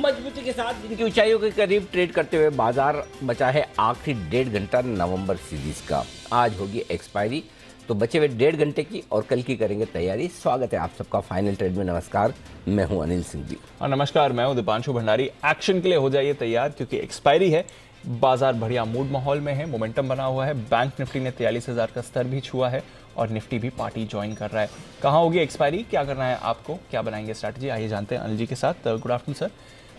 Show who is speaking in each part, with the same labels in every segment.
Speaker 1: मजबूती के साथ दिन की ऊंचाइयों के करीब ट्रेड करते हुए बाजार बचा है आखिरी 1.5 घंटा नवंबर सीरीज का। आज होगी एक्सपायरी, तो बचे हुए 1.5 घंटे की और कल की करेंगे तैयारी। स्वागत है आप सबका फाइनल ट्रेड में। नमस्कार, मैं हूं अनिल सिंह जी।
Speaker 2: और नमस्कार, मैं हूं दीपांशु भंडारी। एक्शन के लिए हो जाइए तैयार, क्योंकि एक्सपायरी है। बाजार बढ़िया मूड माहौल में है, मोमेंटम बना हुआ है। बैंक निफ्टी ने 43,000 का स्तर भी छुआ है और निफ्टी भी पार्टी ज्वाइन कर रहा है। कहाँ होगी एक्सपायरी, क्या करना है आपको, क्या बनाएंगे स्ट्रैटेजी, आइए जानते हैं अनिल जी के साथ। Good afternoon sir.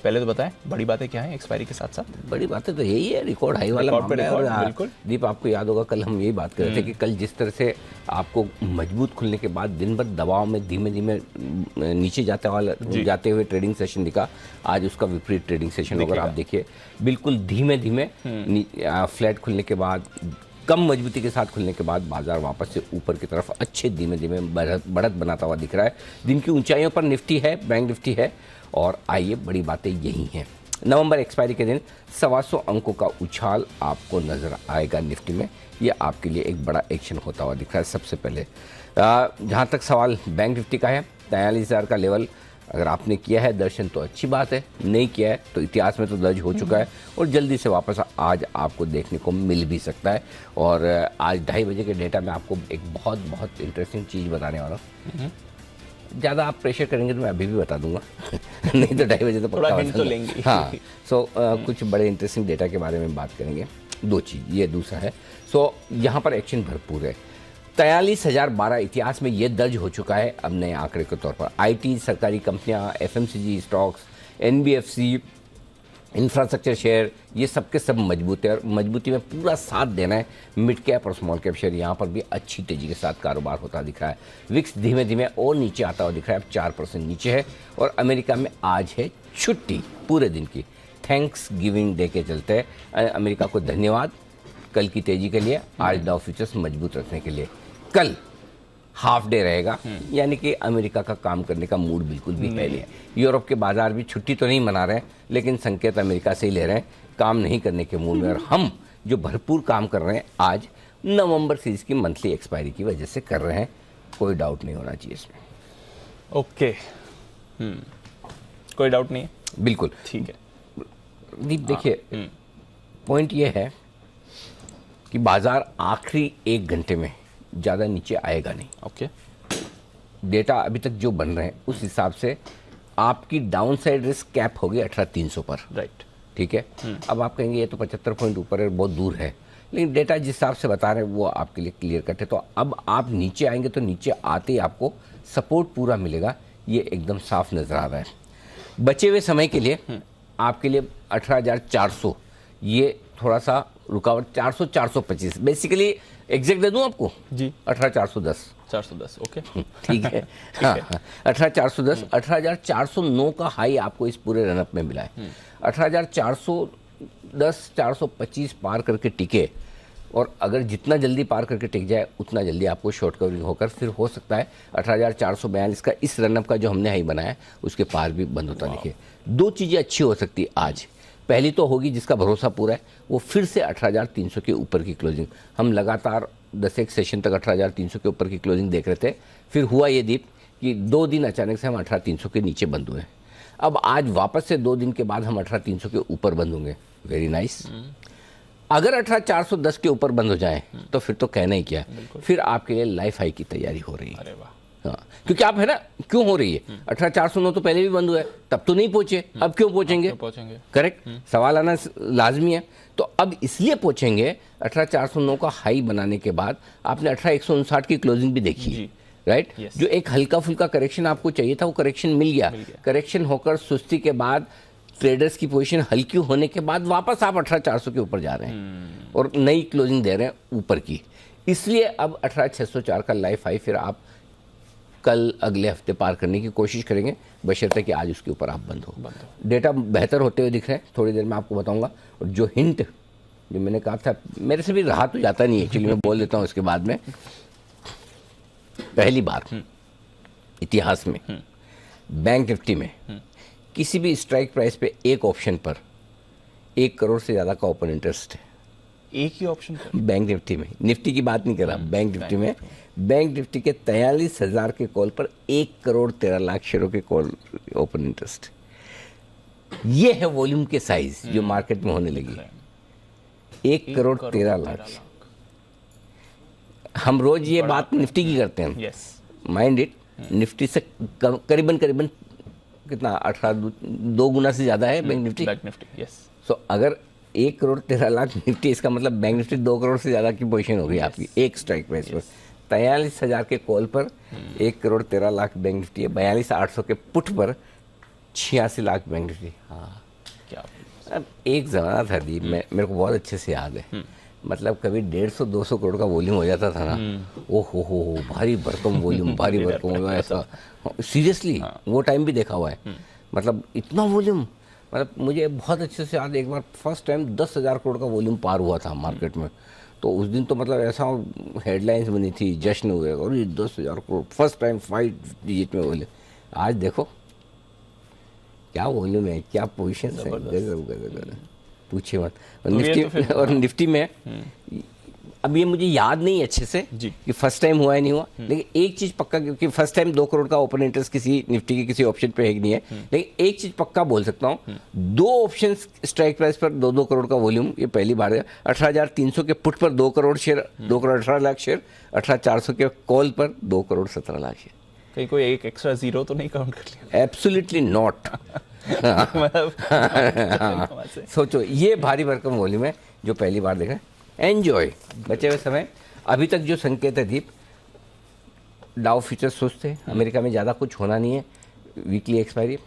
Speaker 2: पहले तो बताएं बड़ी बातें क्या है एक्सपायरी के साथ साथ।
Speaker 1: बड़ी बातें तो यही है, रिकॉर्ड हाई वाला मामला है। और बिल्कुल दीप, आपको याद होगा कल हम यही बात कर रहे थे कि कल जिस तरह से आपको मजबूत खुलने के बाद दिन भर दबाव में धीमे धीमे नीचे जाते हुए ट्रेडिंग सेशन दिखा, आज उसका विपरीत ट्रेडिंग सेशन अगर आप देखिए, बिल्कुल धीमे धीमे फ्लैट खुलने के बाद, कम मजबूती के साथ खुलने के बाद बाजार वापस से ऊपर की तरफ अच्छे धीमे धीमे बढ़त बनाता हुआ दिख रहा है। दिन की ऊंचाइयों पर निफ्टी है, बैंक निफ्टी है। और आइए, बड़ी बातें यही हैं। नवंबर एक्सपायरी के दिन 125 अंकों का उछाल आपको नजर आएगा निफ्टी में। ये आपके लिए एक बड़ा एक्शन होता हुआ दिख रहा है। सबसे पहले जहां तक सवाल बैंक निफ्टी का है, 43,000 का लेवल अगर आपने किया है दर्शन तो अच्छी बात है, नहीं किया है तो इतिहास में तो दर्ज हो चुका है और जल्दी से वापस आज आपको देखने को मिल भी सकता है। और आज 2:30 बजे के डेटा में आपको एक बहुत इंटरेस्टिंग चीज़ बताने वाला हूँ। ज़्यादा आप प्रेशर करेंगे तो मैं अभी भी बता दूंगा नहीं तो 2:30 बजे तो पक्का बता
Speaker 2: तो लेंगे।
Speaker 1: हाँ, कुछ बड़े इंटरेस्टिंग डेटा के बारे में बात करेंगे। दो चीज़, ये दूसरा है। यहाँ पर एक्शन भरपूर है। 43,012 इतिहास में ये दर्ज हो चुका है अब नए आंकड़े के तौर पर। आईटी, सरकारी कंपनियां, FMCG stocks, NBFC, infrastructure share, ये सब के सब मजबूत है और मजबूती में पूरा साथ देना है मिड कैप और स्मॉल कैप शेयर। यहाँ पर भी अच्छी तेजी के साथ कारोबार होता दिख रहा है। विक्स धीमे धीमे और नीचे आता हुआ दिख रहा है, अब 4% नीचे है। और अमेरिका में आज है छुट्टी पूरे दिन की, थैंक्स गिविंग डे के चलते। अमेरिका को धन्यवाद कल की तेजी के लिए, आज डाउ फ्यूचर्स मजबूत रखने के लिए। कल हाफ डे रहेगा, यानी कि अमेरिका का काम करने का मूड बिल्कुल भी है नहीं। यूरोप के बाजार भी छुट्टी तो नहीं मना रहे हैं, लेकिन संकेत अमेरिका से ही ले रहे हैं, काम नहीं करने के मूड में। और हम जो भरपूर काम कर रहे हैं आज नवंबर सीरीज की मंथली एक्सपायरी की वजह से कर रहे हैं, कोई डाउट नहीं होना चाहिए इसमें।
Speaker 2: ओके, कोई डाउट नहीं है,
Speaker 1: बिल्कुल
Speaker 2: ठीक है।
Speaker 1: दीप देखिए, पॉइंट ये है कि बाजार आखिरी 1 घंटे में ज़्यादा नीचे आएगा नहीं।
Speaker 2: ओके,
Speaker 1: डेटा अभी तक जो बन रहे हैं उस हिसाब से आपकी डाउन साइड रिस्क कैप होगी 18,300 पर।
Speaker 2: राइट,
Speaker 1: ठीक है। अब आप कहेंगे ये तो 75 पॉइंट ऊपर है, बहुत दूर है, लेकिन डेटा जिस हिसाब से बता रहे हैं वो आपके लिए क्लियर कट है। तो अब आप नीचे आएंगे तो नीचे आते ही आपको सपोर्ट पूरा मिलेगा, ये एकदम साफ नजर आ रहा है। बचे हुए समय के लिए आपके लिए 18,400 ये थोड़ा सा रुकावट, 400 425 बेसिकली एग्जैक्ट दे दूं आपको
Speaker 2: जी,
Speaker 1: 18,410
Speaker 2: 410। ओके,
Speaker 1: ठीक है। हाँ, 18,410 18,409 का हाई आपको इस पूरे रनअप में मिला है। 18,410 425 पार करके टिके, और अगर जितना जल्दी पार करके टिक जाए उतना जल्दी आपको शॉर्ट कवरिंग होकर फिर हो सकता है 18,442 का इस रनअप का जो हमने हाई बनाया उसके पार भी बंद होता दिखे। दो चीज़ें अच्छी हो सकती है आज। पहली तो होगी जिसका भरोसा पूरा है, वो फिर से 18,300 के ऊपर की क्लोजिंग। हम लगातार 10 सेशन तक 18,300 के ऊपर की क्लोजिंग देख रहे थे, फिर हुआ ये दीप कि 2 दिन अचानक से हम 18,300 के नीचे बंद हुए। अब आज वापस से 2 दिन के बाद हम 18,300 के ऊपर बंद होंगे। Very nice. अगर 18,410 के ऊपर बंद हो जाए तो फिर तो कहना ही क्या, फिर आपके लिए लाइफ हाई की तैयारी हो रही है।
Speaker 2: अरे वाह,
Speaker 1: हाँ, क्योंकि आप है ना, क्यों हो रही है? 18,409 तो पहले भी बंद हुआ है, तब तो नहीं पहुंचे, अब क्यों पहुंचेंगे? करेक्ट, सवाल आना लाजमी है। तो अब इसलिए पहुंचेंगे 18,409 का हाई बनाने के बाद आपने 18,159 की क्लोजिंग भी देखी, राइट? जो एक हल्का फुल्का करेक्शन आपको चाहिए था वो करेक्शन मिल गया। करेक्शन होकर सुस्ती के बाद ट्रेडर्स की पोजीशन हल्की होने के बाद वापस आप 18,400 के ऊपर जा रहे हैं और नई क्लोजिंग दे रहे हैं ऊपर की। इसलिए अब 18,604 का लाइफ हाई फिर आप कल अगले हफ्ते पार करने की कोशिश करेंगे, बशर्ते कि आज उसके ऊपर आप बंद हो। डेटा बेहतर होते हुए दिख रहे हैं, थोड़ी देर में आपको बताऊंगा। और जो हिंट जो मैंने कहा था, मेरे से भी रहा तो जाता नहीं, एक्चुअली मैं बोल देता हूँ इसके बाद में। पहली बार इतिहास में बैंक निफ्टी में किसी भी स्ट्राइक प्राइस पे एक ऑप्शन पर 1 करोड़ से ज़्यादा का ओपन इंटरेस्ट है।
Speaker 2: एक ही ऑप्शन पर?
Speaker 1: बैंक निफ्टी में, निफ्टी की बात नहीं कर रहा, बैंक निफ्टी में। बैंक निफ्टी के 43,000 के कॉल पर 1 करोड़ 13 लाख शेयरों के कॉल ओपन इंटरेस्ट। ये है वॉल्यूम के साइज जो मार्केट में होने लगी, 1,13,00,000। हम रोज ये बात निफ्टी की करते हैं, माइंड इट, निफ्टी से करीबन कितना 18 2 गुना से ज्यादा है बैंक निफ्टी। सो अगर 1,13,00,000 निफ्टी, इसका मतलब बैंक निफ्टी 2 करोड़ से ज्यादा की पोजीशन होगी आपकी एक स्ट्राइक प्राइस पर। 43,000 के कॉल पर 1,13,00,000 बैंक निफ्टी है, 42,800 के पुट पर 86 लाख बैंक निफ्टी। हाँ, क्या अब एक ज़माना था दीप, मेरे को बहुत अच्छे से याद है, मतलब कभी 150-200 करोड़ का वॉल्यूम हो जाता था ना, ओ हो भारी भरकम वॉल्यूम, भारी भरकम वॉल्यूम, ऐसा सीरियसली वो टाइम भी देखा हुआ है। मतलब इतना वॉल्यूम, मतलब मुझे बहुत अच्छे से याद है, एक बार फर्स्ट टाइम 10,000 करोड़ का वॉल्यूम पार हुआ था मार्केट में, तो उस दिन तो मतलब ऐसा हेडलाइंस बनी थी, जश्न हुए, और ये 10,000 करोड़ फर्स्ट टाइम 5 डिजिट में वॉल्यूम। आज देखो क्या वॉल्यूम है, क्या पोजीशन है, गजब, पूछिए मत। और निफ्टी में अब ये मुझे याद नहीं अच्छे से कि फर्स्ट टाइम हुआ है नहीं हुआ, लेकिन एक चीज पक्का, क्योंकि फर्स्ट टाइम 2 करोड़ का ओपन इंटरेस्ट किसी निफ्टी के किसी ऑप्शन पे है नहीं है, लेकिन एक चीज पक्का बोल सकता हूँ, 2 ऑप्शन स्ट्राइक प्राइस पर 2-2 करोड़ का वॉल्यूम ये पहली बार है। 18,300 के पुट पर 2 करोड़ शेयर, 2 करोड़ 18 लाख शेयर, 18,400 के कॉल पर 2 करोड़ 17 लाख शेयर।
Speaker 2: कहीं कोई एक एक्स्ट्रा जीरो तो नहीं काउंट कर लिया?
Speaker 1: Absolutely not. सोचो, ये भारी भरकम वॉल्यूम है जो पहली बार देखा। एंजॉय बचे हुए समय। अभी तक जो संकेत है दीप, डाउ फ्यूचर्स सुस्त है, अमेरिका में ज़्यादा कुछ होना नहीं है, वीकली एक्सपायरी,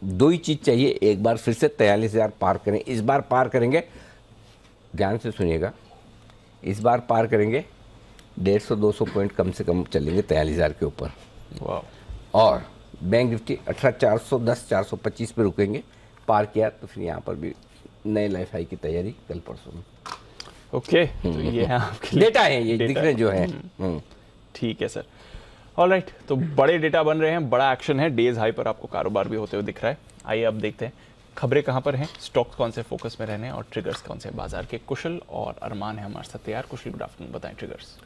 Speaker 1: 2 ही चीज़ चाहिए, एक बार फिर से 43,000 पार करें। इस बार पार करेंगे, ध्यान से सुनिएगा, इस बार पार करेंगे 150-200 पॉइंट कम से कम चलेंगे 43,000 के ऊपर। और बैंक निफ्टी 18,410 425 पे रुकेंगे, पार किया तो फिर यहाँ पर भी नए लाइफ हाई की तैयारी कल परसों में।
Speaker 2: ओके, तो ये है आपके
Speaker 1: डेटा है, ये दिख रहे जो है।
Speaker 2: ठीक है सर, ऑलराइट। तो बड़े डेटा बन रहे हैं, बड़ा एक्शन है, डेज हाई पर आपको कारोबार भी होते हुए दिख रहा है। आइए अब देखते हैं खबरें कहां पर हैं, स्टॉक्स कौन से फोकस में रहने और ट्रिगर्स कौन से। बाजार के कुशल और अरमान है हमारे साथ तैयार। कुशल, गुड आफ्टरनून, बताएं ट्रिगर्स।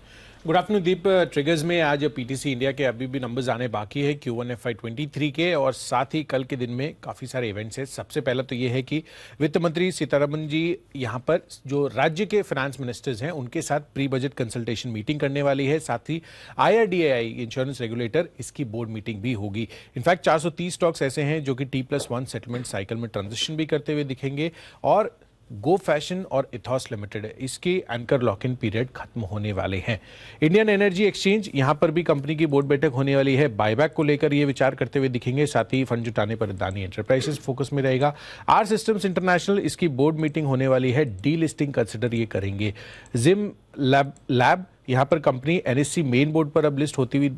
Speaker 3: गुड आफ्टरनून दीप। ट्रिगर्स में आज पीटीसी इंडिया के अभी भी नंबर्स आने बाकी है Q1 FY23 के, और साथ ही कल के दिन में काफ़ी सारे इवेंट्स हैं। सबसे पहला तो ये है कि वित्त मंत्री सीतारमण जी यहाँ पर जो राज्य के फाइनेंस मिनिस्टर्स हैं उनके साथ प्री बजट कंसल्टेशन मीटिंग करने वाली है। साथ ही IRDAI इंश्योरेंस रेगुलेटर, इसकी बोर्ड मीटिंग भी होगी। इनफैक्ट 430 स्टॉक्स ऐसे हैं जो कि T+1 सेटलमेंट साइकिल में ट्रांजिशन भी करते हुए दिखेंगे, और गो फैशन और इथॉस लिमिटेड, इसके एंकर लॉक इन पीरियड खत्म होने वाले हैं। इंडियन एनर्जी एक्सचेंज, यहां पर भी कंपनी की बोर्ड बैठक होने वाली है, बायबैक को लेकर ये विचार करते हुए दिखेंगे। साथ ही फंड जुटाने पर अदानी एंटरप्राइजेस फोकस में रहेगा। आर सिस्टम्स इंटरनेशनल, इसकी बोर्ड मीटिंग होने वाली है, डी लिस्टिंग कंसिडर ये करेंगे। जिम लैब यहाँ पर कंपनी NSE मेन बोर्ड पर अब लिस्ट होती हुई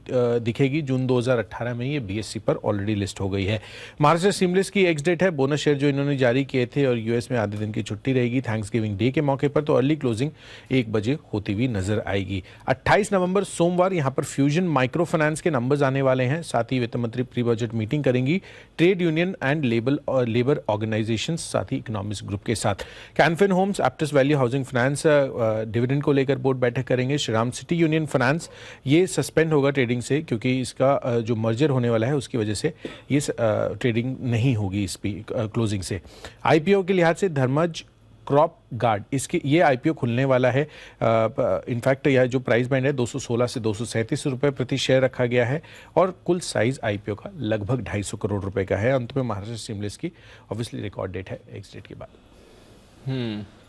Speaker 3: दिखेगी। जून 2018 में ये BSE पर ऑलरेडी लिस्ट हो गई है। महाराष्ट्र सीमलेस की एक्स डेट है, बोनस शेयर जो इन्होंने जारी किए थे, और यूएस में आधे दिन की छुट्टी रहेगी थैंक्सगिविंग डे के मौके पर, तो अर्ली क्लोजिंग 1 बजे होती हुई नजर आएगी। 28 नवंबर सोमवार यहाँ पर फ्यूजन माइक्रो फाइनेंस के नंबर्स आने वाले हैं। साथ ही वित्त मंत्री प्री बजट मीटिंग करेंगी trade union and labour organisation, साथ ही इकोनॉमिक्स ग्रुप के साथ। Canfin Homes, Aptus Value Housing Finance dividend को लेकर बोर्ड बैठक करेंगे। सिटी यूनियन फाइनेंस ये सस्पेंड होगा ट्रेडिंग से, क्योंकि इसका जो मर्जर होने वाला है उसकी वजह से ये ट्रेडिंग नहीं होगी इस क्लोजिंग से। आईपीओ के लिहाज से धर्मज क्रॉप गार्ड, इसके ये आईपीओ खुलने वाला है। इनफैक्ट यह जो प्राइस बैंड है 216 से 237 रुपए प्रति शेयर रखा गया है, और कुल साइज आईपीओ का लगभग 250 करोड़ रुपए का है। अंत में महाराष्ट्र सीमलेस की ऑब्वियसली रिकॉर्ड डेट है एक्स डेट के बाद।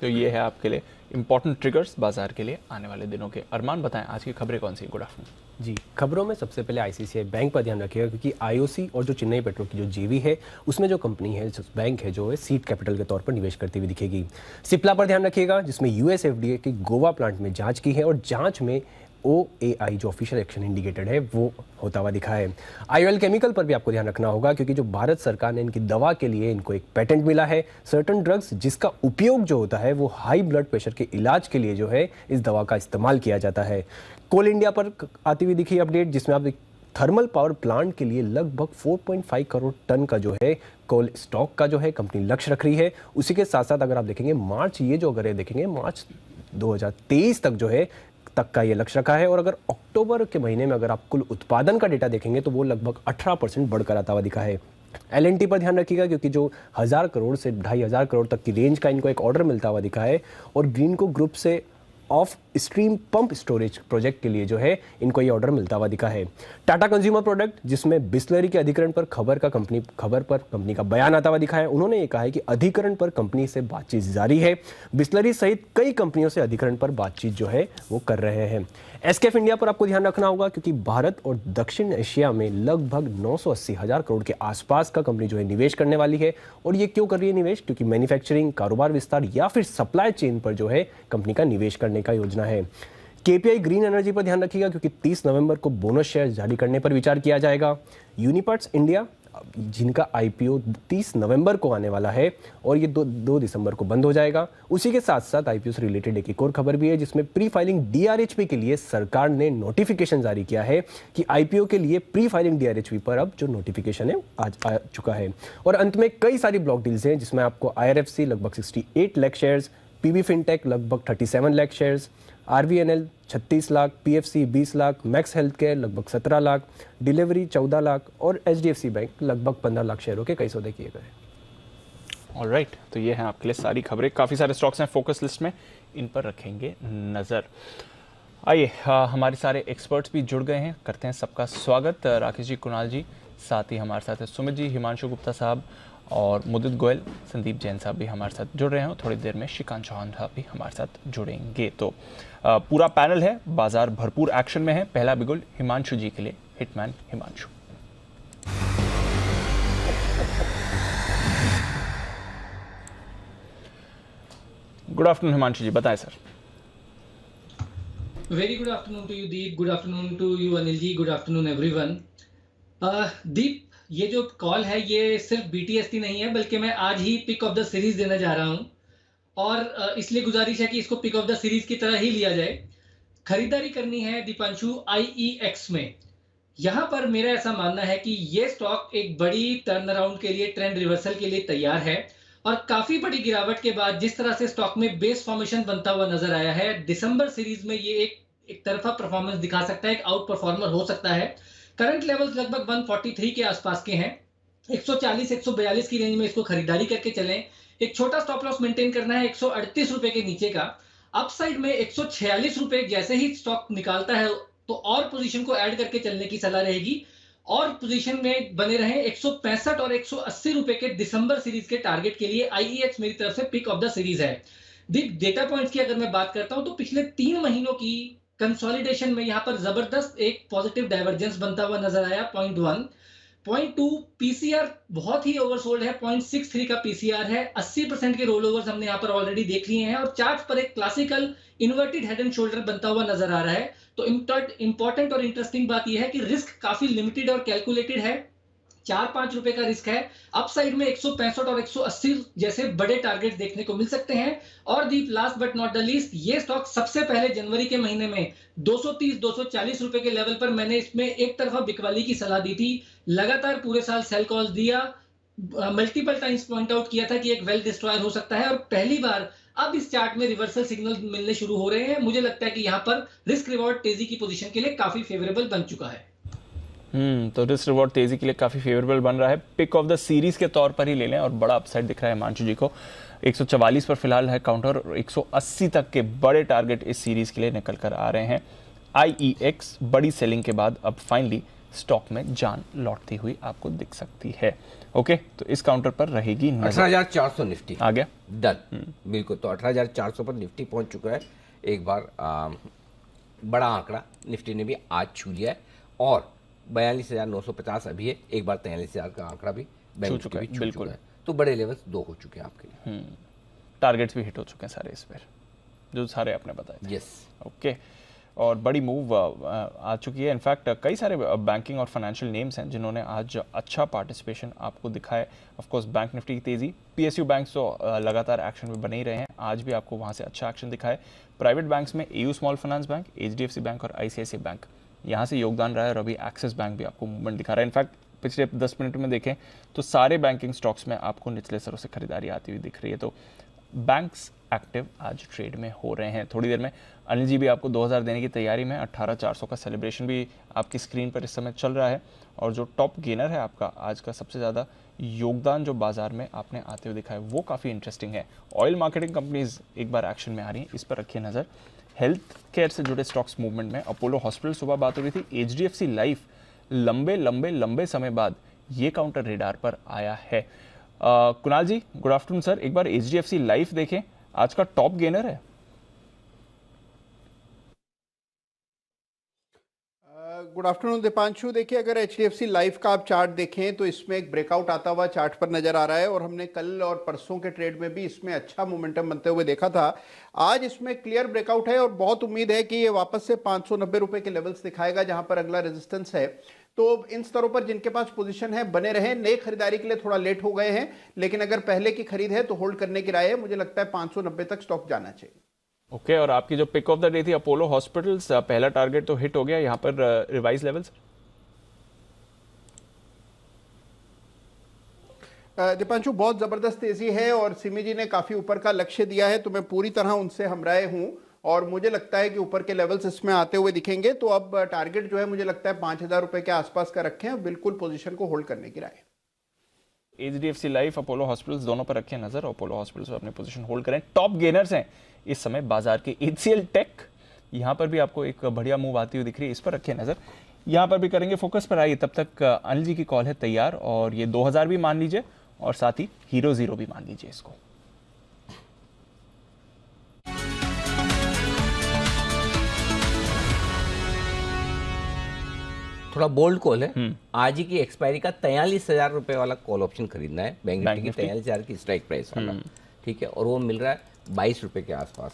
Speaker 2: तो ये है आपके लिए इंपॉर्टेंट ट्रिगर्स बाजार के लिए आने वाले दिनों के। अरमान, बताएं आज की खबरें कौन सी। गुड आफ्टरनून
Speaker 4: जी। खबरों में सबसे पहले ICICI बैंक पर ध्यान रखिएगा, क्योंकि IOC और जो चेन्नई पेट्रो की जो JV है उसमें जो कंपनी है, जो बैंक है, जो है सीड कैपिटल के तौर पर निवेश करती हुई दिखेगी। सिप्ला पर ध्यान रखिएगा, जिसमें US FDA की गोवा प्लांट में जांच की है, और जांच में OAI जो ऑफिशियल एक्शन इंडिकेटेड है वो होता हुआ दिखा है। IOL केमिकल पर भी आपको ध्यान रखना होगा, क्योंकि जो भारत सरकार ने इनकी दवा के लिए इनको एक पेटेंट मिला है, सर्टन ड्रग्स जिसका उपयोग जो होता है वो हाई ब्लड प्रेशर के इलाज के लिए जो है इस दवा का इस्तेमाल किया जाता है। कोल इंडिया पर आती हुई दिखी अपडेट, जिसमें आप थर्मल पावर प्लांट के लिए लगभग 4.5 करोड़ टन का जो है कोल स्टॉक का जो है कंपनी लक्ष्य रख रही है। उसी के साथ साथ अगर आप देखेंगे मार्च, ये जो अगर देखेंगे मार्च 2023 तक जो है तक का ये लक्ष्य रखा है, और अगर अक्टूबर के महीने में अगर आप कुल उत्पादन का डेटा देखेंगे तो वो लगभग 18% बढ़कर आता हुआ दिखा है। LNT पर ध्यान रखिएगा क्योंकि जो 1000 करोड़ से 2500 करोड़ तक की रेंज का इनको एक ऑर्डर मिलता हुआ दिखा है और ग्रीनको ग्रुप से of stream pump storage project के लिए जो है इनको ये ऑर्डर मिलता हुआ दिखा है। टाटा कंज्यूमर प्रोडक्ट जिसमें बिस्लरी के अधिकरण पर खबर पर कंपनी का बयान आता हुआ दिखा है। उन्होंने ये कहा है कि अधिकरण पर कंपनी से बातचीत जारी है। बिस्लरी सहित कई कंपनियों से अधिकरण पर बातचीत जो है वो कर रहे हैं। एसकेएफ इंडिया पर आपको ध्यान रखना होगा क्योंकि भारत और दक्षिण एशिया में लगभग 980,000 करोड़ के आसपास का कंपनी जो है निवेश करने वाली है। और ये क्यों कर रही है निवेश? क्योंकि मैन्युफैक्चरिंग, कारोबार विस्तार या फिर सप्लाई चेन पर जो है कंपनी का निवेश करने का योजना है। केपीआई ग्रीन एनर्जी पर ध्यान रखिएगा क्योंकि 30 नवंबर को बोनस शेयर जारी करने पर विचार किया जाएगा। यूनिपार्ट्स इंडिया जिनका आईपीओ 30 नवंबर को आने वाला है और ये 2 दिसंबर को बंद हो जाएगा। उसी के साथ साथ आईपीओ से रिलेटेड एक और खबर भी है जिसमें प्री फाइलिंग डीआरएचपी के लिए सरकार ने नोटिफिकेशन जारी किया है कि आईपीओ के लिए प्री फाइलिंग डीआरएचपी पर अब जो नोटिफिकेशन है आज आ चुका है। और अंत में कई सारी ब्लॉक डील्स हैं जिसमें आपको IRFC लगभग 68 लाख शेयर्स, PB फिनटेक लगभग 37 lakh shares, RVNL 36 lakh, PFC 20 lakh, max health care लगभग 17 लाख, डिलीवरी 14 लाख और HDFC बैंक लगभग 15 लाख शेयरों के कई सौदे किए गए।
Speaker 2: ऑलराइट, तो ये हैं आपके लिए सारी खबरें। काफ़ी सारे स्टॉक्स हैं फोकस लिस्ट में, इन पर रखेंगे नज़र। आइए, हमारे सारे एक्सपर्ट्स भी जुड़ गए हैं, करते हैं सबका स्वागत। राकेश जी, कुणाल जी, साथ ही हमारे साथ है सुमित जी, हिमांशु गुप्ता साहब और मुदित गोयल, संदीप जैन साहब भी हमारे साथ जुड़ रहे हैं। थोड़ी देर में श्रीकांत चौहान साहब भी हमारे साथ जुड़ेंगे। तो पूरा पैनल है, बाजार भरपूर एक्शन में है। पहला बिगुल हिमांशु जी के लिए, hitman Himanshu. Good afternoon Himanshu ji, बताएं sir.
Speaker 5: Very good afternoon to you Deep, good afternoon to you Anil ji, good afternoon everyone. Deep, ये जो कॉल है ये सिर्फ BTST नहीं है बल्कि मैं आज ही पिक ऑफ द सीरीज देने जा रहा हूं और इसलिए गुजारिश है कि इसको पिक ऑफ द सीरीज की तरह ही लिया जाए। खरीदारी करनी है दीपांशु IEX में। यहां पर मेरा ऐसा मानना है कि ये स्टॉक एक बड़ी टर्न अराउंड के लिए, ट्रेंड रिवर्सल के लिए तैयार है और काफी बड़ी गिरावट के बाद जिस तरह से स्टॉक में बेस फॉर्मेशन बनता हुआ नजर आया है, दिसंबर सीरीज में ये एक तरफा परफॉर्मेंस दिखा सकता है, एक आउट परफॉर्मर हो सकता है। करंट लेवल्स लगभग 143 के आसपास के हैं। 140-142 की रेंज में इसको खरीदारी करके चलें। एक छोटा स्टॉप लॉस मेंटेन करना है 138 रुपए के नीचे का। अपसाइड में 146 रुपए जैसे ही स्टॉक निकालता है तो और पोजीशन को ऐड करके चलने की सलाह रहेगी और पोजीशन में बने रहें। 165 और 180 रुपए के दिसंबर सीरीज के टारगेट के लिए IEX मेरी तरफ से पिक ऑफ द सीरीज है। डेटा पॉइंट्स की अगर मैं बात करता हूं तो पिछले 3 महीनों की कंसोलिडेशन में यहां पर जबरदस्त एक पॉजिटिव डाइवर्जेंस बनता हुआ नजर आया। 0.1, 0.2 पीसीआर बहुत ही ओवरसोल्ड है, 0.63 का पीसीआर है। 80% के रोल ओवर्स हमने यहां पर ऑलरेडी देख लिए हैं और चार्ट पर एक classical inverted head and shoulder बनता हुआ नजर आ रहा है। तो इंपॉर्टेंट और इंटरेस्टिंग बात यह है कि रिस्क काफी लिमिटेड और कैलकुलेटेड है। 4-5 रुपए का रिस्क है। अपसाइड में 165 और 180 जैसे बड़े टारगेट देखने को मिल सकते हैं। और Deep, last but not the least, ये स्टॉक सबसे पहले जनवरी के महीने में 230-240 रुपए के लेवल पर मैंने इसमें एक तरफा बिकवाली की सलाह दी थी। लगातार पूरे साल सेल कॉल्स दिया, मल्टीपल टाइम्स पॉइंट आउट किया था कि एक वेल डिस्ट्रॉयर हो सकता है और पहली बार अब इस चार्ट में रिवर्सल सिग्नल मिलने शुरू हो रहे हैं। मुझे लगता है कि यहाँ पर रिस्क रिवॉर्ड तेजी की पोजीशन के लिए काफी फेवरेबल बन चुका है।
Speaker 2: तो रिस्क रिवॉर्ड तेजी के लिए काफी फेवरेबल बन रहा है। पिक ऑफ द सीरीज के तौर पर ही ले लें और बड़ा अपसाइड दिख रहा है हिमांशु जी को। 144 पर फिलहाल है काउंटर और 180 तक के बड़े टारगेट इस सीरीज के लिए निकल कर आ रहे हैं। IEX बड़ी सेलिंग के बाद अब फाइनली स्टॉक में जान लौटती हुई आपको दिख सकती है। ओके, तो इस काउंटर पर रहेगी
Speaker 1: 18,400 निफ्टी
Speaker 2: आ गया
Speaker 1: डन। बिल्कुल, तो 18,400 पर निफ्टी पहुंच चुका है। एक बार बड़ा आंकड़ा निफ्टी ने भी आज छू लिया है और 42,950 अभी है। एक बार 43,000 का आंकड़ा भी बैंक
Speaker 2: चुका है,
Speaker 1: छू
Speaker 2: बिल्कुल
Speaker 1: चुका है। तो बड़े लेवल्स 2 हो चुके हैं आपके लिए।
Speaker 2: टारगेट्स भी हिट हो चुके हैं सारे इस पर, जो सारे आपने बताए।
Speaker 1: यस,
Speaker 2: ओके, और बड़ी मूव आ चुकी है। इनफैक्ट कई सारे बैंकिंग और फाइनेंशियल नेम्स हैं जिन्होंने आज अच्छा पार्टिसिपेशन आपको दिखा है। ऑफकोर्स बैंक निफ्टी की तेज़ी, PSU बैंक तो लगातार एक्शन में बने ही रहे हैं, आज भी आपको वहाँ से अच्छा एक्शन दिखा है। प्राइवेट बैंक्स में AU small finance bank, HDFC bank और ICICI बैंक यहाँ से योगदान रहा है और अभी एक्सिस बैंक भी आपको मूवमेंट दिखा रहा है। इनफैक्ट पिछले 10 मिनट में देखें तो सारे बैंकिंग स्टॉक्स में आपको निचले स्तरों से खरीदारी आती हुई दिख रही है। तो बैंक्स एक्टिव आज ट्रेड में हो रहे हैं। थोड़ी देर में अनिल जी भी आपको 2000 देने की तैयारी में, 18,400 का सेलिब्रेशन भी आपकी स्क्रीन पर इस समय चल रहा है। और जो टॉप गेनर है आपका आज का सबसे ज़्यादा योगदान जो बाजार में आपने आते हुए दिखा है वो काफ़ी इंटरेस्टिंग है। ऑयल मार्केटिंग कंपनीज एक बार एक्शन में आ रही हैं, इस पर रखिए नज़र। हेल्थ केयर से जुड़े स्टॉक्स मूवमेंट में अपोलो हॉस्पिटल सुबह बात हो रही थी, HDFC लाइफ लंबे समय बाद ये काउंटर रेडार पर आया है। कुणाल जी गुड आफ्टरनून सर, एक बार HDFC लाइफ देखें, आज का टॉप गेनर है।
Speaker 6: Good afternoon Deepanshu. देखिए, अगर HDFC लाइफ का आप चार्ट देखें तो इसमें एक ब्रेकआउट आता हुआ चार्ट पर नजर आ रहा है और हमने कल और परसों के ट्रेड में भी इसमें अच्छा मोमेंटम बनते हुए देखा था। आज इसमें क्लियर ब्रेकआउट है और बहुत उम्मीद है कि ये वापस से 590 रुपए के लेवल्स दिखाएगा जहां पर अगला रेजिस्टेंस है। तो इन स्तरों पर जिनके पास पोजीशन है बने रहे। नई खरीदारी के लिए थोड़ा लेट हो गए हैं, लेकिन अगर पहले की खरीद है तो होल्ड करने की राय है। मुझे लगता है 590 तक स्टॉक जाना चाहिए।
Speaker 2: ओके, और आपकी जो पिक ऑफ द डे थी अपोलो हॉस्पिटल्स, पहला टारगेट तो हिट हो गया, यहां पर रिवाइज लेवल्स।
Speaker 6: दीपांशु, बहुत जबरदस्त तेजी है और सिमी जी ने काफी ऊपर का लक्ष्य दिया है, तो मैं पूरी तरह उनसे हमराय हूं और मुझे लगता है कि ऊपर के लेवल्स इसमें आते हुए दिखेंगे। तो अब टारगेट जो है मुझे लगता है 5,000 रुपए के आसपास का रखें और बिल्कुल पोजीशन को होल्ड करने की राय है।
Speaker 2: HDFC लाइफ, अपोलो हॉस्पिटल्स दोनों पर रखें नजर। अपोलो हॉस्पिटल्स पर अपने पोजीशन होल्ड करें। टॉप गेनर्स हैं इस समय बाजार के HCL टेक, यहां पर भी आपको एक बढ़िया मूव आती हुई दिख रही है, इस पर रखें नजर। यहां पर भी करेंगे फोकस पर। आइए, तब तक अनिल जी की कॉल है तैयार और ये 2000 भी मान लीजिए और साथ ही हीरो जीरो भी मान लीजिए इसको।
Speaker 1: थोड़ा बोल्ड कॉल है। आज ही की एक्सपायरी का 43,000 रुपए वाला कॉल ऑप्शन खरीदना है बैंक निफ्टी की, 43,000 की स्ट्राइक प्राइस वाला, ठीक है। और वो मिल रहा है 22 रुपए के आसपास,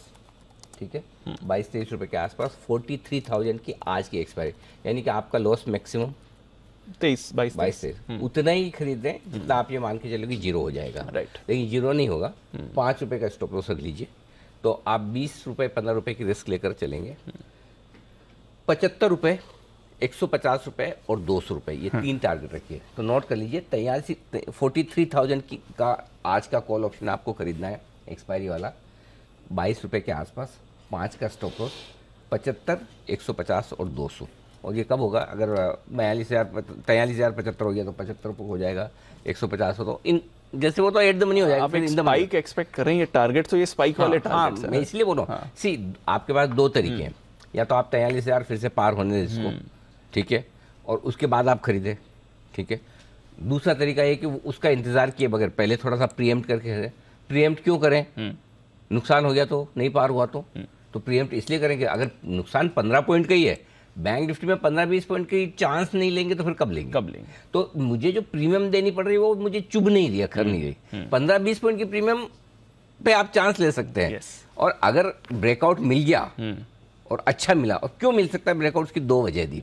Speaker 1: ठीक है, 22-23 रुपए के आसपास। 43,000 की आज की एक्सपायरी, यानी कि आपका लॉस मैक्सिमम 22 उतना ही खरीद रहे हैं जितना आप ये मान के चलो कि जीरो हो जाएगा।
Speaker 2: राइट,
Speaker 1: लेकिन जीरो नहीं होगा। 5 रुपए का स्टॉप लॉस रख लीजिए, तो आप 20 रुपए 15 रुपए की रिस्क लेकर चलेंगे। 75 रुपए, 150 रुपए और 200 रुपए, ये तीन टारगेट रखिए। तो नोट कर लीजिए, 43,000 की का आज का कॉल ऑप्शन आपको खरीदना है एक्सपायरी वाला, 22 रुपए के आसपास। 5 का स्टॉप लॉस, 75, 150 और 200। और ये कब होगा? अगर 43,075 हो गया तो 75 रुपये हो जाएगा, 150 हो तो इन जैसे वो तो एट द मनी हो जाएगा।
Speaker 2: आप एक स्पाइक एक्सपेक्ट कर रहे हैं, ये टारगेट तो ये स्पाइक वाले टारगेट्स हैं।
Speaker 1: मैं इसलिए बोल रहा हूँ, सी आपके पास दो तरीके हैं, या तो आप 43,000 फिर से पार होने दें इसको, ठीक है, और उसके बाद आप खरीदें, ठीक है। दूसरा तरीका ये कि उसका इंतजार किए बगैर पहले थोड़ा सा प्रीएम्प्ट करके खरीदें। प्रीएम्प्ट क्यों करें? नुकसान हो गया तो, नहीं पार हुआ तो प्रीएम्प्ट इसलिए करेंगे। अगर नुकसान 15 पॉइंट का ही है, बैंक निफ्टी में 15-20 पॉइंट की चांस नहीं लेंगे तो फिर कब लेंगे? तो मुझे जो प्रीमियम देनी पड़ रही है वो मुझे चुभ नहीं रही, अखर नहीं रही। 15-20 पॉइंट की प्रीमियम पे आप चांस ले सकते हैं। और अगर ब्रेकआउट मिल गया और अच्छा मिला, और क्यों मिल सकता है ब्रेकआउट की 2 वजह दी।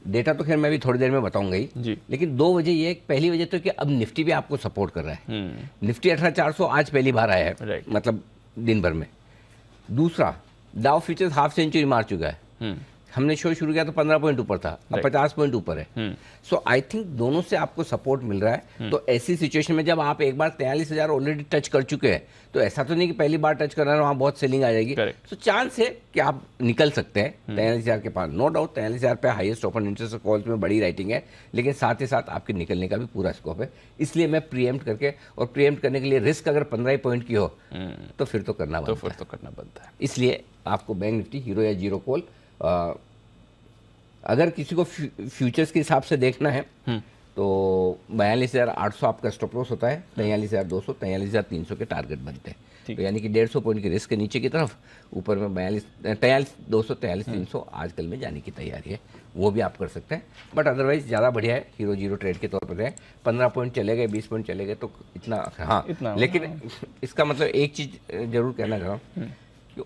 Speaker 1: डेटा तो खैर मैं भी थोड़ी देर में बताऊंगा ही, लेकिन 2 वजह ये है। पहली वजह तो कि अब निफ्टी भी आपको सपोर्ट कर रहा है। निफ्टी 18,400 आज पहली बार आया है, मतलब दिन भर में। दूसरा, डाउ फ्यूचर्स हाफ सेंचुरी मार चुका है। हमने शो शुरू किया तो 15 पॉइंट ऊपर था, अब 50 पॉइंट ऊपर है। सो आई थिंक दोनों से आपको सपोर्ट मिल रहा है। तो ऐसी सिचुएशन में जब आप एक बार 43,000 ऑलरेडी टच कर चुके हैं, तो ऐसा तो नहीं कि पहली बार टच करना है वहाँ बहुत सेलिंग आ जाएगी। तो चांस है कि आप निकल सकते हैं 43,000 के पास। नो डाउट 43,000 पे हाईएस्ट ओपन इंटरेस्ट कॉल्स में बड़ी राइटिंग है, लेकिन साथ ही साथ आपके निकलने का भी पूरा स्कोप है। इसलिए मैं प्रीएम्प्ट करके, और प्रीएम्प्ट करने के लिए रिस्क अगर 15 पॉइंट की हो तो फिर तो करना बनता है। इसलिए आपको बैंक निफ्टी, हीरो या जीरो कॉल, अगर किसी को फ्यूचर्स के हिसाब से देखना है तो 42,800 आपका स्टॉप लॉस होता है, 43,200, 43,300 के टारगेट बनते हैं। तो यानी कि 150 पॉइंट की रिस्क के नीचे की तरफ, ऊपर में 43,200, 43,300 आजकल में जाने की तैयारी है, वो भी आप कर सकते हैं। बट अदरवाइज ज़्यादा बढ़िया है हीरो जीरो ट्रेड के तौर पर है। 15 पॉइंट चले गए, 20 पॉइंट चले गए तो इतना लेकिन इसका मतलब एक चीज़ जरूर कहना चाह रहा हूँ,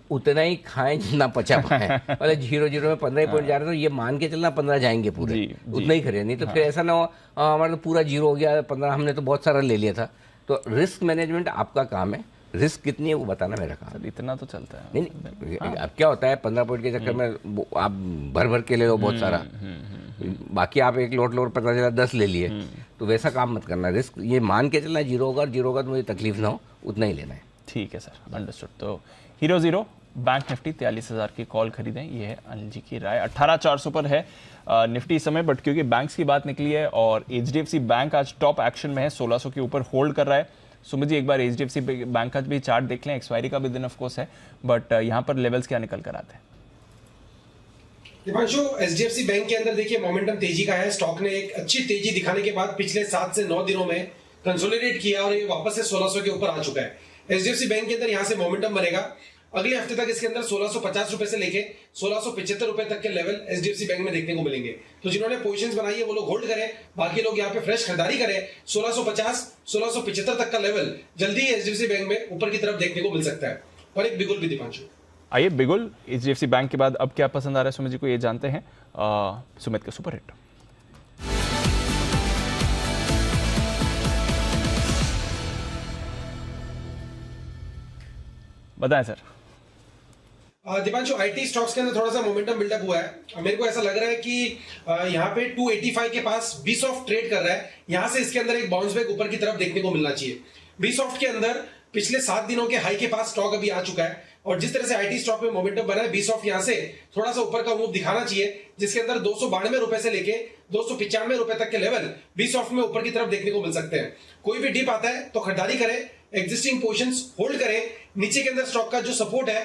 Speaker 1: उतना ही खाएं जितना पचा पाए। मतलब जीरो में 15 पॉइंट जा रहे तो ये मान के चलना 15 जाएंगे पूरे, उतना ही खरीद। नहीं तो फिर ऐसा ना हो हमारा तो पूरा जीरो हो गया, 15 हमने तो बहुत सारा ले लिया था। तो रिस्क मैनेजमेंट आपका काम है, रिस्क कितनी है वो बताना मेरा काम।
Speaker 2: इतना तो चलता है
Speaker 1: नहीं। अब क्या होता है 15 पॉइंट के चक्कर में आप भर के ले लो बहुत सारा, बाकी आप एक लोट लो, पता चला 10 ले लिए, तो वैसा काम मत करना। रिस्क ये मान के चलना जीरो होगा, तो मुझे तकलीफ ना हो, उतना ही लेना है।
Speaker 2: ठीक है सर, अंडरस्टूड। तो हीरो जीरो बैंक निफ्टी 43,000 की कॉल खरीदें, ये है अनिल जी की राय। 18,400 पर है निफ्टी इस समय, बट क्योंकि बैंक्स की बात निकली है और HDFC बैंक आज टॉप एक्शन में है, 1600 के ऊपर होल्ड कर रहा है। सुमित जी एक बार HDFC बैंक का भी चार्ट देख लें, एक्सपायरी का भी दिन ऑफ कोर्स है, बट यहाँ पर लेवल्स क्या निकल कर आते हैं?
Speaker 7: दीपांशु, HDFC बैंक के अंदर देखिए मोमेंटम तेजी का है। स्टॉक ने एक अच्छी तेजी दिखाने के बाद पिछले 7 से 9 दिनों में कंसोलिडेट किया और ये वापस से 1600 के ऊपर आ चुका है। HDFC बैंक के अंदर यहाँ से मोमेंटम बनेगा। अगले हफ्ते तक इसके अंदर 1650 रुपए से लेके 1675 रुपए तक के लेवल HDFC बैंक में देखने को मिलेंगे। तो जिन्होंने पोजीशंस बनाई है वो लोग होल्ड करें, बाकी लोग यहाँ पे फ्रेश खरीदारी करें। 1650 1675 तक का लेवल जल्दी ही HDFC बैंक में ऊपर की तरफ देखने को मिल सकता है। और एक बिगुल भी दीपांशु।
Speaker 2: आइए बिगुल HDFC बैंक के बाद अब क्या पसंद आ रहा है सुमित जी को, ये जानते हैं। सुमित का सुपर हिट। बताएं सर।
Speaker 7: दीपांशु, आईटी स्टॉक्स के अंदर थोड़ा सा मोमेंटम बिल्डअप हुआ है। मेरे को ऐसा लग रहा है कि यहाँ पे 285 के पास बीसॉफ्ट ट्रेड कर रहा है। यहाँ से इसके अंदर एक बाउंस बैक ऊपर की तरफ देखने को मिलना चाहिए। बीसॉफ्ट के अंदर पिछले 7 दिनों के हाई के पास स्टॉक अभी आ चुका है और जिस तरह से आईटी स्टॉक में मोमेंटम बना है, बीसॉफ्ट यहाँ से थोड़ा सा ऊपर का मूव दिखाना चाहिए, जिसके अंदर 292 रुपए से लेके 295 रुपए तक के लेवल बीसॉफ्ट में ऊपर की तरफ देखने को मिल सकते हैं। कोई भी डिप आता है तो खरीदारी करें, एग्जिस्टिंग पोजीशंस होल्ड करें। नीचे के अंदर स्टॉक का जो सपोर्ट है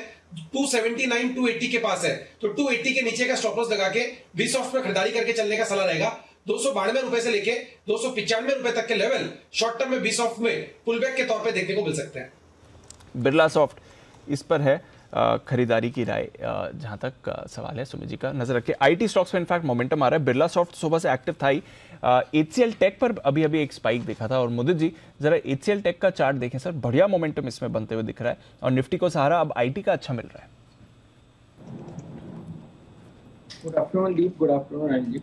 Speaker 7: 279 280 के पास है, तो 280 के नीचे का स्टॉप लॉस लगा के बीसॉफ्ट में खरीदारी करके चलने का सलाह रहेगा। 292 रुपए से लेके 295 रुपए तक के लेवल शॉर्ट टर्म में बीसॉफ्ट में पुलबैक के तौर पे देखने को मिल सकते हैं।
Speaker 2: बिरला सॉफ्ट इस पर है खरीदारी की राय, जहां तक सवाल है सुमित जी का, नजर रखिए। आईटी स्टॉक्स में इनफैक्ट मोमेंटम आ रहा है। बिरला सॉफ्ट सुबह से एक्टिव था ही। HCL टेक पर अभी अभी एक स्पाइक देखा था। और मुदित जी जरा HCL टेक का चार्ट देखें सर, बढ़िया मोमेंटम इसमें बनते हुए दिख रहा है और निफ्टी को सहारा अब आईटी का अच्छा मिल रहा है।
Speaker 8: गुड आफ्टरनून दीप, गुड आफ्टरनून अनिल जी।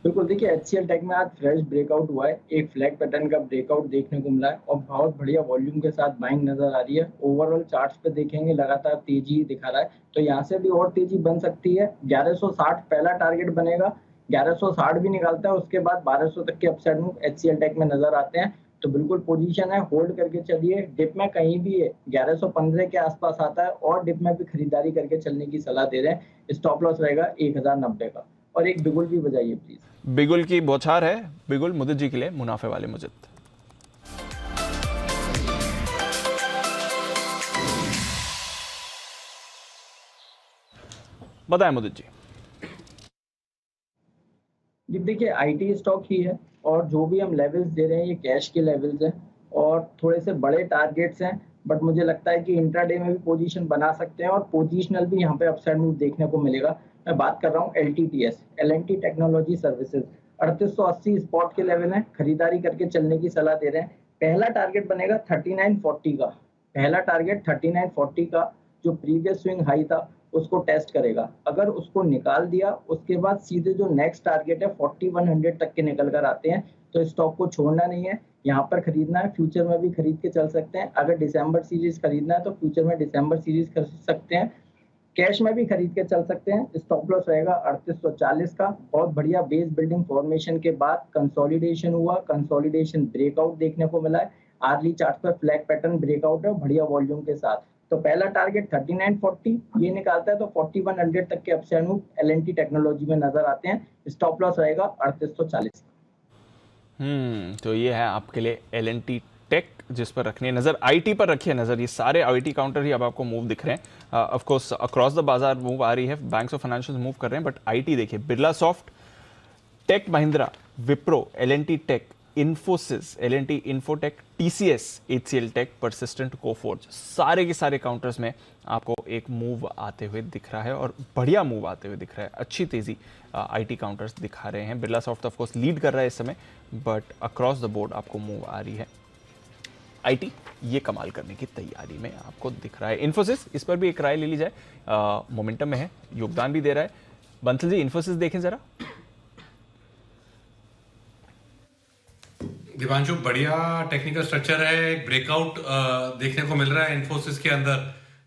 Speaker 8: बिल्कुल, देखिए HCL टेक में आज फ्रेश ब्रेकआउट हुआ है, एक फ्लैग पैटर्न का ब्रेकआउट देखने को मिला है और बहुत बढ़िया वॉल्यूम के साथ बाइंग नजर आ रही है। ओवरऑल चार्ट्स पे देखेंगे लगातार तेजी दिखा रहा है, तो यहाँ से भी और तेजी बन सकती है। 1160 पहला टारगेट बनेगा, 1160 भी निकालता है, उसके बाद 1200 तक के अपसाइड मूव HCL टेक में नजर आते हैं। तो बिल्कुल पोजीशन है, होल्ड करके चलिए। डिप में कहीं भी 1115 के आसपास आता है और डिप में भी खरीदारी करके चलने की सलाह दे रहे हैं। स्टॉप लॉस रहेगा 1090 का। और एक बिगुल भी बजाइए प्लीज।
Speaker 2: बिगुल की बौछार है, बिगुल मुदित जी के लिए, मुनाफे वाले मुजित। बताएं मुदित जी।
Speaker 8: देखिए आईटी स्टॉक ही है और जो भी हम लेवल्स दे रहे हैं ये कैश के लेवल्स हैं और थोड़े से बड़े टारगेट्स हैं, बट मुझे लगता है कि इंट्राडे में भी पोजीशन बना सकते हैं और पोजीशनल भी यहाँ पे अपसाइड मूव देखने को मिलेगा। मैं बात कर रहा हूँ LTTS, L&T technology services. 3880 spot के लेवल है, खरीदारी करके चलने की सलाह दे रहे हैं। पहला टारगेट बनेगा 3940 का, पहला टारगेट 3940 का जो प्रीवियस स्विंग हाई था उसको टेस्ट करेगा। अगर उसको निकाल दिया उसके बाद सीधे जो नेक्स्ट टारगेट है 4100 तक के निकल कर आते हैं, तो स्टॉक को छोड़ना नहीं है, यहाँ पर खरीदना है। फ्यूचर में भी खरीद के चल सकते हैं। अगर दिसंबर सीरीज खरीदना है तो फ्यूचर में दिसंबर सीरीज खरीद सकते हैं, कैश में भी खरीद के चल सकते हैं। स्टॉप लॉस रहेगा 3840 का। बहुत बढ़िया बेस बिल्डिंग फॉर्मेशन के बाद कंसोलिडेशन हुआ, कंसोलिडेशन ब्रेकआउट देखने को मिला है। आर्ली चार्ट पर फ्लैग पैटर्न ब्रेकआउट है बढ़िया वॉल्यूम के साथ। तो पहला टारगेट 3940 ये निकालता है तो 4100 तक के अपसाइड मूव L&T टेक्नोलॉजी में नजर आते हैं। स्टॉप लॉस रहेगा 3840।
Speaker 2: तो ये है आपके लिए L&T टेक, जिस पर रखनी है नजर। आईटी पर रखिए नजर। ये सारे आईटी काउंटर ही अब आपको मूव दिख रहे हैं। ऑफ कोर्स अक्रॉस द बाजार मूव आ रही है, बैंक्स और फाइनेंशियल मूव कर रहे हैं, बट आईटी देखिए, Birla soft, Tech Mahindra, Wipro, L&T Tech, Infosys, L&T Infotech, TCS, HCL Tech, Persistent, Coforge, सारे के सारे काउंटर्स में आपको एक मूव आते हुए दिख रहा है और बढ़िया मूव आते हुए दिख रहा है। अच्छी तेजी आईटी काउंटर्स दिखा रहे हैं। Birla soft of course lead कर रहा है इस समय, बट अक्रॉस द बोर्ड आपको मूव आ रही है। आईटी ये कमाल करने की तैयारी में आपको दिख रहा है। इन्फोसिस, इस पर भी एक राय ले ली जाए, मोमेंटम में है, योगदान भी दे रहा है। बंसल जी इन्फोसिस देखें जरा।
Speaker 9: दिवांशु, बढ़िया टेक्निकल स्ट्रक्चर है, एक ब्रेकआउट देखने को मिल रहा है इन्फोसिस के अंदर।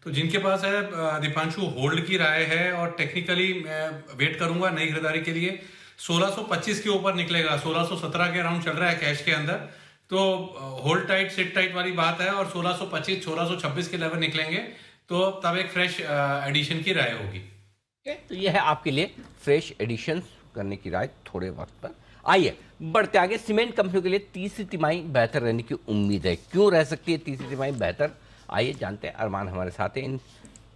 Speaker 9: तो जिनके पास है दीपांशु, होल्ड की राय है और टेक्निकली मैं वेट करूंगा नई खरीदारी के लिए। 1625 के ऊपर निकलेगा, 1617 के अराउंड चल रहा है कैश के अंदर। तो होल्ड टाइट सिट टाइट वाली बात है, और 1625 1626 के लेवल निकलेंगे तो तब एक फ्रेश एडिशन की राय होगी।
Speaker 1: तो यह है आपके लिए फ्रेश एडिशन करने की राय थोड़े वक्त पर। आइए बढ़ते आगे। सीमेंट कंपनियों के लिए तीसरी तिमाही बेहतर रहने की उम्मीद है। क्यों रह सकती है तीसरी तिमाही बेहतर, आइए जानते हैं। अरमान हमारे साथ है इन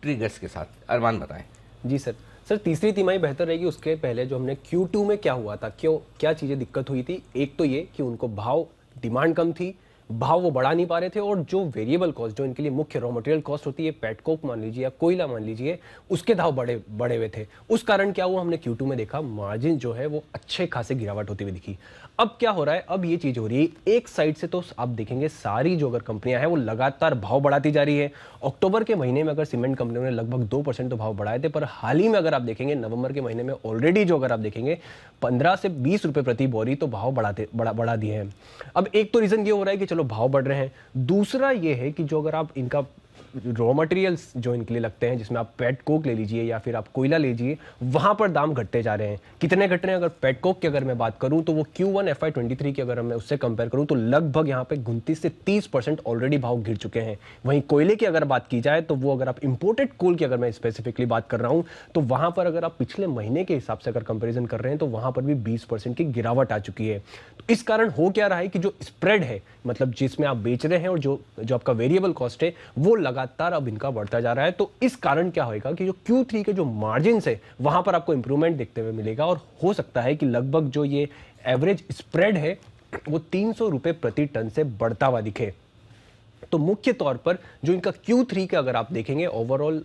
Speaker 1: ट्रिगर्स के साथ। अरमान बताएं।
Speaker 4: जी सर, तीसरी तिमाही बेहतर रहेगी। उसके पहले जो हमने Q2 में क्या हुआ था, क्या चीज़ें दिक्कत हुई थी, एक तो ये कि उनको डिमांड कम थी, भाव वो बढ़ा नहीं पा रहे थे, और जो वेरिएबल कॉस्ट, जो इनके लिए मुख्य रॉ मटेरियल कॉस्ट होती है, पेटकोक मान लीजिए या कोयला मान लीजिए, उसके दाव बड़े हुए थे। उस कारण क्या हुआ, हमने Q2 में देखा मार्जिन जो है वो अच्छे खासे गिरावट होती हुई दिखी। अब क्या हो रहा है, अब ये चीज हो रही है एक साइड से, तो आप देखेंगे सारी जो अगर कंपनियां हैं वो लगातार भाव बढ़ाती जा रही है। अक्टूबर के महीने में अगर सीमेंट कंपनियों ने लगभग 2% तो भाव बढ़ाए थे, पर हाल ही में अगर आप देखेंगे नवंबर के महीने में ऑलरेडी जो अगर आप देखेंगे 15 से 20 रुपए प्रति बोरी तो भाव बढ़ा दिए हैं। अब एक तो रीजन ये हो रहा है कि चलो भाव बढ़ रहे हैं, दूसरा ये है कि जो अगर आप इनका रॉ मटेरियल्स जो इनके लिए लगते हैं, जिसमें आप पेट कोक ले लीजिए या फिर आप कोयला ले लीजिए, वहां पर दाम घटते जा रहे हैं। कितने घट रहे हैं, अगर पेट कोक की अगर मैं बात करूं तो वो Q1 FY23 की अगर मैं उससे कंपेयर करूं तो लगभग यहां पे 29 से 30% ऑलरेडी भाव गिर चुके हैं। वहीं कोयले की अगर बात की जाए तो वो अगर आप इंपोर्टेड कोल की अगर मैं स्पेसिफिकली बात कर रहा हूं तो वहां पर अगर आप पिछले महीने के हिसाब से अगर कंपेरिजन कर रहे हैं तो वहां पर भी 20% की गिरावट आ चुकी है। तो इस कारण हो क्या रहा है कि जो स्प्रेड है, मतलब जिसमें आप बेच रहे हैं और जो आपका वेरिएबल कॉस्ट है, वो लगातार अब इनका बढ़ता जा रहा है। तो इस कारण क्या होगा कि जो Q3 के जो मार्जिन है वहां पर आपको इंप्रूवमेंट देखते हुए मिलेगा, और हो सकता है कि लगभग जो ये एवरेज स्प्रेड है वो 300 रुपए प्रति टन से बढ़ता हुआ दिखे। तो मुख्य तौर पर जो इनका Q3 का अगर आप देखेंगे ओवरऑल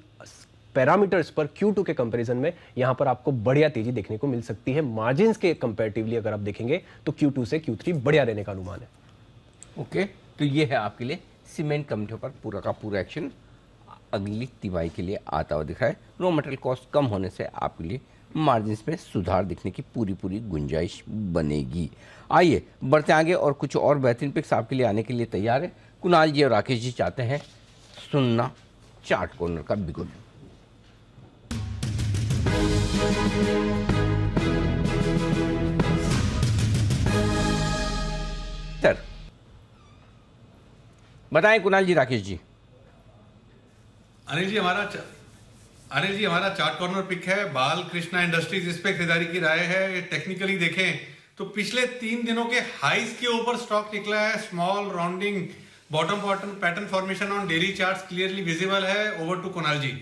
Speaker 4: पैरामीटर्स पर Q2 के कंपैरिजन में यहां पर आपको बढ़िया तेजी देखने को मिल सकती है। मार्जिन्स के कंपैरेटिवली अगर आप देखेंगे तो Q2 से Q3 बढ़िया रहने का अनुमान है।
Speaker 1: ओके, तो ये है आपके लिए सीमेंट कंपनियों पर पूरा का पूरा एक्शन अगली तिमाही के लिए आता हुआ दिखा है। रॉ मटेरियल कॉस्ट कम होने से आपके लिए मार्जिन्स में सुधार दिखने की पूरी गुंजाइश बनेगी। आइए बढ़ते आगे और कुछ और बेहतरीन पिक्स आपके लिए आने के लिए तैयार है। कुणाल जी और राकेश जी चाहते हैं सुनना चार्ट कॉर्नर का बिगुल। सर बताएं कुणाल जी, राकेश जी।
Speaker 9: अनिल जी हमारा चार्ट कॉर्नर पिक है बाल कृष्णा इंडस्ट्रीज। इस पे खरीदारी की राय है। टेक्निकली देखें तो पिछले 3 दिनों के हाईज के ऊपर स्टॉक निकला है। Small rounding bottom pattern formation on daily charts clearly visible है। ओवर टू कुणाल जी।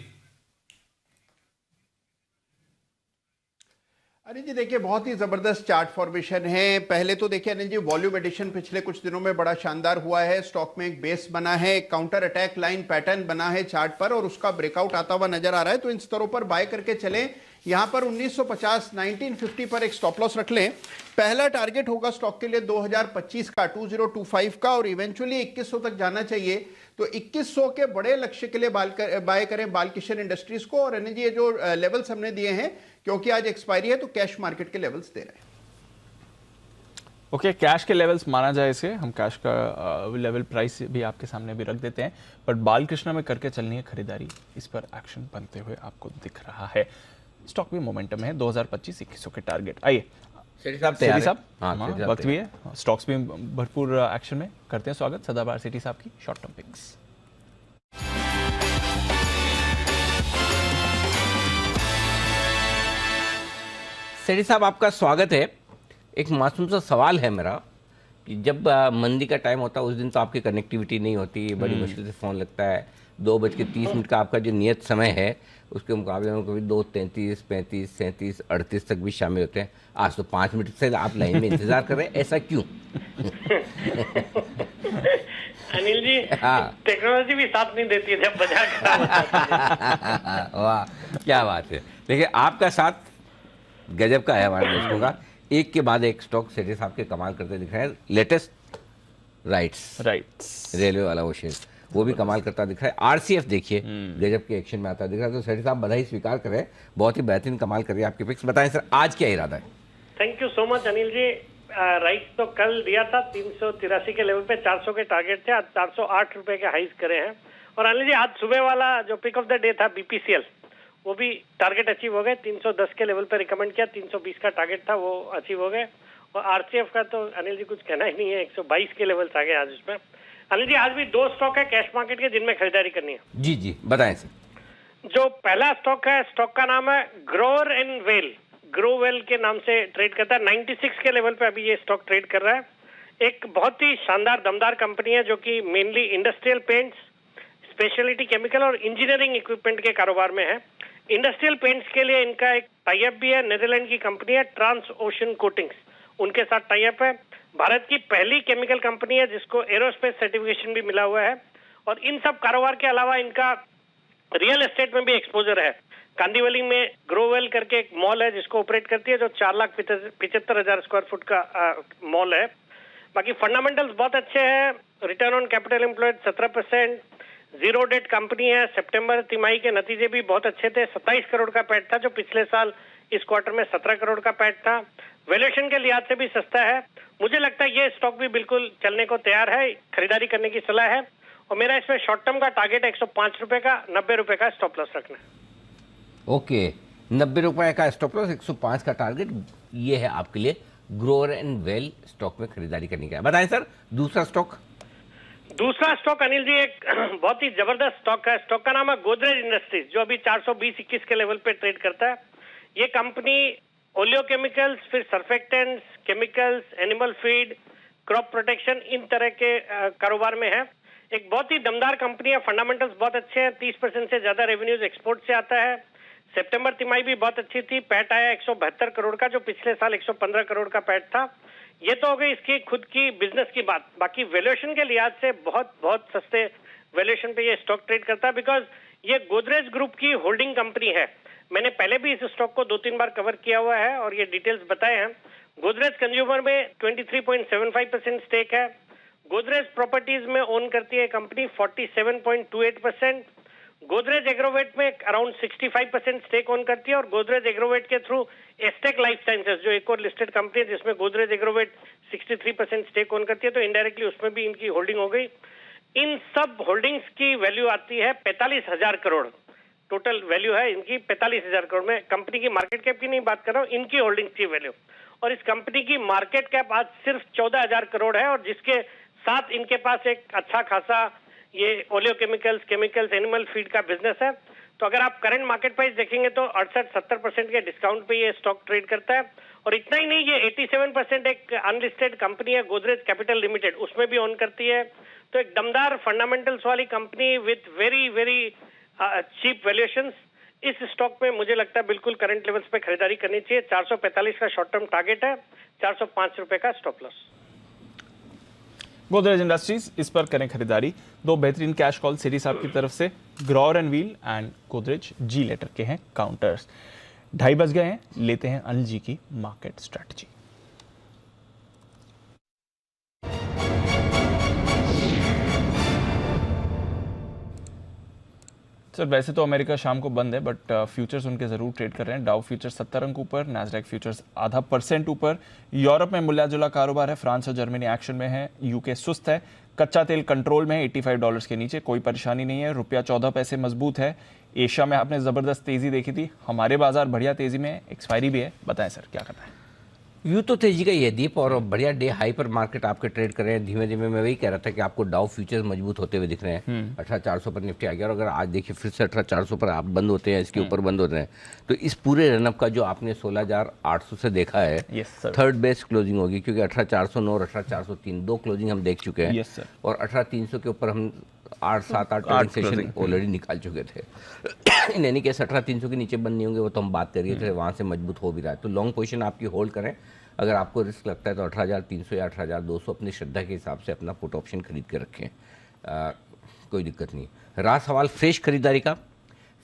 Speaker 6: अनिल जी देखिए, बहुत ही जबरदस्त चार्ट फॉर्मेशन है। पहले तो देखिए अनिल जी, वॉल्यूम एडिशन पिछले कुछ दिनों में बड़ा शानदार हुआ है। स्टॉक में एक बेस बना है, एक काउंटर अटैक लाइन पैटर्न बना है चार्ट पर, और उसका ब्रेकआउट आता हुआ नजर आ रहा है। तो इन स्तरों पर बाय करके चलें। यहां पर 1950 1950 पर एक स्टॉप लॉस रख लें। पहला टारगेट होगा स्टॉक के लिए 2025 का 2025 का, और इवेंचुअली 2100 तक जाना चाहिए। तो 2100 के बड़े लक्ष्य के लिए बाय करें बालकिशन इंडस्ट्रीज को। और अनिल जी ये जो लेवल्स हमने दिए हैं, क्योंकि आज एक्सपायरी है तो कैश मार्केट के लेवल्स दे रहे हैं।
Speaker 2: ओके, कैश के लेवल्स माना जाए इसे, हम कैश का लेवल प्राइस भी आपके सामने भी रख देते हैं। बट बालकृष्णा में करके चलनी है खरीदारी, इस पर एक्शन बनते हुए आपको दिख रहा है। स्टॉक भी मोमेंटम है, 2025 2100 के टारगेट। आइए
Speaker 1: सेठी साहब तैयार
Speaker 2: हैं? वक्त भी है, स्टॉक्स भी भरपूर एक्शन में। करते हैं स्वागत सदाबहार सेठी साहब की शॉर्ट टर्म पिक्स।
Speaker 1: सेठी साहब आपका स्वागत है। एक मासूम सा सवाल है मेरा कि जब मंदी का टाइम होता है उस दिन तो आपकी कनेक्टिविटी नहीं होती, बड़ी मुश्किल से फ़ोन लगता है। 2:30 का आपका जो नियत समय है उसके मुकाबले में कभी 2:33, 35, 37, 38 तक भी शामिल होते हैं। आज तो 5 मिनट से आप लाइन में इंतजार कर रहे हैं, ऐसा क्यों?
Speaker 10: अनिल जी, टेक्नोलॉजी भी साथ नहीं देती है जब बाजार खराब होता है।
Speaker 1: वाह, क्या बात है। देखिए आपका साथ गजब का है हमारे दोस्तों का। एक के बाद एक स्टॉक सेठी साहब के कमाल करते दिख रहे हैं। लेटेस्ट राइट्स रेलवे वाला वो शेयर, वो भी कमाल करता दिख रहा है। आरसीएफ देखिए गजब के एक्शन में आता दिख रहा है। तो सेठी साहब बधाई स्वीकार करें, बहुत ही बेहतरीन कमाल करिए आपके पिक्स। बताएं सर आज क्या इरादा है?
Speaker 10: Thank you so much Anil ji. Rights तो कल दिया था 383 के लेवल पे, 400 के टारगेट थे। आज 408 रुपए के हाइज करे हैं। और अनिल जी आज सुबह वाला जो पिक ऑफ द डे था बीपीसीएल, वो भी टारगेट अचीव हो गए। 310 के लेवल पे रिकमेंड किया, 320 का टारगेट था वो अचीव हो गए। और आरसीएफ का तो अनिल जी कुछ कहना ही नहीं है, 122 के लेवल्स आ गए आज उसमें। अनिल जी आज भी 2 स्टॉक है कैश मार्केट के जिनमें खरीदारी करनी है।
Speaker 1: जी जी बताएं सर।
Speaker 10: जो पहला स्टॉक है, स्टॉक का नाम है ग्रोवर एंड वेल, ग्रोवेल के नाम से ट्रेड करता है। 96 के लेवल पे अभी ये स्टॉक ट्रेड कर रहा है। एक बहुत ही शानदार दमदार कंपनी है जो कि mainly industrial paints, speciality chemical और इंजीनियरिंग इक्विपमेंट के कारोबार में है। इंडस्ट्रियल पेंट्स के लिए इनका एक टाई अप भी है, नीदरलैंड की कंपनी है ट्रांस ओशन कोटिंग्स, उनके साथ टाई अप है। भारत की पहली केमिकल कंपनी है जिसको एरोस्पेस सर्टिफिकेशन भी मिला हुआ है। और इन सब कारोबार के अलावा इनका रियल एस्टेट में भी एक्सपोजर है। कांदीवली में ग्रोवेल करके एक मॉल है जिसको ऑपरेट करती है, जो 4,75,000 स्क्वायर फुट का मॉल है। बाकी फंडामेंटल्स बहुत अच्छे हैं। Return on capital employed 17%, zero debt company है। सितंबर तिमाही के नतीजे भी बहुत अच्छे थे। 27 करोड़ का पैट था जो पिछले साल इस क्वार्टर में 17 करोड़ का पैट था। वैल्यूएशन के लिहाज से भी सस्ता है। मुझे लगता है ये स्टॉक भी बिल्कुल चलने को तैयार है, खरीदारी करने की सलाह है। और मेरा इसमें शॉर्ट टर्म का टारगेट है 105 रुपए का, 90 रुपए का स्टॉप लॉस रखना है।
Speaker 1: ओके 90 रुपए का स्टॉप लॉस, 105 का टारगेट, ये है आपके लिए ग्रोवर एंड वेल स्टॉक में खरीदारी करने का। बताएं सर दूसरा स्टॉक।
Speaker 10: दूसरा स्टॉक अनिल जी एक बहुत ही जबरदस्त स्टॉक है। स्टॉक का नाम है गोदरेज इंडस्ट्रीज, जो अभी 420-21 के लेवल पे ट्रेड करता है। ये कंपनी ओलियोकेमिकल्स, फिर surfactants, chemicals, animal feed, crop protection, इन तरह के कारोबार में है। एक बहुत ही दमदार कंपनी है। फंडामेंटल्स बहुत अच्छे हैं। 30% से ज्यादा रेवेन्यूज एक्सपोर्ट से आता है। सितंबर तिमाही भी बहुत अच्छी थी। पैट आया 172 करोड़ का, जो पिछले साल 115 करोड़ का पैट था। ये तो हो गई इसकी खुद की बिजनेस की बात। बाकी वैल्यूएशन के लिहाज से बहुत बहुत सस्ते वैल्यूएशन पे ये स्टॉक ट्रेड करता है, बिकॉज ये गोदरेज ग्रुप की होल्डिंग कंपनी है। मैंने पहले भी इस स्टॉक को 2-3 बार कवर किया हुआ है और ये डिटेल्स बताए हैं। गोदरेज कंज्यूमर में 23.75% स्टेक है। गोदरेज प्रॉपर्टीज में ओन करती है कंपनी 47.28%। गोदरेज एग्रोवेट में अराउंड 65% स्टेक ओन करती है। और गोदरेज एग्रोवेट के थ्रू एस्टेक लाइफ साइंसेज, जो एक और लिस्टेड कंपनी है जिसमें गोदरेज एग्रोवेट 63% स्टेक ओन करती है, तो इनडायरेक्टली उसमें भी इनकी होल्डिंग हो गई। इन सब होल्डिंग्स की वैल्यू आती है 45,000 करोड़। टोटल वैल्यू है इनकी 45,000 करोड़। में कंपनी की मार्केट कैप की नहीं बात कर रहा हूँ, इनकी होल्डिंग्स की वैल्यू। और इस कंपनी की मार्केट कैप आज सिर्फ 14,000 करोड़ है। और जिसके साथ इनके पास एक अच्छा खासा ये ओलियोकेमिकल्स, केमिकल्स, एनिमल फीड का बिजनेस है। तो अगर आप करंट मार्केट प्राइस देखेंगे तो 68-70% के डिस्काउंट पे ये स्टॉक ट्रेड करता है। और इतना ही नहीं, ये 87% एक अनलिस्टेड कंपनी है गोदरेज कैपिटल लिमिटेड, उसमें भी ओन करती है। तो एक दमदार फंडामेंटल्स वाली company with very very cheap valuations. इस स्टॉक में मुझे लगता है बिल्कुल करंट लेवल्स पे खरीदारी करनी चाहिए। 445 का शॉर्ट टर्म टारगेट है, 405 रुपए का स्टॉप लॉस।
Speaker 2: गोदरेज इंडस्ट्रीज, इस पर करें खरीदारी। 2 बेहतरीन कैश कॉल सीरी साहब की तरफ से। Grover and wheel and Godrej जी लेटर के हैं काउंटर्स। 2:30 बज गए हैं, लेते हैं अनिल जी की मार्केट स्ट्रैटेजी। सर वैसे तो अमेरिका शाम को बंद है, बट फ्यूचर्स उनके जरूर ट्रेड कर रहे हैं। डाउ फ्यूचर्स 70 अंक ऊपर, नैस्डैक फ्यूचर्स 0.5% ऊपर। यूरोप में मिला जुला कारोबार है। फ्रांस और जर्मनी एक्शन में है। यूके सुस्त है। कच्चा तेल कंट्रोल में है, $85 के नीचे, कोई परेशानी नहीं है। रुपया 14 पैसे मजबूत है। एशिया में आपने जबरदस्त तेजी देखी थी, हमारे बाजार बढ़िया तेजी में, एक्सपायरी भी है। बताएं सर क्या करना है।
Speaker 1: यूँ तो तेजी का ही है दीप, और बढ़िया डे हाई पर मार्केट आपके ट्रेड कर रहे हैं धीमे धीमे। मैं वही कह रहा था कि आपको डाउ फ्यूचर्स मजबूत होते हुए दिख रहे हैं। 18,400 पर निफ्टी आ गया। और अगर आज देखिए फिर से 18,400 पर आप बंद होते हैं, इसके ऊपर बंद होते हैं, तो इस पूरे रनअप का जो आपने 16,800 से देखा है, थर्ड बेस्ट क्लोजिंग होगी, क्योंकि 18,409 और 18,403 2 क्लोजिंग हम देख चुके हैं। और 18,300 के ऊपर हम 8-7-8 सेशन ऑलरेडी निकाल चुके थे। इन एनी केस 18,300 के नीचे बंद नहीं होंगे, वो तो हम बात कर रहे थे, वहाँ से मजबूत हो भी रहा है। तो लॉन्ग पोजीशन आपकी होल्ड करें। अगर आपको रिस्क लगता है तो 18,300 या 18,200 अपनी श्रद्धा के हिसाब से अपना पुट ऑप्शन खरीद के रखें, कोई दिक्कत नहीं। रहा सवाल फ्रेश खरीदारी का।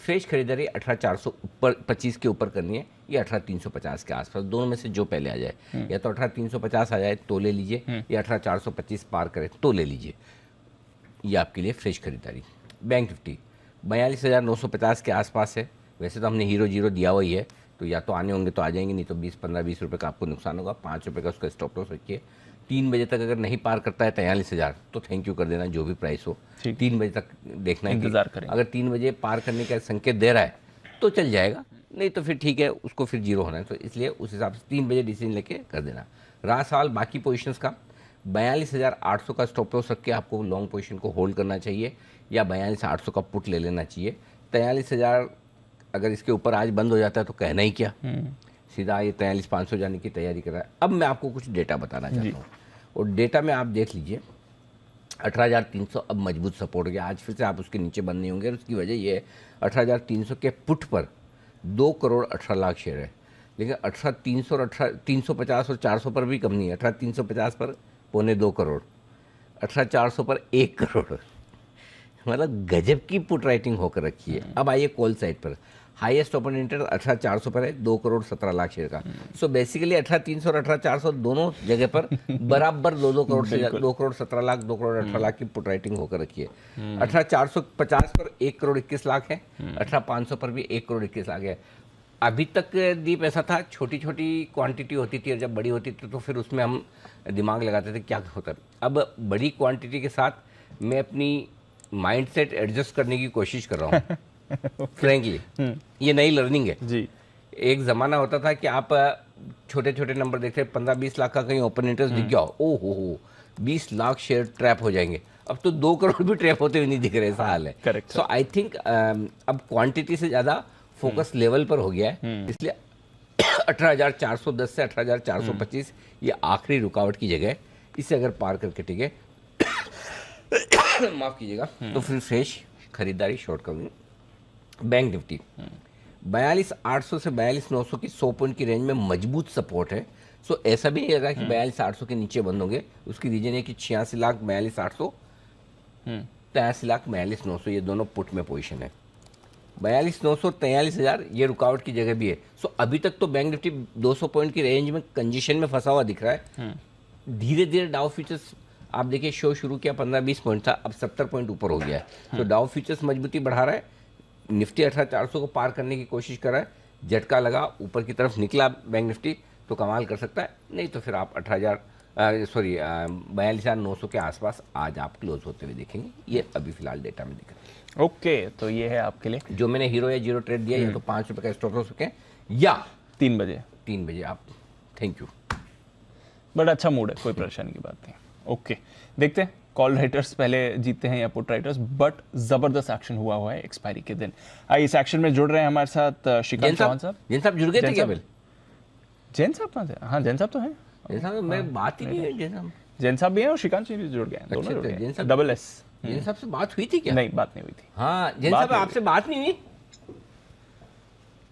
Speaker 1: फ्रेश खरीदारी 18,425 के ऊपर करनी है या 18,350 के आसपास, दोनों में से जो पहले आ जाए। या तो 18,350 आ जाए तो ले लीजिए, या 18,425 पार करे तो ले लीजिए। ये आपके लिए फ्रेश खरीदारी। बैंक निफ्टी 42,950 के आसपास है। वैसे तो हमने हीरो जीरो दिया हुआ ही है, तो या तो आने होंगे तो आ जाएंगे, नहीं तो 20-15-20 रुपये का आपको नुकसान होगा। 5 रुपये का उसका स्टॉप लॉस रखिए। 3 बजे तक अगर नहीं पार करता है 43,000 तो थैंक यू कर देना, जो भी प्राइस हो। 3 बजे तक देखना है इंतजार करें। अगर 3 बजे पार करने का संकेत दे रहा है तो चल जाएगा, नहीं तो फिर ठीक है, उसको फिर जीरो होना है। तो इसलिए उस हिसाब से 3 बजे डिसीजन लेके कर देना। रहा सवाल बाकी पोजीशंस का, 42,800 का स्टॉप लॉस रख के आपको लॉन्ग पोजीशन को होल्ड करना चाहिए या 42,800 का पुट ले लेना चाहिए। 43,000 अगर इसके ऊपर आज बंद हो जाता है तो कहना ही क्या, सीधा ये 43,500 जाने की तैयारी कर रहा है। अब मैं आपको कुछ डेटा बताना चाहता हूँ, और डेटा में आप देख लीजिए 18,300 अब मजबूत सपोर्ट हो गया, आज फिर से आप उसके नीचे बंद नहीं होंगे। और उसकी वजह ये है 18,300 के पुट पर 2 करोड़ 18 लाख शेयर है, लेकिन 18,300 और 18,350 और 400 पर भी कम नहीं है। 18,350 पर 2.25 करोड़, 18,400 पर 1 करोड़, मतलब गजब की पुट राइटिंग होकर रखी है। अब आइए कॉल साइड पर, हाईएस्ट ओपन इंटरेस्ट 18,400 पर है, 2 करोड़ 17 लाख शेयर का। सो बेसिकली 18,300 और 18,400 दोनों जगह पर बराबर 2 करोड़ से 2 करोड़ 17 लाख 2 करोड़ 18 लाख की पुट राइटिंग होकर रखी है। 18,450 पर 1 करोड़ 21 लाख है, 18,500 पर भी 1 करोड़ 21 लाख है। अभी तक दीप ऐसा था, छोटी छोटी क्वांटिटी होती थी और जब बड़ी होती थी तो फिर उसमें हम दिमाग लगाते थे क्या होता है। अब बड़ी क्वांटिटी के साथ मैं अपनी माइंडसेट एडजस्ट करने की कोशिश कर रहा हूँ फ्रेंकली, ये नई लर्निंग है जी। एक ज़माना होता था कि आप छोटे छोटे नंबर देखते, 15-20 लाख का कहीं ओपन इंटरेस्ट दिख गया, ओ हो 20 लाख शेयर ट्रैप हो जाएंगे। अब तो 2 करोड़ भी ट्रैप होते हुए नहीं दिख रहे, ऐसा हाल है। करेक्ट। सो आई थिंक अब क्वांटिटी से ज़्यादा फोकस लेवल पर हो गया है, इसलिए 18,410 से 18,425 ये आखिरी रुकावट की जगह है। इसे अगर पार करके टिके माफ कीजिएगा तो फिर फ्रेश खरीदारी शॉर्ट कवरिंग। बैंक निफ्टी 42,800 से 42,900 की 100 पॉइंट की रेंज में मजबूत सपोर्ट है। सो ऐसा भी नहीं लगा कि 42,800 के नीचे बंद होंगे। उसकी रीजन है कि 86 लाख 42,800, 83 लाख 42,900 ये दोनों पुट में पोजीशन है। 42,900 43,000 ये रुकावट की जगह भी है। सो अभी तक तो बैंक निफ्टी 200 पॉइंट की रेंज में कंजेशन में फंसा हुआ दिख रहा है। धीरे धीरे डाउ फ्यूचर्स आप देखिए शो शुरू किया 15-20 पॉइंट था, अब 70 पॉइंट ऊपर हो गया है। तो डाउ फ्यूचर्स मजबूती बढ़ा रहा है, निफ्टी 18,400 को पार करने की कोशिश कर रहा है। झटका लगा ऊपर की तरफ निकला बैंक निफ्टी तो कमाल कर सकता है, नहीं तो फिर आप 42,900 के आसपास आज आप क्लोज होते हुए देखेंगे। ये अभी फिलहाल डेटा में दिख रहा है।
Speaker 2: ओके, तो ये है आपके लिए
Speaker 1: जो मैंने हीरो या जीरो ट्रेड दिया, या तो 5 रुपए का स्टॉप लॉस रखें या
Speaker 2: 3 बजे
Speaker 1: आप। Thank you.
Speaker 2: बड़ा अच्छा मूड है, कोई परेशानी की बात नहीं। ओके, देखते हैं कॉल राइटर्स पहले जीतते हैं या पुट राइटर्स, बट जबरदस्त एक्शन हुआ है एक्सपायरी के दिन। इस एक्शन में जुड़ रहे हैं हमारे साथ श्रीकांत चौहान साहब।
Speaker 1: जैन साहब जुड़ गए थे क्या?
Speaker 2: जैन साहब कहाँ थे? हाँ, जैन साहब तो हैं।
Speaker 1: जैन साहब मैं बात ही नहीं है,
Speaker 2: जैन साहब भी हैं और श्रीकांत जी भी जुड़ गए हैं, दोनों जुड़ गए। Double S.
Speaker 1: जैन साहब से बात हुई थी क्या?
Speaker 2: नहीं, बात नहीं हुई थी।
Speaker 1: हाँ, जैन साहब आपसे बात नहीं हुई?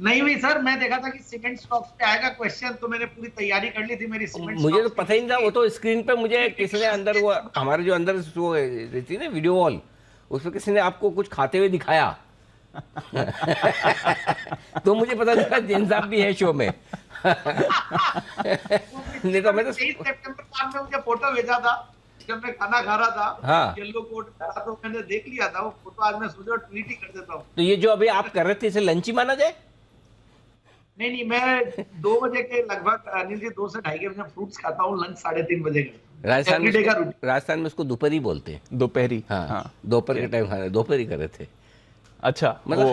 Speaker 11: नहीं हुई सर, मैं देखा था कि सीमेंट स्टॉक्स पे आएगा क्वेश्चन, तो मैंने पूरी तैयारी कर ली थी मेरी सीमेंट।
Speaker 1: मुझे तो पता ही नहीं था, वो तो स्क्रीन पे मुझे किसी ने अंदर वो हमारे जो अंदर वो रहती है ना वीडियो वॉल, उसमें किसी ने आपको कुछ खाते हुए दिखाया तो मुझे पता चला जैन साहब भी है शो में। नहीं तो मैं तो
Speaker 11: 23 सितंबर को आपने मुझे फोटो भेजा था जब मैं खाना खा रहा था। हाँ। येलो कोट पहना, तो मैंने देख लिया था वो फोटो। आज मैं सोचा ट्वीट ही कर देता हूँ।
Speaker 1: तो ये जो अभी आप कर रहे थे इसे लंच ही माना जाए?
Speaker 11: नहीं, मैं 2 बजे के लगभग अनिल जी 2 से 2:30 के बजे फ्रूट्स खाता हूँ। लंच 3:30 बजे का
Speaker 1: राजस्थान में उसको दोपहरी बोलते हैं।
Speaker 2: दोपहरी?
Speaker 1: हाँ, दोपहर के टाइम खाना, दोपहरी कर रहे थे।
Speaker 2: अच्छा,
Speaker 1: मतलब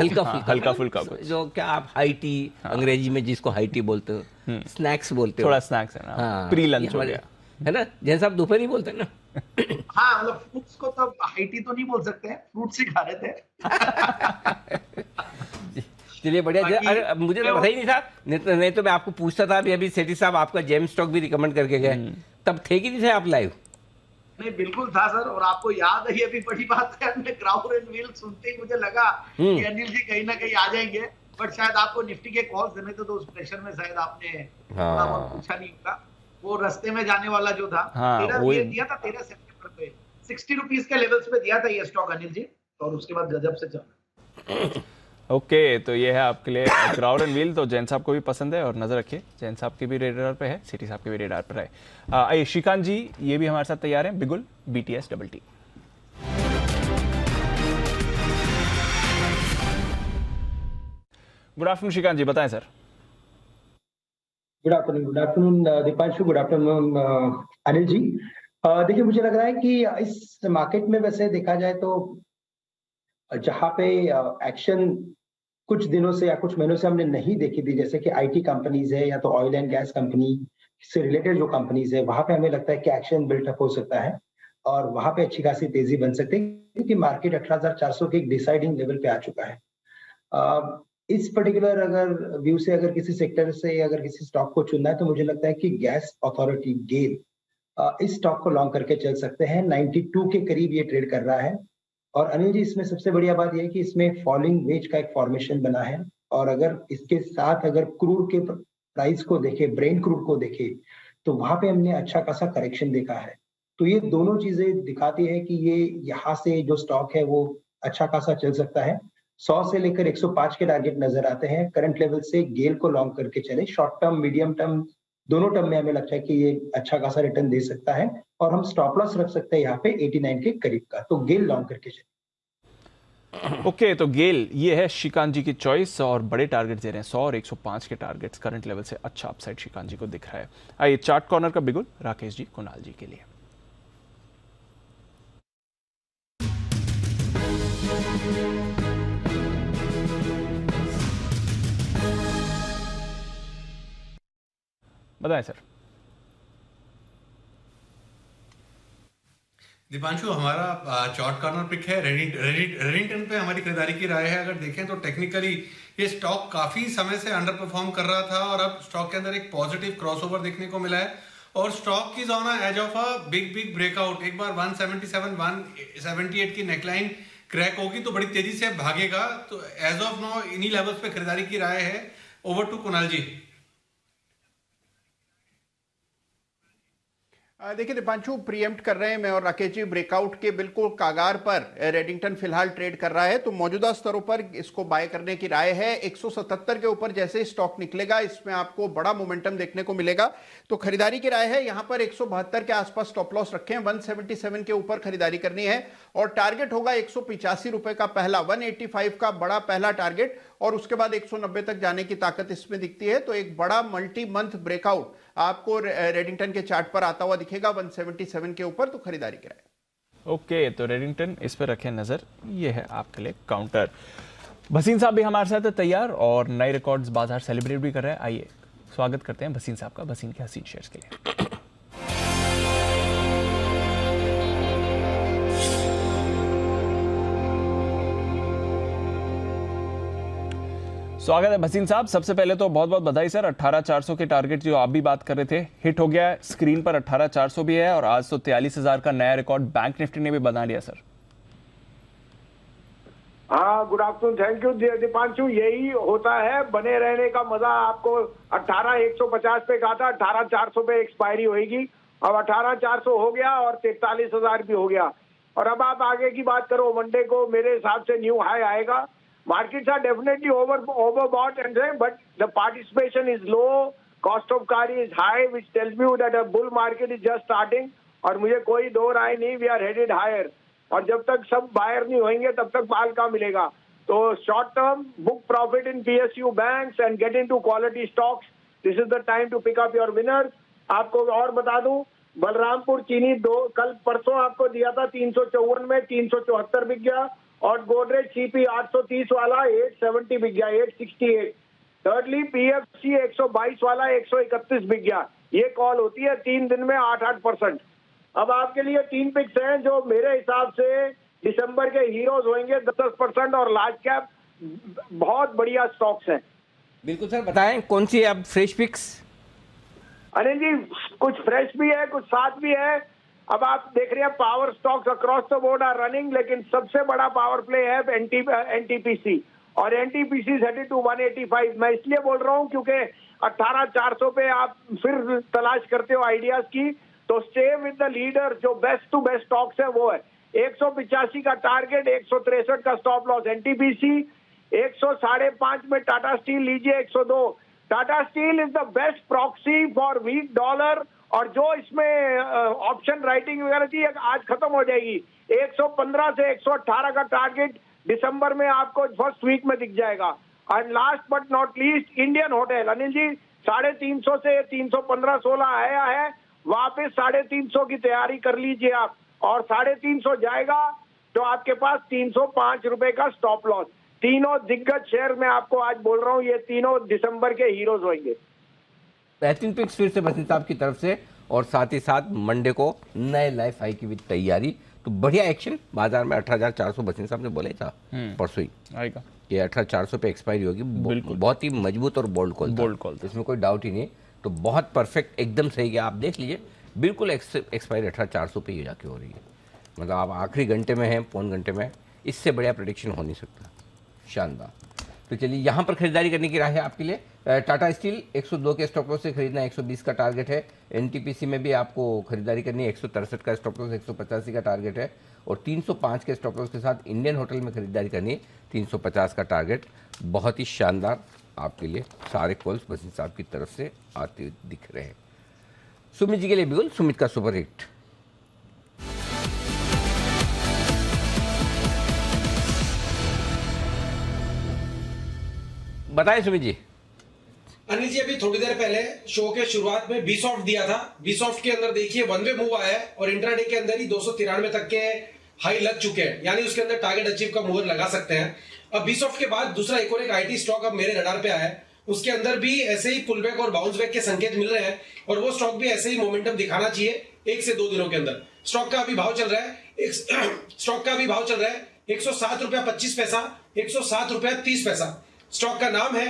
Speaker 1: हल्का
Speaker 2: फुल्का
Speaker 1: जो क्या आप हाई टी, अंग्रेजी में जिसको हाई टी बोलते हो, स्नैक्स बोलते हो।
Speaker 2: थोड़ा स्नैक्स है ना, प्री लंच हो गया
Speaker 1: है ना। जैसे आप दोपहरी बोलते हैं ना।
Speaker 11: हाँ, मतलब फ्रूट्स को तो हाई टी तो नहीं बोल सकते, फ्रूट्स ही खा रहे थे।
Speaker 1: चलिए बढ़िया। अरे मुझे तो पता ही नहीं था, नहीं तो मैं आपको पूछता था। अभी सेठी साहब आपका जेम स्टॉक भी रिकमेंड करके गए, तब थे कि नहीं थे आप लाइव?
Speaker 11: नहीं, बिल्कुल था सर। और आपको याद है, ये भी बड़ी बात है, हमने ग्राउंड एंड व्हील सुनते ही मुझे लगा कि अनिल जी कहीं ना कहीं आ जाएंगे, बट शायद आपको निफ्टी के कॉल्स देने थे तो उस प्रेशर में शायद आपने थोड़ा बहुत पूछा नहीं होगा। वो रास्ते में जाने वाला जो था, 13 दिया था 13 सितंबर पे, 60 रुपीज के लेवल्स पे दिया था ये स्टॉक अनिल जी, और उसके बाद गजब से चला।
Speaker 2: ओके, तो ये है आपके लिए ग्राउंड एंड व्हील। तो जैन साहब को भी पसंद है और नजर रखिए, जैन साहब के भी रेडार पे है, सिटी साहब के भी रेडार पर है। आइए श्रीकांत जी, ये भी हमारे साथ तैयार हैं, बिगुल BTS double T. Good afternoon Shrikant ji, बताएं sir.
Speaker 12: Good afternoon Deepanshu, good afternoon Anil ji. देखिए, मुझे लग रहा है कि इस मार्केट में वैसे देखा जाए तो जहाँ पे एक्शन कुछ दिनों से या कुछ महीनों से हमने नहीं देखी थी, जैसे कि IT कंपनीज है या तो ऑयल एंड गैस कंपनी से रिलेटेड जो कंपनीज है वहां पे हमें लगता है कि एक्शन बिल्टअप हो सकता है और वहां पे अच्छी खासी तेजी बन सकती है, क्योंकि मार्केट 18,400 के एक डिसाइडिंग लेवल पे आ चुका है। इस पर्टिकुलर अगर व्यू से अगर किसी सेक्टर से अगर किसी स्टॉक को चुनना है तो मुझे लगता है कि गैस अथॉरिटी गेल इस स्टॉक को लॉन्ग करके चल सकते हैं। 92 के करीब ये ट्रेड कर रहा है। और अनिल जी, इसमें सबसे बढ़िया बात यह है कि इसमें फॉलिंग वेज का एक फॉर्मेशन बना है, और अगर इसके साथ अगर क्रूड के प्राइस को देखे, ब्रेंट क्रूड को देखे, तो वहां पे हमने अच्छा खासा करेक्शन देखा है। तो ये दोनों चीजें दिखाती है कि ये यहाँ से जो स्टॉक है वो अच्छा खासा चल सकता है। 100 से लेकर 105 के टारगेट नजर आते हैं। करंट लेवल से गेल को लॉन्ग करके चले। शॉर्ट टर्म, मीडियम टर्म, दोनों टर्म में हमें लगता है कि ये अच्छा खासा रिटर्न दे सकता है, और हम स्टॉप लॉस रख सकते हैं यहाँ पे 89 के करीब का। तो गेल लॉन्ग करके चले।
Speaker 2: ओके, तो गेल ये है श्रीकांत जी की चॉइस, और बड़े टारगेट दे रहे हैं 100 और 105 के टारगेट्स। करंट लेवल से अच्छा अपसाइड श्रीकांत जी को दिख रहा है। आइए चार्ट कॉर्नर का बिगुल राकेश जी, कुणाल जी के लिए। बताएं सर।
Speaker 9: दीपांशु, हमारा चार्ट कॉर्नर पिक है रेडिंगटन पे हमारी खरीदारी की राय है। अगर देखें तो टेक्निकली ये स्टॉक काफी समय से अंडर परफॉर्म कर रहा था, और अब स्टॉक के अंदर एक पॉजिटिव क्रॉसओवर देखने को मिला है, और स्टॉक की on edge of a big breakout. एक बार 177 178 की नेकलाइन क्रैक होगी तो बड़ी तेजी से भागेगा। तो एज ऑफ नाउ इन्हीं लेवल्स पे खरीदारी की राय है। Over to Kunal ji.
Speaker 6: देखिए दीपांशु, प्रीएम्प्ट कर रहे हैं मैं और राकेश जी, ब्रेकआउट के बिल्कुल कागार पर रेडिंगटन फिलहाल ट्रेड कर रहा है, तो मौजूदा स्तरों पर इसको बाय करने की राय है। 177 के ऊपर जैसे स्टॉक निकलेगा इसमें आपको बड़ा मोमेंटम देखने को मिलेगा, तो खरीदारी की राय है। यहां पर 172 के आसपास स्टॉप लॉस रखें, 177 के ऊपर खरीदारी करनी है, और टारगेट होगा 185 रुपए का पहला, 185 का बड़ा पहला टारगेट, और उसके बाद 190 तक जाने की ताकत इसमें दिखती है। तो एक बड़ा मल्टी मंथ ब्रेकआउट आपको रेडिंगटन के चार्ट पर आता हुआ दिखेगा 177 के ऊपर, तो खरीदारी कराए।
Speaker 2: ओके, तो रेडिंगटन इस पर रखें नजर। ये है आपके लिए काउंटर। भसीन साहब भी हमारे साथ है तैयार, और नए रिकॉर्ड्स बाजार सेलिब्रेट भी कर रहे हैं। आइए स्वागत करते हैं भसीन साहब का, भसीन के हसीन शेयर्स के लिए। स्वागत है भसीन साहब। सबसे पहले तो बहुत बहुत बधाई सर। 18,400 के टारगेट जो आप भी बात कर रहे थे हिट हो गया है। स्क्रीन पर 18,400 भी है, और आज तो 43,000 का नया रिकॉर्ड बैंक निफ्टी ने भी बना लिया सर।
Speaker 13: हाँ, good afternoon, thank you Deepanshu. यही होता है, बने रहने का मजा। आपको 18,150 पे कहा था, 18,400 पे एक्सपायरी होगी। अब 18,400 हो गया और 43,000 भी हो गया। और अब आप आगे की बात करो, मंडे को मेरे हिसाब से न्यू हाई आएगा। Markets are definitely overbought, but the participation is low, cost of carry is high, which tells me that a bull market is just starting. और मुझे कोई दो राय नहीं, we are headed higher. और जब तक सब बायर नहीं होंगे तब तक माल कहाँ मिलेगा। तो short term book profit in PSU banks and get into quality stocks. This is the time to pick up your winners. आपको और बता दूं, बलरामपुर चीनी कल परसों आपको दिया था 354 में, 374 बिक गया, और गोदरेज CP 830 वाला 870 बिक गया, 868। थर्डली PFC 122 वाला 131 बिक गया। ये कॉल होती है 3 दिन में 8-8%। अब आपके लिए 3 पिक्स हैं जो मेरे हिसाब से दिसंबर के हीरोज होंगे, 10% और लार्ज कैप बहुत बढ़िया स्टॉक्स हैं।
Speaker 1: बिल्कुल सर, बताएं कौन सी अब फ्रेश पिक्स।
Speaker 13: अनिल जी, कुछ फ्रेश भी है, कुछ साथ भी है। अब आप देख रहे हैं power stocks across the board are running, लेकिन सबसे बड़ा पावर प्ले है NTPC, और NTPC is headed to 185। मैं इसलिए बोल रहा हूं क्योंकि 18,400 पे आप फिर तलाश करते हो आइडियाज की, तो स्टे विद द लीडर। जो बेस्ट टू बेस्ट स्टॉक्स है वो है 185 का टारगेट, 163 का स्टॉप लॉस NTPC, 105.5 में टाटा स्टील लीजिए 102। Tata steel is the best proxy for weak dollar, और जो इसमें ऑप्शन राइटिंग वगैरह थी आज खत्म हो जाएगी। 115 से 118 का टारगेट दिसंबर में आपको फर्स्ट वीक में दिख जाएगा। And last but not least, Indian hotel Anil ji 350 से 315-16 आया है, वापस 350 की तैयारी कर लीजिए आप, और 350 जाएगा तो आपके पास 305 रुपए का स्टॉप लॉस। तीनों दिग्गज शेयर मैं आपको आज बोल रहा हूँ, ये तीनों दिसंबर के हीरोज होंगे।
Speaker 1: बेहतरीन पिक्स फिर से बसंत साहब की तरफ से, और साथ ही साथ मंडे को नए लाइफ हाई की भी तैयारी। तो बढ़िया एक्शन बाजार में 18,400 बसंत साहब ने बोले था परसों ही
Speaker 2: आएगा
Speaker 1: कि 18,400 पे एक्सपायरी होगी। बहुत ही मजबूत और बोल्ड कॉल, इसमें कोई डाउट ही नहीं। तो बहुत परफेक्ट, एकदम सही गया। आप देख लीजिए बिल्कुल एक्सपायरी 18,400 पे ही जाके हो रही है। मतलब आप आखिरी घंटे में हैं, पौन घंटे में, इससे बढ़िया प्रेडिक्शन हो नहीं सकता। शानदार। तो चलिए यहाँ पर खरीदारी करने की राह है आपके लिए। टाटा स्टील 102 के स्टॉप लॉस से खरीदना, 120 का टारगेट है। एनटीपीसी में भी आपको खरीदारी करनी है, 163 का स्टॉप लॉस, 185 का टारगेट है। और 305 के स्टॉप लॉस के साथ इंडियन होटल में खरीदारी करनी है, 350 का टारगेट। बहुत ही शानदार आपके लिए सारे कॉल्स बसंत साहब की तरफ से आते हुए दिख रहे हैं। सुमित जी के लिए बिल्कुल सुमित का सुपर हिट। बताएं सुमित जी।
Speaker 7: अनिल जी, अभी थोड़ी देर पहले शो के शुरुआत में बीसॉफ्ट दिया था। बीसॉफ्ट के अंदर देखिए वन वे मूव आया है और इंट्राडे के अंदर ही 293 तक के हाई लग चुके हैं, यानी उसके अंदर टारगेट अचीव का मूवर लगा सकते हैं। अब बीसॉफ्ट के बाद दूसरा एक और एक आईटी स्टॉक अब मेरे रडार पे आया है, उसके अंदर भी ऐसे ही पुल बैक और बाउंस बैक के संकेत मिल रहे हैं और वो स्टॉक भी ऐसे ही मोमेंटम दिखाना चाहिए 1 से 2 दिनों के अंदर। स्टॉक का अभी भाव चल रहा है स्टॉक का अभी भाव चल रहा है 107 रुपया 25 पैसा, 107 रुपया 30 पैसा। स्टॉक का नाम है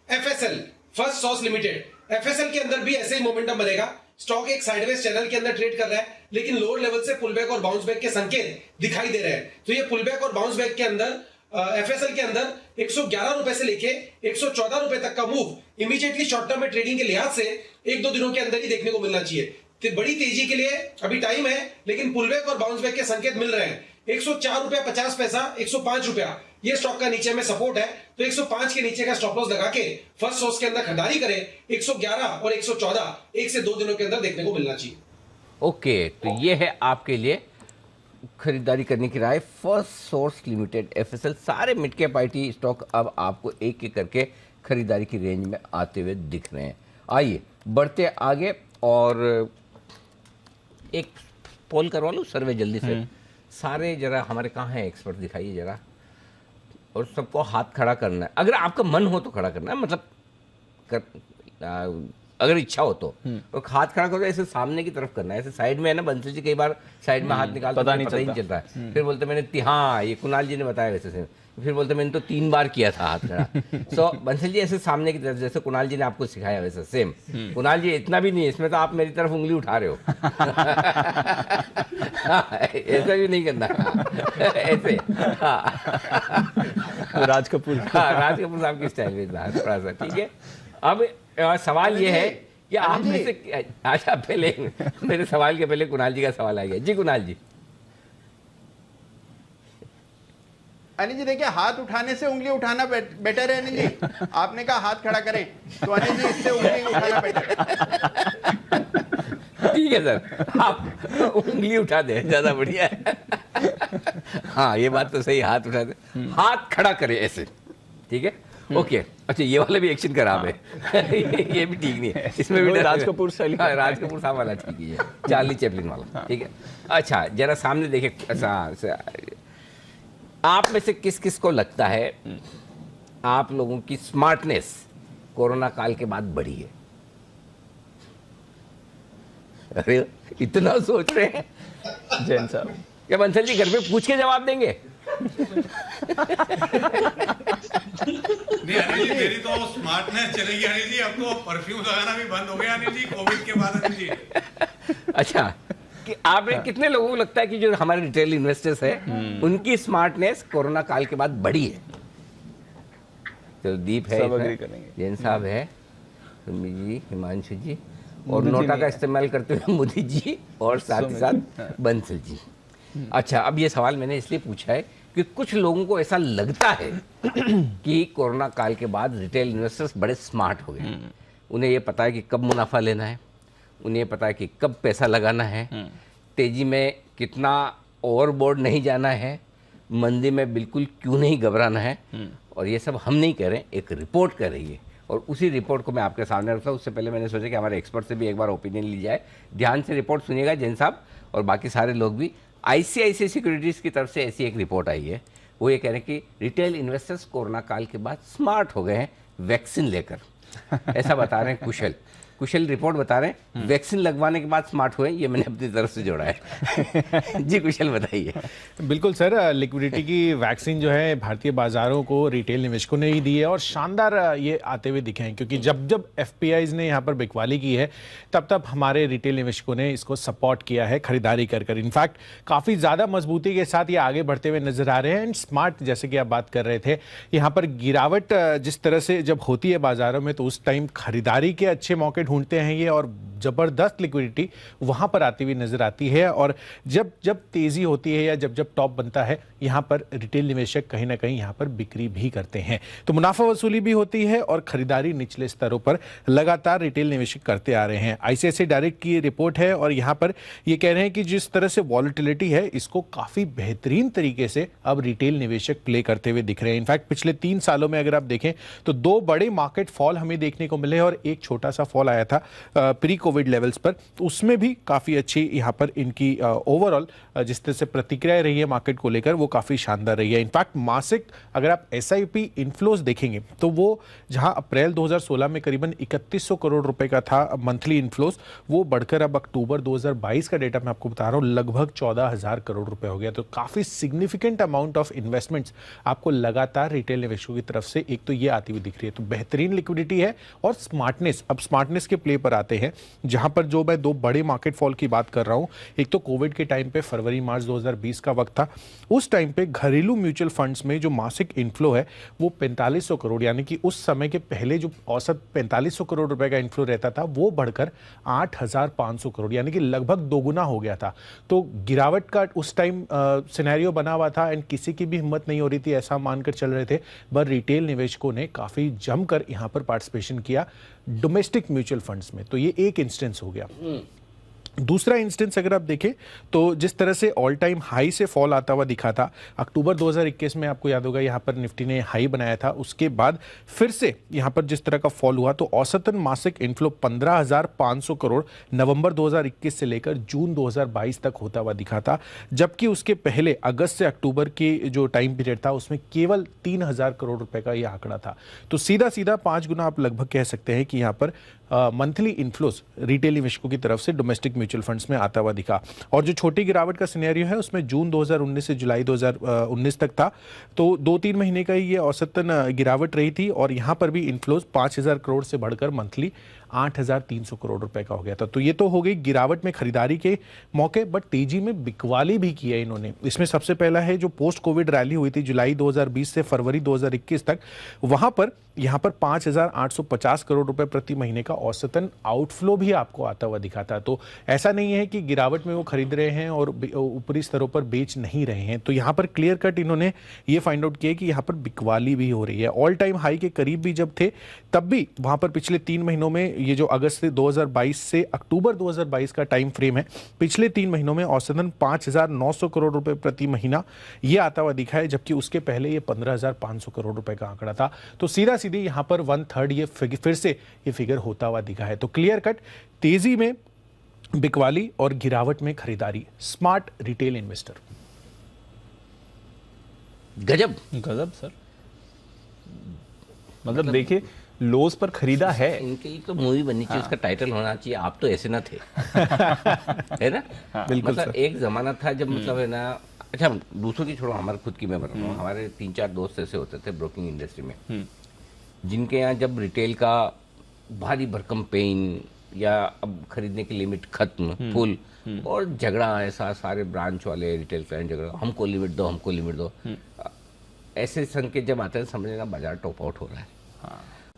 Speaker 7: FSL, first sauce limited. FSL के अंदर भी ऐसे ही मोमेंटम बनेगा। स्टॉक एक साइडवेज चैनल के अंदर ट्रेड कर रहा है, लेकिन लोअर लेवल से पुल बैक और बाउंस बैक के संकेत दिखाई दे रहे हैं। तो ये पुल बैक और बाउंस बैक के अंदर एफएसएल के अंदर 111 रुपए से लेके 114 रुपए तक का मूव इमीडिएटली शॉर्ट टर्म में ट्रेडिंग के लिहाज से 1-2 दिनों के अंदर ही देखने को मिलना चाहिए। तो बड़ी तेजी के लिए अभी टाइम है, लेकिन पुल बैक और बाउंस बैक के संकेत मिल रहे हैं। 104 रुपया 50 पैसा, 105 रुपया ये स्टॉक का नीचे में सपोर्ट है। तो 105 के नीचे का स्टॉप लॉस लगा के फर्स्ट सोर्स के अंदर खरीदारी करें। 111 और 114 1 से 2 दिनों के अंदर देखने को मिलना चाहिए।
Speaker 1: ओके, तो ये है आपके लिए खरीदारी करने की राय। फर्स्ट सोर्स लिमिटेड, एफएसएल, सारे मिड कैप आईटी स्टॉक अब आपको एक एक करके खरीदारी की रेंज में आते हुए दिख रहे हैं। आइए बढ़ते आगे और एक पोल करवा लो, सर्वे जल्दी से। सारे जरा हमारे कहाँ हैं एक्सपर्ट, दिखाइए जरा। और सबको हाथ खड़ा करना है, अगर आपका मन हो तो खड़ा करना है, मतलब अगर इच्छा हो तो। और हाथ खड़ा करो ऐसे सामने की तरफ करना है, ऐसे साइड में है ना। बंसल जी कई बार साइड में हाथ निकालते पता नहीं चलता है। फिर बोलते मैंने हाँ, ये कुणाल जी ने बताया वैसे से। फिर बोलते मैंने तो 3 बार किया था हाथ खड़ा। सो बंसल जी ऐसे सामने की तरफ, जैसे कुणाल जी ने आपको सिखाया वैसे सेम। कुणाल जी इतना भी नहीं है इसमें, तो आप मेरी तरफ उंगली उठा रहे हो। ऐसा भी नहीं करना ऐसे।
Speaker 2: राज कपूर
Speaker 1: साहब की स्टाइल में थोड़ा सा, ठीक है। अब सवाल ये है कि आप में से, अच्छा पहले मेरे सवाल के पहले कुणाल जी का सवाल आ गया। जी कुणाल जी।
Speaker 6: अनिल जी देखिए, हाथ उठाने से उंगली उठाना बेटर है। अनिल जी आपने कहा हाथ खड़ा करें, तो अनिल जी इससे उंगली उठाना बेटर है।
Speaker 1: ठीक है सर, आप उंगली उठा दे, ज्यादा बढ़िया है। हाँ ये बात तो सही, हाथ उठा दे, हाथ खड़ा करे ऐसे, ठीक है। ओके, अच्छा ये वाला भी एक्शन खराब है। ये भी ठीक नहीं है, इसमें भी
Speaker 2: राज कपूर
Speaker 1: साहब वाला ठीक ही है, चार्ली चैपलिन वाला, ठीक है। अच्छा जरा सामने देखे, आप में से किस किस को लगता है आप लोगों की स्मार्टनेस कोरोना काल के बाद बढ़ी है? अरे इतना सोच रहे हैं
Speaker 2: जैन साहब।
Speaker 1: क्या बंसल जी घर पे पूछ के जवाब देंगे?
Speaker 9: नहीं अनिल जी, मेरी तो स्मार्टनेस चलेगी अनिल जी। अब तो परफ्यूम लगाना भी बंद हो गया अनिल जी, कोविड के बाद अनिल जी।
Speaker 1: अच्छा, कि आप कितने लोगों को लगता है कि जो हमारे रिटेल इन्वेस्टर्स हैं उनकी स्मार्टनेस कोरोना काल के बाद बढ़ी है? तो दीप है, जैन साहब है, सुमित जी, हिमांशु जी, और नोटा का इस्तेमाल करते हुए मोदी जी, और साथ ही साथ बंसल जी। अच्छा, अब ये सवाल मैंने इसलिए पूछा है कि कुछ लोगों को ऐसा लगता है कि कोरोना काल के बाद रिटेल इन्वेस्टर्स बड़े स्मार्ट हो गए। उन्हें ये पता है कि कब मुनाफा लेना है, उन्हें ये पता है कि कब पैसा लगाना है, तेजी में कितना ओवरबोर्ड नहीं जाना है, मंदी में बिल्कुल क्यों नहीं घबराना है। और ये सब हम नहीं कह रहे, एक रिपोर्ट कर रही है, और उसी रिपोर्ट को मैं आपके सामने रखता हूँ। उससे पहले मैंने सोचा कि हमारे एक्सपर्ट से भी एक बार ओपिनियन ली जाए। ध्यान से रिपोर्ट सुनिएगा जैन साहब और बाकी सारे लोग भी। आईसीआईसीआई सिक्योरिटीज़ की तरफ से ऐसी एक रिपोर्ट आई है, वो ये कह रहे हैं कि रिटेल इन्वेस्टर्स कोरोना काल के बाद स्मार्ट हो गए हैं वैक्सीन लेकर। ऐसा बता रहे हैं कुशल। कुशल रिपोर्ट बता रहे हैं वैक्सीन लगवाने के बाद स्मार्ट हुए, ये मैंने अपनी तरफ से जोड़ा है। जी कुशल बताइए।
Speaker 3: बिल्कुल सर, लिक्विडिटी की वैक्सीन जो है भारतीय बाजारों को रिटेल निवेशकों ने ही दी है और शानदार ये आते हुए दिखे हैं, क्योंकि जब जब एफपीआईज ने यहाँ पर बिकवाली की है तब तब हमारे रिटेल निवेशकों ने इसको सपोर्ट किया है खरीदारी कर। इनफैक्ट काफी ज्यादा मजबूती के साथ ये आगे बढ़ते हुए नजर आ रहे हैं। एंड स्मार्ट, जैसे कि आप बात कर रहे थे, यहाँ पर गिरावट जिस तरह से जब होती है बाजारों में तो उस टाइम खरीदारी के अच्छे मौके ढूंढते हैं ये, और जबरदस्त लिक्विडिटी वहां पर आती हुई नजर आती है। और जब जब तेजी होती है या जब जब टॉप बनता है, यहाँ पर रिटेल निवेशक कहीं ना कहीं यहाँ पर बिक्री भी करते हैं, तो मुनाफा वसूली भी होती है और खरीदारी निचले स्तरों पर लगातार रिटेल निवेशक करते आ रहे हैं। आईसीआईसीआई डायरेक्ट की रिपोर्ट है और यहाँ पर ये कह रहे हैं कि जिस तरह से वॉलेटिलिटी है इसको काफी बेहतरीन तरीके से अब रिटेल निवेशक प्ले करते हुए दिख रहे हैं। इनफैक्ट पिछले 3 सालों में अगर आप देखें तो 2 बड़े मार्केट फॉल हमें देखने को मिले और एक छोटा सा फॉल आया था प्री कोविड लेवल्स पर, तो उसमें भी काफी अच्छी यहाँ पर इनकी ओवरऑल जिस तरह से प्रतिक्रिया रही है मार्केट को लेकर वो काफी शानदार रही है। इनफैक्ट मासिक अगर आप एसआईपी इनफ्लोज देखेंगे तो वो जहां अप्रैल 2016 में करीबन 3100 करोड़ रुपए का था मंथली इनफ्लोज, वो बढ़कर अब अक्टूबर 2022 का डेटा मैं आपको बता रहा हूं लगभग 14,000 करोड़ रुपए हो गया। तो काफी सिग्निफिकेंट अमाउंट ऑफ इन्वेस्टमेंट्स आपको लगातार रिटेल निवेशकों की तरफ से एक तो ये आती हुई दिख रही है। तो बेहतरीन लिक्विडिटी है और स्मार्टनेस। अब स्मार्टनेस के प्ले पर आते हैं, जहां पर जो मैं 2 बड़े मार्केट फॉल की बात कर रहा हूं, एक तो कोविड के टाइम पे फरवरी मार्च 2020 का वक्त था, उस टाइम पे घरेलू म्यूचुअल फंड्स में जो मासिक इनफ्लो है वो 4500 करोड़, यानी कि उस समय के पहले जो औसत 4500 करोड़ रुपए का इनफ्लो रहता था वो बढ़कर 8500 करोड़, यानी कि लगभग दोगुना हो गया था। तो गिरावट का उस टाइम सिनेरियो बना हुआ था एंड किसी की भी हिम्मत नहीं हो रही थी, ऐसा मानकर चल रहे थे, पर रिटेल निवेशकों ने काफी जमकर यहां पर पार्टिसिपेशन किया डोमेस्टिक म्यूचुअल फंड्स में। तो ये एक इंस्टेंस हो गया। दूसरा इंस्टेंस अगर आप देखें तो जिस तरह से ऑल टाइम हाई से फॉल आता हुआ दिखा था अक्टूबर 2021 में, आपको याद होगा यहाँ पर निफ्टी ने हाई बनाया था, उसके बाद फिर से यहाँ पर जिस तरह का फॉल हुआ तो औसतन मासिक इनफ्लो 15,500 करोड़ नवंबर 2021 से लेकर जून 2022 तक होता हुआ दिखा था, जबकि उसके पहले अगस्त से अक्टूबर के जो टाइम पीरियड था उसमें केवल 3,000 करोड़ रुपए का यह आंकड़ा था। तो सीधा सीधा 5 गुना आप लगभग कह सकते हैं कि यहाँ पर मंथली इनफ्लोज रिटेल निवेशकों की तरफ से डोमेस्टिक म्यूचुअल फंड्स में आता हुआ दिखा। और जो छोटी गिरावट का सिनेरियो है उसमें जून 2019 से जुलाई 2019 तक था, तो 2-3 महीने का ये औसतन गिरावट रही थी और यहाँ पर भी इनफ्लोज 5,000 करोड़ से बढ़कर मंथली 8,300 करोड़ रुपए का हो गया था। तो ये तो हो गई गिरावट में खरीदारी के मौके, बट तेजी में बिकवाली भी की है इन्होंने। इसमें सबसे पहला है जो पोस्ट कोविड रैली हुई थी जुलाई 2020 से फरवरी 2021 तक, वहां पर यहाँ पर 5,850 करोड़ रुपए प्रति महीने का औसतन आउटफ्लो भी आपको आता हुआ दिखा था। तो ऐसा नहीं है कि गिरावट में वो खरीद रहे हैं और ऊपरी स्तरों पर बेच नहीं रहे हैं। तो यहाँ पर क्लियर कट इन्होंने ये फाइंड आउट किया कि यहाँ पर बिकवाली भी हो रही है। ऑल टाइम हाई के करीब भी जब थे तब भी वहां पर पिछले 3 महीनों में, ये जो अगस्त 2022 से अक्टूबर 2022 का टाइम फ्रेम है, पिछले 3 महीनों में औसतन 5,900 करोड़ रुपए प्रति महीना ये आता हुआ दिखा है, जबकि उसके पहले ये 15,500 करोड़ रुपए का आंकड़ा था। तो सीधा सीधी यहां पर 1/3 ये फिर से ये फिगर होता हुआ दिखा है। तो क्लियर कट तेजी में बिकवाली और गिरावट में खरीदारी, स्मार्ट रिटेल इन्वेस्टर।
Speaker 2: गजब सर, मतलब देखिए लोस पर खरीदा है।
Speaker 1: इनकी तो मूवी बननी चाहिए, उसका टाइटल होना चाहिए आप तो ऐसे ना थे। है ना?
Speaker 2: बिल्कुल
Speaker 1: मतलब एक जमाना था जब मतलब है ना, अच्छा दूसरों की छोड़ो, हमारे खुद की मैं बताऊँ, हमारे 3-4 दोस्त ऐसे होते थे ब्रोकिंग इंडस्ट्री में, जिनके यहाँ जब रिटेल का भारी भरकम पेन या अब खरीदने की लिमिट खत्म फुल और झगड़ा ऐसा, सारे ब्रांच वाले रिटेल क्लाइंट झगड़ा, हमको लिमिट दो, ऐसे संकेत जब आते हैं समझ लेना बाजार टॉप आउट हो रहा है।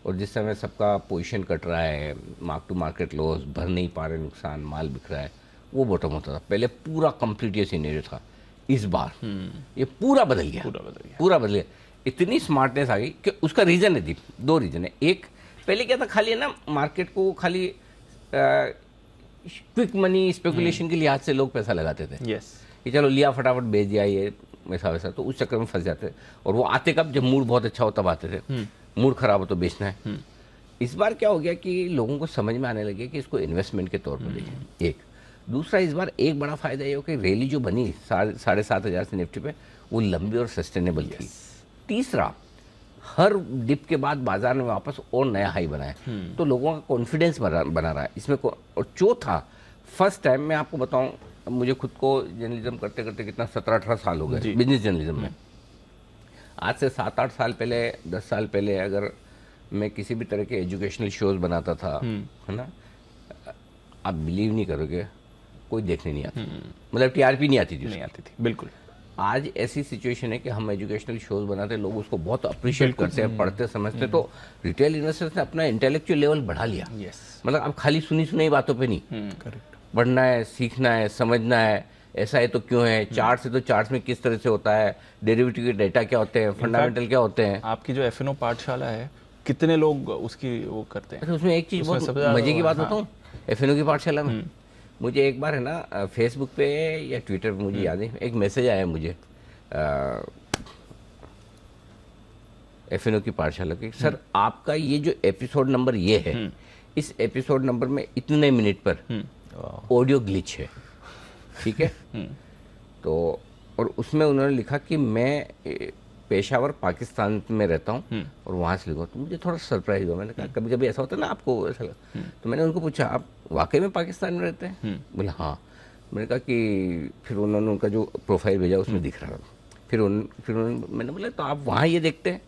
Speaker 1: और जिस समय सबका पोजीशन कट रहा है, मार्क टू मार्केट लॉस, भर नहीं पा रहे नुकसान, माल बिक रहा है, वो बॉटम होता था। पहले पूरा कंप्लीट ये सिनेरियो था। इस बार ये पूरा बदल गया। इतनी स्मार्टनेस आ गई कि उसका रीजन है दीप, 2 रीजन है। एक, पहले क्या था, खाली है ना मार्केट को खाली क्विक मनी स्पेकुलेशन के लिहाज से लोग पैसा लगाते थे। कि चलो लिया फटाफट बेच दिया, ये वैसा वैसा, तो उस चक्कर में फंस जाते थे। और वो आते कब, जब मूड बहुत अच्छा हो तब आते थे, मूड खराब हो तो बेचना है। इस बार क्या हो गया कि लोगों को समझ में आने लगे कि इसको इन्वेस्टमेंट के तौर पर देखें। एक दूसरा, इस बार एक बड़ा फायदा ये हो कि रैली जो बनी 7,500 से निफ्टी पे, वो लंबी और सस्टेनेबल थी। तीसरा, हर डिप के बाद बाजार में वापस और नया हाई बनाए, तो लोगों का कॉन्फिडेंस बना रहा है इसमें और चौथा, फर्स्ट टाइम मैं आपको बताऊं, मुझे खुद को जर्नलिज्म करते करते कितना 17-18 साल हो गए बिजनेस जर्नलिज्म में। आज से 7-8 साल पहले, 10 साल पहले अगर मैं किसी भी तरह के एजुकेशनल शोज बनाता था, है ना, आप बिलीव नहीं करोगे, कोई देखने नहीं आता, मतलब टीआरपी नहीं आती थी।
Speaker 2: बिल्कुल।
Speaker 1: आज ऐसी सिचुएशन है कि हम एजुकेशनल शोज बनाते, लोग उसको बहुत अप्रिशिएट करते हैं, पढ़ते समझते, तो रिटेल इन्वेस्टर्स ने अपना इंटेलेक्चुअल लेवल बढ़ा लिया। मतलब अब खाली सुनी सुनाई बातों पे नहीं, पढ़ना है, सीखना है, समझना है, ऐसा है तो क्यों है, चार्ट से तो चार्ट में किस तरह से होता है, डेरिवेटिव के डेटा क्या होते हैं, फंडामेंटल क्या होते हैं।
Speaker 2: आपकी जो एफएनओ पाठशाला है, कितने लोग उसकी वो करते हैं?
Speaker 1: उसमें एक चीज बहुत मजे की बात बताऊं, एफएनओ की पाठशाला में मुझे एक बार है ना फेसबुक पे या ट्विटर पे, मुझे याद है, एक मैसेज आया मुझे एफएनओ की पाठशाला के, सर आपका ये जो एपिसोड नंबर ये है, इस एपिसोड नंबर में इतने मिनट पर ऑडियो ग्लिच है, ठीक है। तो और उसमें उन्होंने लिखा कि मैं पेशावर पाकिस्तान में रहता हूँ और वहाँ से लिखा, तो मुझे थोड़ा सरप्राइज हुआ। मैंने कहा कभी कभी ऐसा होता है ना आपको ऐसा लगा, तो मैंने उनको पूछा आप वाकई में पाकिस्तान में रहते हैं? बोले हाँ। मैंने कहा कि फिर उन्होंने उनका जो प्रोफाइल भेजा उसमें दिख रहा था, फिर उन्होंने मैंने बोला तो आप वहाँ ये देखते हैं?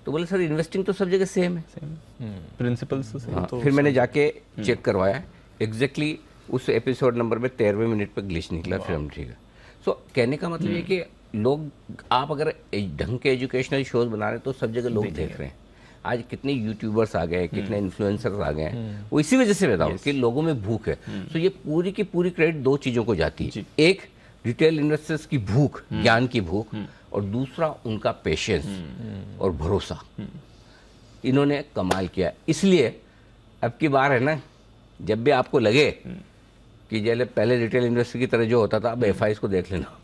Speaker 1: तो बोले सर इन्वेस्टिंग तो सब जगह सेम है,
Speaker 2: प्रिंसिपल्स तो सेम।
Speaker 1: फिर मैंने जाके चेक करवाया, एग्जैक्टली उस एपिसोड नंबर में 13वें मिनट पर ग्लिच निकला, फिर हम ठीक है। सो कहने का मतलब ये कि लोग, आप अगर ढंग के एजुकेशनल शोज बना रहे हैं तो सब जगह लोग देख रहे हैं। आज कितने यूट्यूबर्स आ गए, कितने इन्फ्लुएंसर्स आ गए हैं, वो इसी वजह से बताऊँ कि लोगों में भूख है। तो ये पूरी की पूरी क्रेडिट दो चीज़ों को जाती है, एक रिटेल इन्वेस्टर्स की भूख, ज्ञान की भूख, और दूसरा उनका पेशेंस और भरोसा। इन्होंने कमाल किया। इसलिए अब की बार है ना, जब भी आपको लगे कि जैसे पहले रिटेल इन्वेस्टर की तरह जो होता था, अब एफआईज को देख लेना।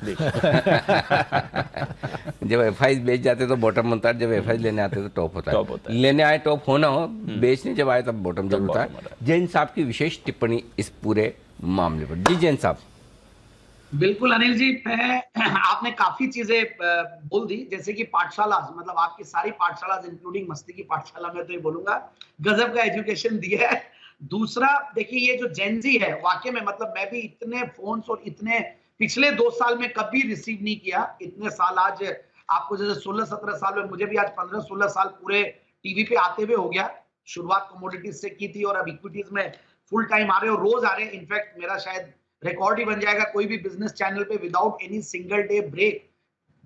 Speaker 1: जब एफआईज बेच जाते तो बॉटम बनता है, जब एफआईज लेने आते तो टॉप होता है। लेने आए टॉप होना हो, बेचने जब आए तब बॉटम जरूर होता है। जैन साहब की विशेष टिप्पणी इस पूरे मामले पर। जी जैन साहब।
Speaker 11: बिल्कुल अनिल जी, आपने काफी चीजें बोल दी, जैसे कि पाठशाला, मतलब आपकी सारी पाठशाला इंक्लूडिंग मस्ती की पाठशाला में तो ये बोलूंगा गजब का एजुकेशन दिया है। दूसरा देखिए, ये जो जेनजी है, वाकई में मतलब मैं भी इतने फोन्स और इतने पिछले 2 साल में कभी रिसीव नहीं किया, इतने साल आज आपको जैसे 16-17 साल में, मुझे भी आज 15-16 साल पूरे टीवी पे आते हुए हो गया। शुरुआत कमोडिटीज से की थी और अब इक्विटीज में फुल टाइम आ रहे हो, रोज आ रहे हैं। इनफैक्ट मेरा शायद रिकॉर्ड ही बन जाएगा कोई भी बिजनेस चैनल पे without any single day break,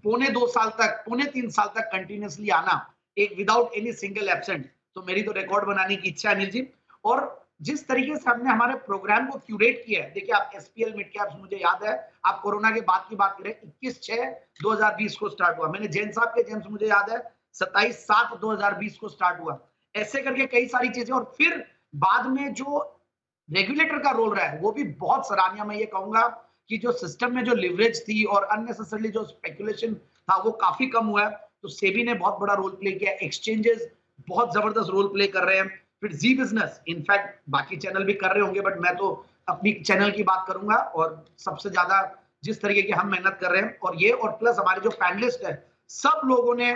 Speaker 11: 2.25 साल तक, 3.25 साल तक कंटिन्यूसली आना, एक विदाउट एनी सिंगल एब्सेंट। तो मेरी तो रिकॉर्ड बनाने की इच्छा है अनिल जी। और जिस तरीके से हमने हमारे प्रोग्राम को क्यूरेट किया है, देखिए आप एसपीएल मिड कैप्स, मुझे याद है आप कोरोना के बाद की बात करें, 21/6/2020 को स्टार्ट हुआ। मैंने जैन साहब के जेम्स, मुझे याद है 27/7/2020 को स्टार्ट हुआ। ऐसे करके कई सारी चीजें, और फिर बाद में जो रेगुलेटर का रोल रहा है वो भी बहुत सराहनीय। मैं ये कहूंगा कि जो सिस्टम में जो लिवरेज थी और अननेसेसरली जो स्पेकुलेशन था वो काफी कम हुआ है। तो सेबी ने बहुत बड़ा रोल प्ले किया, एक्सचेंजेस बहुत जबरदस्त रोल प्ले कर रहे हैं, फिर जी बिजनेस, इनफैक्ट बाकी चैनल भी कर रहे होंगे, बट मैं तो अपनी चैनल की बात करूंगा। और सबसे ज्यादा जिस तरीके की हम मेहनत कर रहे हैं, और ये और प्लस हमारे जो पैनलिस्ट है, सब लोगों ने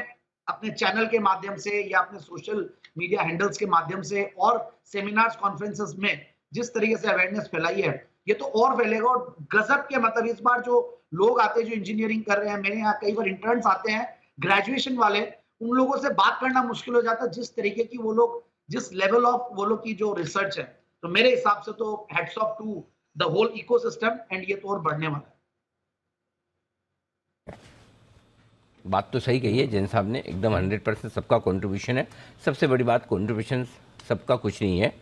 Speaker 11: अपने चैनल के माध्यम से या अपने सोशल मीडिया हैंडल्स के माध्यम से और सेमिनार्स कॉन्फ्रेंसेस में जिस तरीके से अवेयरनेस फैलाई है, ये तो और फैलेगा। और गजब के मतलब इस बार जो लोग आते हैं जो इंजीनियरिंग कर रहे हैं, मेरे यहाँ कई बार इंटर्न्स आते हैं ग्रेजुएशन वाले, उन लोगों से बात करना मुश्किल हो जाता है जिस तरीके की वो लोग, जिस लेवल ऑफ वो लोग की जो रिसर्च है। तो मेरे हिसाब से तो heads off to the whole ecosystem, and ये तो और बढ़ने वाला है।
Speaker 1: बात तो सही कही है जैन साहब ने, एकदम 100% सबका कंट्रीब्यूशन है। सबसे बड़ी बात, कंट्रीब्यूशन सबका कुछ नहीं है,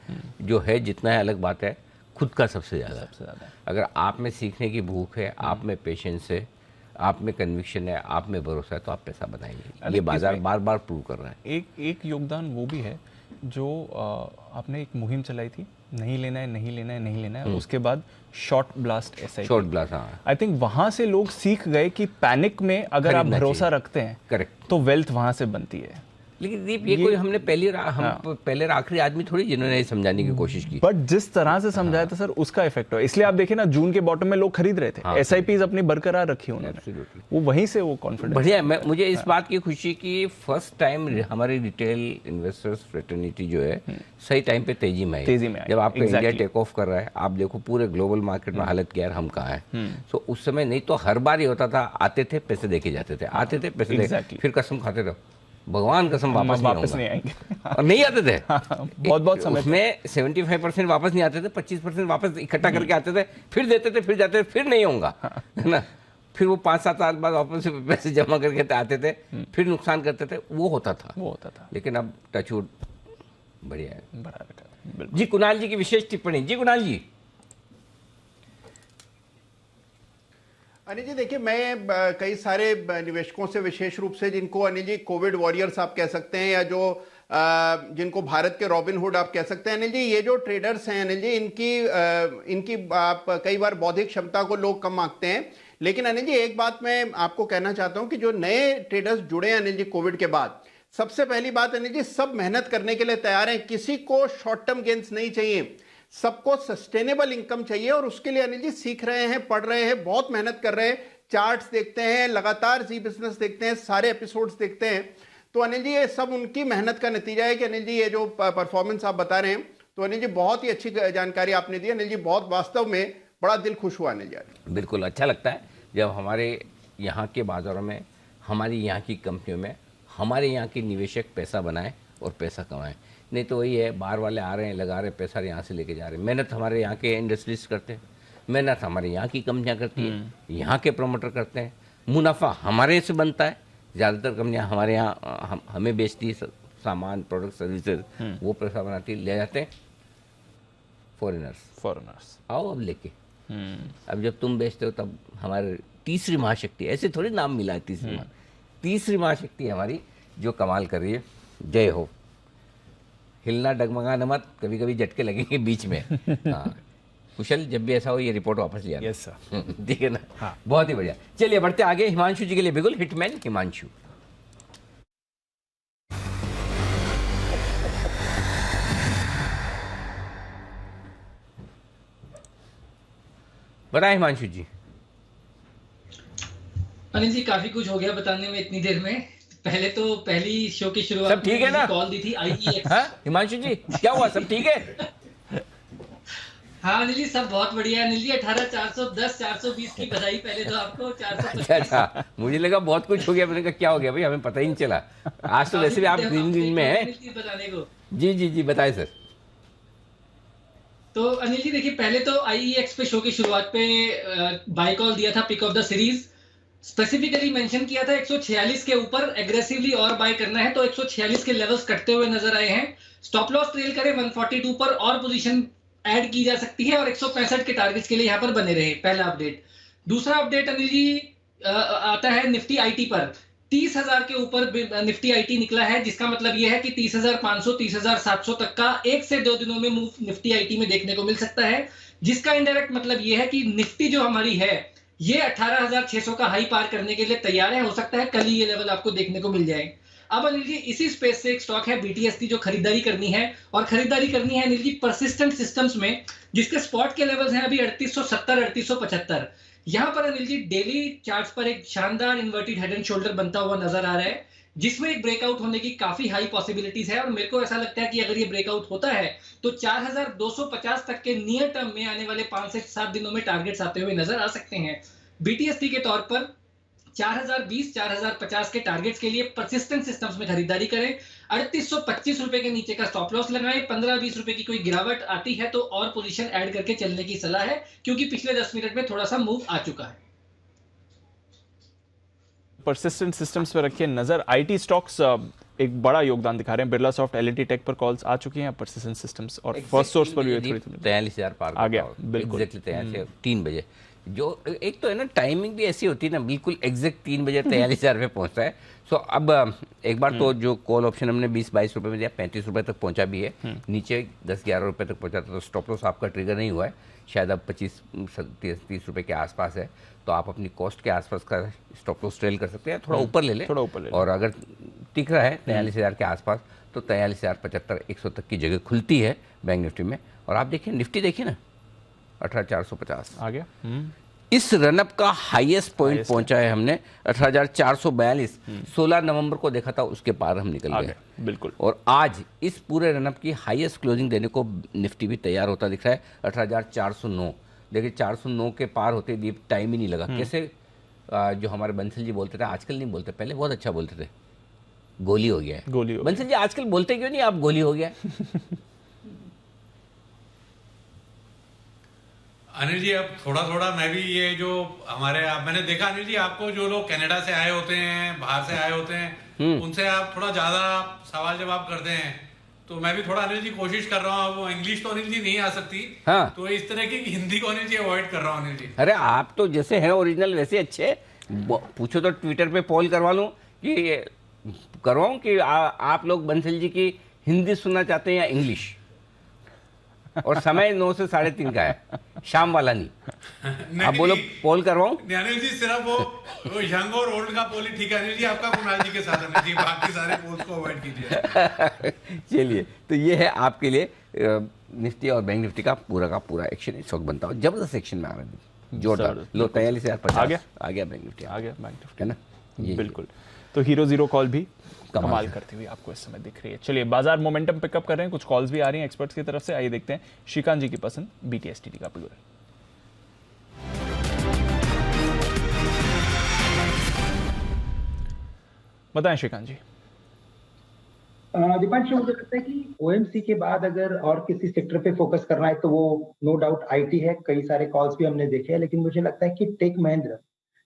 Speaker 1: जो है जितना है अलग बात है, खुद का सबसे ज़्यादा। अगर आप में सीखने की भूख है, आप में पेशेंस है, आप में कन्विक्शन है, आप में भरोसा है, तो आप पैसा बनाएंगे। ये बाजार बार बार प्रूव कर रहा है।
Speaker 2: एक योगदान वो भी है जो आपने एक मुहिम चलाई थी, नहीं लेना है, नहीं लेना है, नहीं लेना है, उसके बाद short blast SIP,
Speaker 1: short blast, हाँ,
Speaker 2: आई थिंक वहां से लोग सीख गए कि पैनिक में अगर आप भरोसा रखते हैं,
Speaker 1: करेक्ट,
Speaker 2: तो वेल्थ वहां से बनती है।
Speaker 1: लेकिन दीप ये कोई हमने पहले आखिरी आदमी थोड़ी जिन्होंने ये समझाने की कोशिश की,
Speaker 2: बट जिस तरह से समझाया था सर उसका इफेक्ट हुआ। इसलिए आप देखिए ना, जून के बॉटम में लोग खरीद रहे थे, SIPs अपनी बरकरार रखी उन्होंने, वो वहीं से वो कॉन्फिडेंस।
Speaker 1: बढ़िया, मुझे इस बात की खुशी कि फर्स्ट टाइम हमारी रिटेल इन्वेस्टर्स फ्रेटर्निटी जो है सही टाइम पे तेजी में आई। जब आपका इंडिया टेक ऑफ कर रहा है, आप देखो पूरे ग्लोबल मार्केट में हालत क्या है, हम कहाँ हैं। तो उस समय नहीं तो हर बार ये होता था, आते थे पैसे देके जाते थे, आते थे पैसे देके, फिर कसम खाते थे भगवान कसम वापस नहीं आएंगे और नहीं आते थे।
Speaker 2: बहुत समय
Speaker 1: उसमें 75% वापस नहीं आते थे, 25% वापस इकट्ठा करके आते थे, फिर देते थे, फिर जाते थे, फिर नहीं होगा, है ना। फिर वो 5-7 साल बाद वापस पैसे जमा करके आते थे, फिर नुकसान करते थे, वो होता था। लेकिन अब टचवुड बढ़िया है। जी कुणाल जी की विशेष टिप्पणी। जी कुणाल जी।
Speaker 6: अनिल जी देखिए, मैं कई सारे निवेशकों से विशेष रूप से, जिनको अनिल जी कोविड वॉरियर्स आप कह सकते हैं, या जो जिनको भारत के रॉबिनहुड आप कह सकते हैं अनिल जी, ये जो ट्रेडर्स हैं अनिल जी, इनकी आप कई बार बौद्धिक क्षमता को लोग कम आंकते हैं। लेकिन अनिल जी एक बात मैं आपको कहना चाहता हूं कि जो नए ट्रेडर्स जुड़े हैं अनिल जी कोविड के बाद, सबसे पहली बात अनिल जी, सब मेहनत करने के लिए तैयार हैं, किसी को शॉर्ट टर्म गेन्स नहीं चाहिए, सबको सस्टेनेबल इनकम चाहिए। और उसके लिए अनिल जी सीख रहे हैं, पढ़ रहे हैं, बहुत मेहनत कर रहे हैं, चार्ट्स देखते हैं, लगातार जी बिजनेस देखते हैं, सारे एपिसोड्स देखते हैं। तो अनिल जी ये सब उनकी मेहनत का नतीजा है कि अनिल जी ये जो परफॉर्मेंस आप बता रहे हैं, तो अनिल जी बहुत ही अच्छी जानकारी आपने दी अनिल जी, बहुत वास्तव में बड़ा दिल खुश हुआ अनिल जी।
Speaker 1: बिल्कुल अच्छा लगता है जब हमारे यहाँ के बाजारों में, हमारी यहाँ की कंपनियों में, हमारे यहाँ के निवेशक पैसा बनाएं और पैसा कमाएं। नहीं तो वही है, बाहर वाले आ रहे हैं, लगा रहे हैं पैसा, यहाँ से लेके जा रहे हैं। मेहनत हमारे यहाँ के इंडस्ट्रीज करते हैं, मेहनत हमारे यहाँ की कंपनियाँ करती हैं, यहाँ के प्रोमोटर करते हैं, मुनाफा हमारे से बनता है। ज़्यादातर कंपनियाँ हमारे यहाँ हमें बेचती है सामान, प्रोडक्ट, सर्विसेज, वो पैसा बनाती, ले जाते हैं फॉरेनर्स आओ अब लेके। अब जब तुम बेचते हो तब हमारे तीसरी महाशक्ति, ऐसे थोड़ी नाम मिला है, तीसरी महाशक्ति हमारी जो कमाल कर रही है। जय हो। हिलना डगमगाना मत, कभी कभी झटके लगेंगे बीच में। हाँ कुशल, जब भी ऐसा हो ये रिपोर्ट वापस लिया।
Speaker 3: Yes sir.
Speaker 1: ठीक है ना। हाँ। बहुत ही बढ़िया। चलिए बढ़ते आगे, हिमांशु जी के लिए बिगुल, हिटमैन हिमांशु। बताएं हिमांशु जी।
Speaker 5: अनिल जी काफी कुछ हो गया बताने में इतनी देर में। पहले तो पहली शो की शुरुआत
Speaker 1: सब ठीक है ना?
Speaker 5: कॉल दी थी IEX।
Speaker 1: हिमांशु जी क्या हुआ, सब ठीक है?
Speaker 5: हाँ अनिल जी सब बहुत बढ़िया। अनिल जी 18,410 420 की बधाई पहले तो आपको। 425।
Speaker 1: अच्छा, मुझे लगा बहुत कुछ हो गया, मैंने कहा क्या हो गया भाई, हमें पता ही नहीं चला। आज तो वैसे भी आप ग्रीन में हैं।
Speaker 5: बताने को
Speaker 1: जी बताए सर।
Speaker 5: तो अनिल जी देखिए, पहले तो IEX पे शो की शुरुआत पे बाय कॉल दिया था, pick of the series specifically mention किया था 146 के ऊपर एग्रेसिवली और बाय करना है, तो 146 के लेवल्स कटते हुए नजर आए हैं। स्टॉप लॉस ट्रेल करें 142 पर और पोजीशन ऐड की जा सकती है, और 165 के टारगेट्स के लिए यहां पर बने रहे। पहला अपडेट। दूसरा अपडेट अनिल जी आता है निफ्टी IT पर। 30,000 के ऊपर निफ्टी IT निकला है, जिसका मतलब यह है कि 30,500 30,700 तक का 1 से 2 दिनों में मूव निफ्टी IT में देखने को मिल सकता है, जिसका इनडायरेक्ट मतलब यह है कि निफ्टी जो हमारी है ये 18,600 का हाई पार करने के लिए तैयार है। हो सकता है कल ही ये लेवल आपको देखने को मिल जाए। अब अनिल जी इसी स्पेस से एक स्टॉक है BTST जो खरीदारी करनी है, और खरीदारी करनी है अनिल जी परसिस्टेंट सिस्टम्स में, जिसके स्पॉट के लेवल्स हैं अभी 3870 3875। यहां पर अनिल जी डेली चार्ट्स पर एक शानदार इन्वर्टेड हेड एंड शोल्डर बनता हुआ नजर आ रहा है, जिसमें एक ब्रेकआउट होने की काफी हाई पॉसिबिलिटीज है। और मेरे को ऐसा लगता है कि अगर ये ब्रेकआउट होता है तो 4,250 तक के नियर टर्म में आने वाले 5 से 7 दिनों में टारगेट्स आते हुए नजर आ सकते हैं। BTST के तौर पर 4,020 4,050 के टारगेट्स के लिए परसिस्टेंट सिस्टम्स में खरीदारी करें। 3825 रुपए के नीचे का स्टॉप लॉस लगाएं। 15-20 रुपए की कोई गिरावट आती है तो और पोजीशन ऐड करके चलने की सलाह है, क्योंकि पिछले 10 मिनट में थोड़ा सा मूव आ चुका है।
Speaker 2: परसिस्टेंट सिस्टम्स पे रखिए नजर। IT स्टॉक्स एक बड़ा योगदान दिखा रहे हैं। बिरला सॉफ्ट, L&T टेक पर कॉल्स आ चुकी हैं, परसिस्टेंट सिस्टम्स और फर्स्ट सोर्स पर भी
Speaker 1: 43,000 पार
Speaker 2: आ गया। बिल्कुल
Speaker 1: 3 बजे। जो एक तो है ना, टाइमिंग भी ऐसी होती है ना, बिल्कुल एग्जैक्ट 3 बजे 43,000 पे पहुंचता है। सो अब एक बार तो जो कॉल ऑप्शन हमने 20-22 रुपए में दिया, 35 रुपए तक पहुंचा भी है, नीचे 10-11 रुपए तक पहुंचा था, तो स्टॉप लॉस आपका ट्रिगर नहीं हुआ है, शायद अब 25-30 रुपए के आसपास है, तो आप अपनी कॉस्ट के आसपास का स्टॉप लॉस ट्रेल कर सकते हैं, थोड़ा ऊपर ले लें,
Speaker 2: थोड़ा ऊपर ले लें।
Speaker 1: और अगर टिक रहा है 43,000 के आसपास, तो 43,075 100 तक की जगह खुलती है बैंक निफ्टी में। और आप देखिए निफ्टी देखिए ना 18,450
Speaker 2: आ गया।
Speaker 1: इस रनअप का हाईएस्ट पॉइंट पहुंचा है हमने 18,442। 16 नवंबर को देखा था, उसके पार हम निकल गए
Speaker 2: बिल्कुल।
Speaker 1: और आज इस पूरे रनअप की हाईएस्ट क्लोजिंग देने को निफ्टी भी तैयार होता दिख रहा है 18,409। देखिए 409 के पार होते ही टाइम ही नहीं लगा। कैसे जो हमारे बंसल जी बोलते थे, आजकल नहीं बोलते, पहले बहुत अच्छा बोलते थे, गोली हो गया है।
Speaker 2: गोली हो
Speaker 1: बंसल जी आजकल बोलते क्यों नहीं आप गोली हो गया है?
Speaker 9: अनिल जी अब थोड़ा थोड़ा मैं भी ये जो मैंने देखा अनिल जी, आपको जो लोग कनाडा से आए होते हैं, बाहर से आए होते हैं, उनसे आप थोड़ा ज्यादा सवाल जवाब करते हैं, तो मैं भी थोड़ा अनिल जी कोशिश कर रहा हूँ। अब इंग्लिश तो अनिल जी नहीं आ सकती,
Speaker 1: हाँ।
Speaker 9: तो इस तरह की हिंदी को अनिल जी अवॉइड कर रहा हूँ अनिल जी।
Speaker 1: अरे आप तो जैसे हैं ओरिजिनल वैसे अच्छे, पूछो तो ट्विटर पे पोल करवा लूं कि करवाऊं कि आप लोग बंसल जी की हिंदी सुनना चाहते हैं या इंग्लिश। और समय 9 से 3:30 का है, शाम वाला नहीं। आप बोलो पोल करवाऊं?
Speaker 9: अनिल जी सिर्फ वो यंग और ओल्ड का पोल ही ठीक है अनिल जी, आपका कुणाल जी के साथ अनिल जी, बाकी सारे पोल्स को अवॉइड कीजिए।
Speaker 1: चलिए, तो ये है आपके लिए निफ्टी और बैंक निफ्टी का पूरा एक्शन इस वक्त बनता हो। जबरदस्त एक्शन में आ रहा है, जोरदार। लो 43,050 आ गया बैंक निफ्टी,
Speaker 2: आ गया बैंक निफ्टी,
Speaker 1: है ना?
Speaker 2: बिल्कुल। तो हीरो जीरो कॉल भी कमाल करती हुई आपको इस समय दिख रही है। चलिए, बाजार मोमेंटम पिकअप कर रहे हैं, कुछ कॉल्स भी आ रही हैं एक्सपर्ट्स की तरफ से। आइए देखते हैं श्रीकांत जी की पसंद BTSTT का प्योर। बताएं श्रीकांत जी।
Speaker 12: दीपांशु, मुझे लगता है कि OMC के बाद अगर और किसी सेक्टर पे फोकस करना है तो वो नो डाउट IT है। कई सारे कॉल्स भी हमने देखे हैं, लेकिन मुझे लगता है कि टेक महिंद्रा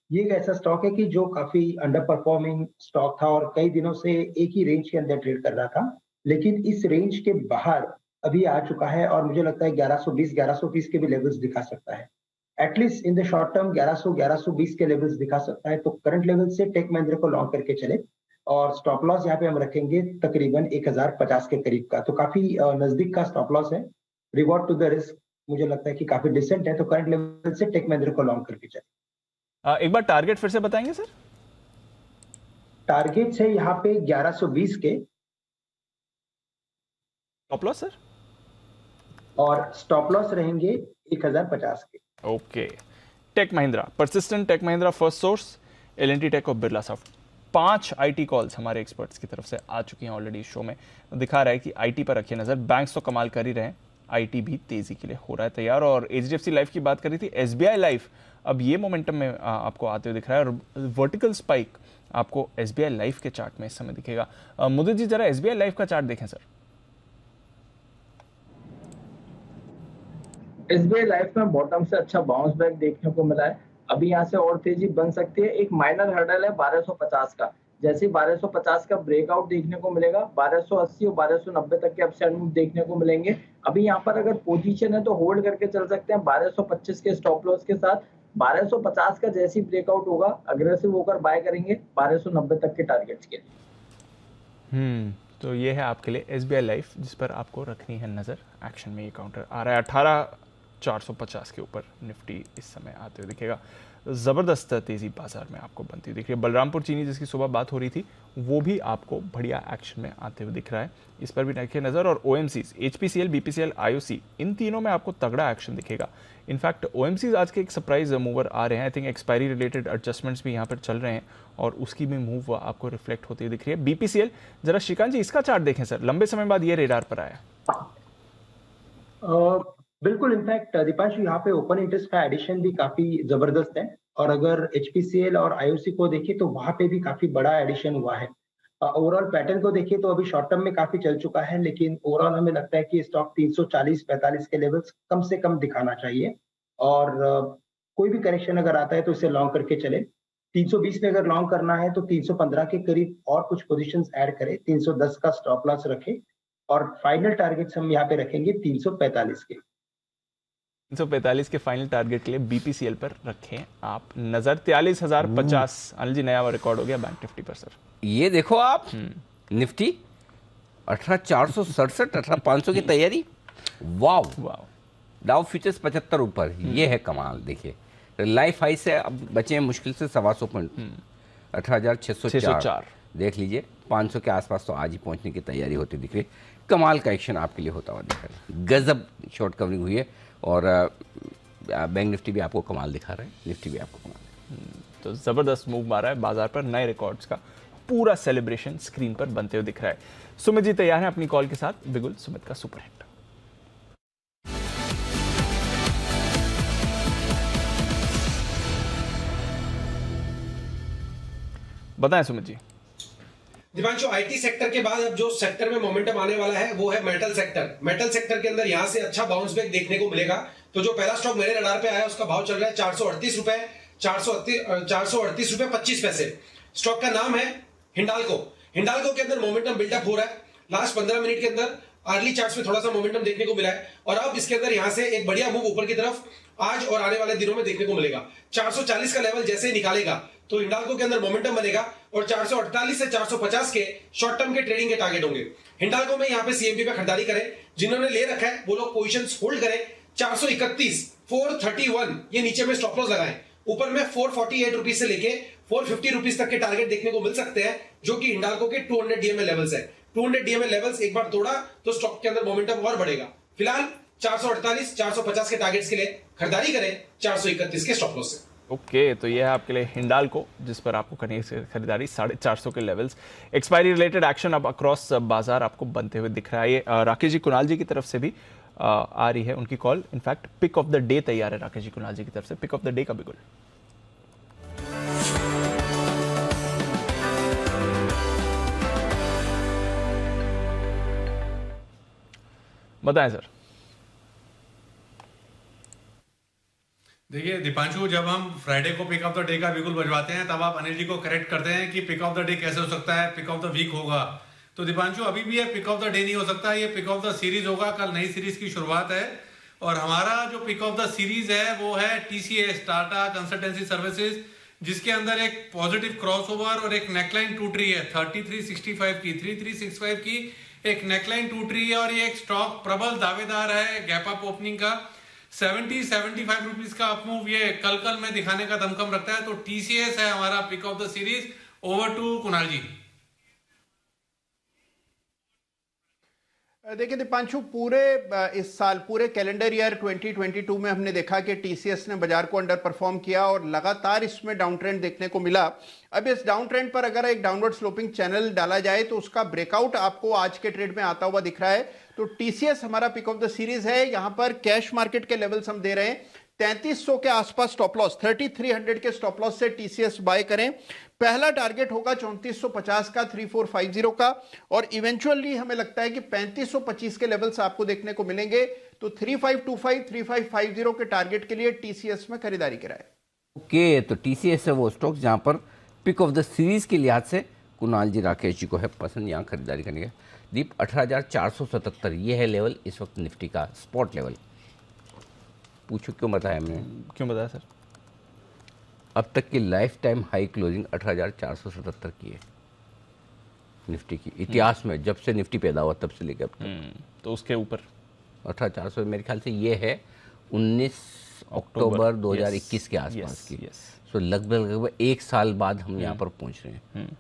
Speaker 12: ये एक ऐसा स्टॉक है कि जो काफी अंडर परफॉर्मिंग स्टॉक था और कई दिनों से एक ही रेंज के अंदर ट्रेड कर रहा था, लेकिन इस रेंज के बाहर अभी आ चुका है और मुझे लगता है 1120 के भी लेवल्स दिखा सकता है। At least in the short term 1120 के लेवल्स दिखा सकता है। तो करंट लेवल से टेक महिंद्रा को लॉन्ग करके चले और स्टॉप लॉस यहाँ पे हम रखेंगे तकरीबन 1050 के करीब का। तो काफी नजदीक का स्टॉप लॉस है। रिवॉर्ड टू द रिस्क मुझे लगता है कि काफी डिसेंट है। तो करंट लेवल से टेक महिंद्रा को लॉन्ग करके चले।
Speaker 2: एक बार टारगेट फिर से बताएंगे सर?
Speaker 12: टारगेट है यहाँ पे 1120 के,
Speaker 2: स्टॉप लॉस सर,
Speaker 12: और स्टॉप लॉस रहेंगे 1050 के।
Speaker 2: Okay. Tech Mahindra, Persistent Tech Mahindra, Firstsource, L&T Tech और बिरला सॉफ्ट। 5 IT कॉल्स हमारे एक्सपर्ट्स की तरफ से आ चुकी हैं ऑलरेडी शो में। दिखा रहा है कि IT पर रखिए नजर। बैंक्स तो कमाल कर ही रहे हैं, IT भी तेजी के लिए हो रहा है तैयार। और HDFC लाइफ की बात करी थी, SBI लाइफ अब ये मोमेंटम में आपको आते हुए दिख रहा है और वर्टिकल स्पाइक आपको SBI लाइफ के चार्ट में इस समय दिखेगा। मुदित जी जरा SBI लाइफ का चार्ट देखें सर।
Speaker 8: SBI लाइफ में बॉटम से अच्छा बाउंस बैक देखने को मिला है। अभी यहाँ से और तेजी बन सकती है। एक माइनर हर्डल है 1250 का। जैसे 1250 का ब्रेकआउट देखने को मिलेगा, 1280 और 1290 तक के अपसाइड मूव देखने को मिलेंगे। अभी यहाँ पर अगर पोजीशन है तो होल्ड करके चल सकते हैं 1225 के स्टॉप लॉस के साथ। 1250 का जैसी ब्रेकआउट होगा अग्रेसिव होकर बाय करेंगे 1290 तक के टारगेट्स के लिए।
Speaker 2: तो ये है आपके लिए SBI लाइफ, जिस पर आपको रखनी है नजर। एक्शन में ये काउंटर आ रहा है 18,450 के ऊपर निफ्टी इस समय आते हुए दिखेगा। ज़बरदस्त तेज़ी बाजार में आपको बनती हुई दिख रही है। बलरामपुर चीनी जिसकी सुबह बात हो रही थी, वो भी आपको बढ़िया एक्शन में आते हुए दिख रहा है, इस पर भी रखिए नज़र। और OMCs, HPCL, BPCL, IOC, इन तीनों में आपको तगड़ा एक्शन दिखेगा। इनफैक्ट OMCs आज के एक सरप्राइज मूवर आ रहे हैं। I think expiry related adjustments भी यहाँ पर चल रहे हैं और उसकी भी मूव आपको रिफ्लेक्ट होती हुई दिख रही है। BPCL जरा श्रीकांत जी इसका चार्ट देखें सर, लंबे समय बाद ये रेडार पर आया।
Speaker 12: बिल्कुल, इनफैक्ट दीपांशु यहाँ पे ओपन इंटरेस्ट का एडिशन भी काफी जबरदस्त है और अगर HPCL और IOC को देखिए तो वहां पे भी काफी बड़ा एडिशन हुआ है। ओवरऑल पैटर्न को देखिए तो अभी शॉर्ट टर्म में काफी चल चुका है, लेकिन ओवरऑल हमें लगता है कि स्टॉक 340-45 के लेवल्स कम से कम दिखाना चाहिए और कोई भी करेक्शन अगर आता है तो इसे लॉन्ग करके चले। 320 में अगर लॉन्ग करना है तो 315 के करीब और कुछ पोजीशंस ऐड करें, 310 का स्टॉप लॉस रखें और फाइनल टारगेट्स हम यहाँ पे रखेंगे 345 के।
Speaker 2: 345 के फाइनल टारगेट के लिए BPCL पर रखें आप नजर। 43,050 अनिल जी नया रिकॉर्ड हो गया बैंक निफ्टी पर सर।
Speaker 1: ये देखो आप निफ्टी 18,467, 18,500 की तैयारी। वाव। डाउ फ्यूचर्स 75 ऊपर, ये है कमाल। देखिए लाइफ हाई से अब बचे हैं मुश्किल से 125 पॉइंट, 18,604 देख लीजिए। 500 के आसपास तो आज ही पहुंचने की तैयारी होती दिख रही है। कमाल का एक्शन आपके लिए होता हुआ दिख रहा है, गजब शॉर्ट कवरिंग हुई है और बैंक निफ्टी भी आपको कमाल दिखा रहा है, निफ्टी भी आपको कमाल है।
Speaker 2: तो ज़बरदस्त मूव मारा है बाजार पर, नए रिकॉर्ड्स का पूरा सेलिब्रेशन स्क्रीन पर बनते हुए दिख रहा है। सुमित जी तैयार हैं अपनी कॉल के साथ, बिगुल सुमित का सुपर हिट। बताएं सुमित जी।
Speaker 7: दीपांशु, आईटी सेक्टर के बाद अब जो सेक्टर में मोमेंटम आने वाला है वो है मेटल सेक्टर। मेटल सेक्टर के अंदर यहां से अच्छा बाउंस बैक देखने को मिलेगा। तो जो पहला स्टॉक मेरे रडार पे आया उसका भाव चल रहा है 438 रुपए, 438 रुपए 25 पैसे। स्टॉक का नाम है हिंडाल्को। हिंडाल्को के अंदर मोमेंटम बिल्डअप हो रहा है। लास्ट 15 मिनट के अंदर अर्ली चार्ट्स में थोड़ा सा मोमेंटम देखने को मिला है और अब इसके अंदर यहां से एक बढ़िया मूव ऊपर की तरफ आज और आने वाले दिनों में देखने को मिलेगा। 440 का लेवल जैसे ही निकालेगा तो हिंडाल्को के अंदर मोमेंटम बनेगा और 448 से 450 के शॉर्ट टर्म के ट्रेडिंग के टारगेट होंगे। हिंडाल्को में यहां पे सीएमपी पे खरीदारी करें, जिन्होंने ले रखा है वो लोग पोजीशंस होल्ड करें। 431, 431 ये नीचे में स्टॉप लॉस लगाएं। ऊपर में 448 रुपीज से लेके 450 रुपीज तक के टारगेट देखने को मिल सकते हैं, जो कि हिंडाल्को के 200 डीएमए लेवल्स है। 200 डीएमए लेवल्स एक बार तोड़ा तो स्टॉक के अंदर मोमेंटम और बढ़ेगा। फिलहाल 448, 450 के टारगेट्स के लिए खरीदारी करें 431 के स्टॉप लॉस से।
Speaker 2: ओके, तो ये है आपके लिए हिंडाल्को, जिस पर आपको करनी है खरीदारी 450 के लेवल्स। एक्सपायरी रिलेटेड एक्शन अब अक्रॉस बाजार आपको बनते हुए दिख रहा है। ये राकेश जी कुणाल जी की तरफ से भी आ रही है उनकी call. In fact pick of the day तैयार है राकेश जी कुणाल जी की तरफ से। पिक ऑफ द डे का बिगुल बताएं सर।
Speaker 9: देखिए दीपांशु, जब हम फ्राइडे को पिक ऑफ द डे का बिगुल बजवाते हैं तब आप अनिल जी को करेक्ट करते हैं कि पिक ऑफ द डे कैसे हो सकता है, पिक ऑफ द वीक होगा। तो दीपांशु अभी भी ये पिक ऑफ द डे नहीं हो सकता, ये पिक ऑफ द सीरीज होगा। कल नई सीरीज की शुरुआत है और हमारा जो पिक ऑफ द सीरीज है वो है TCS, टाटा कंसल्टेंसी सर्विसेज, जिसके अंदर एक पॉजिटिव क्रॉसओवर और एक नेकलाइन टूट रही है 3365 की, 3365 की एक नेकलाइन टूट रही है और ये एक स्टॉक प्रबल दावेदार है गैप अप ओपनिंग का। 70-75 रुपीज का अपमूव ये कल में दिखाने का दमखम रखता है। तो TCS है हमारा pick of the series. Over to Kunal ji.
Speaker 6: देखिए दीपांशु, पूरे इस साल पूरे कैलेंडर ईयर 2022 में हमने देखा कि TCS ने बाजार को अंडर परफॉर्म किया और लगातार इसमें डाउन ट्रेंड देखने को मिला। अब इस डाउन ट्रेंड पर अगर एक डाउनवर्ड स्लोपिंग चैनल डाला जाए तो उसका ब्रेकआउट आपको आज के ट्रेड में आता हुआ दिख रहा है। तो TCS हमारा पिक ऑफ द सीरीज है। यहां पर कैश मार्केट के लेवल्स हम दे रहे हैं 3300 के आसपास स्टॉप लॉस, 3300 के स्टॉप लॉस से TCS बाय करें। पहला टारगेट होगा 3450 का, 3450 का, और इवेंचुअली हमें लगता है कि 3525 के लेवल्स आपको देखने को मिलेंगे। तो 3525, 3550 के टारगेट के लिए TCS में खरीदारी कराए।
Speaker 1: ओके, तो TCS है वो स्टॉक जहां पर पिक ऑफ द सीरीज के लिहाज से कुणाल जी राकेश जी को है पसंद, यहाँ खरीदारी करनी है। दीप 18,477 ये है लेवल इस वक्त निफ्टी का स्पॉट लेवल। पूछो क्यों बताया हमने?
Speaker 2: क्यों बताया सर?
Speaker 1: अब तक की लाइफ टाइम हाई क्लोजिंग 18,477 की है निफ्टी की इतिहास में, जब से निफ्टी पैदा हुआ तब से लेकर अब तक।
Speaker 2: तो उसके ऊपर
Speaker 1: 18,400 मेरे ख्याल से ये है 19 अक्टूबर 2021 के आसपास की। सो लगभग 1 साल बाद हम यहाँ पर पहुँच रहे हैं।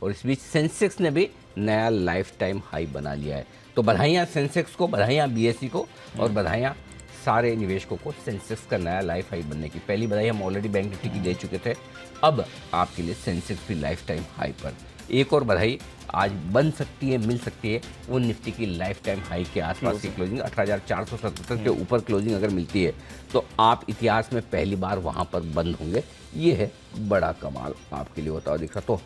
Speaker 1: और इस बीच सेंसेक्स ने भी नया लाइफ टाइम हाई बना लिया है। तो बधाइयाँ सेंसेक्स को, बधाइयाँ BSE को और बधाइयाँ सारे निवेशकों को सेंसेक्स का नया लाइफ हाई बनने की। पहली बधाई हम ऑलरेडी बैंक निफ्टी की दे चुके थे, अब आपके लिए सेंसेक्स भी लाइफ टाइम हाई पर। एक और बधाई आज बन सकती है, मिल सकती है, वो निफ्टी की लाइफ टाइम हाई के आसपास की क्लोजिंग 18,477 के ऊपर क्लोजिंग अगर मिलती है तो आप इतिहास में पहली बार वहाँ पर बंद होंगे। ये है बड़ा कमाल आपके लिए होता हुआ दिख रहा। तो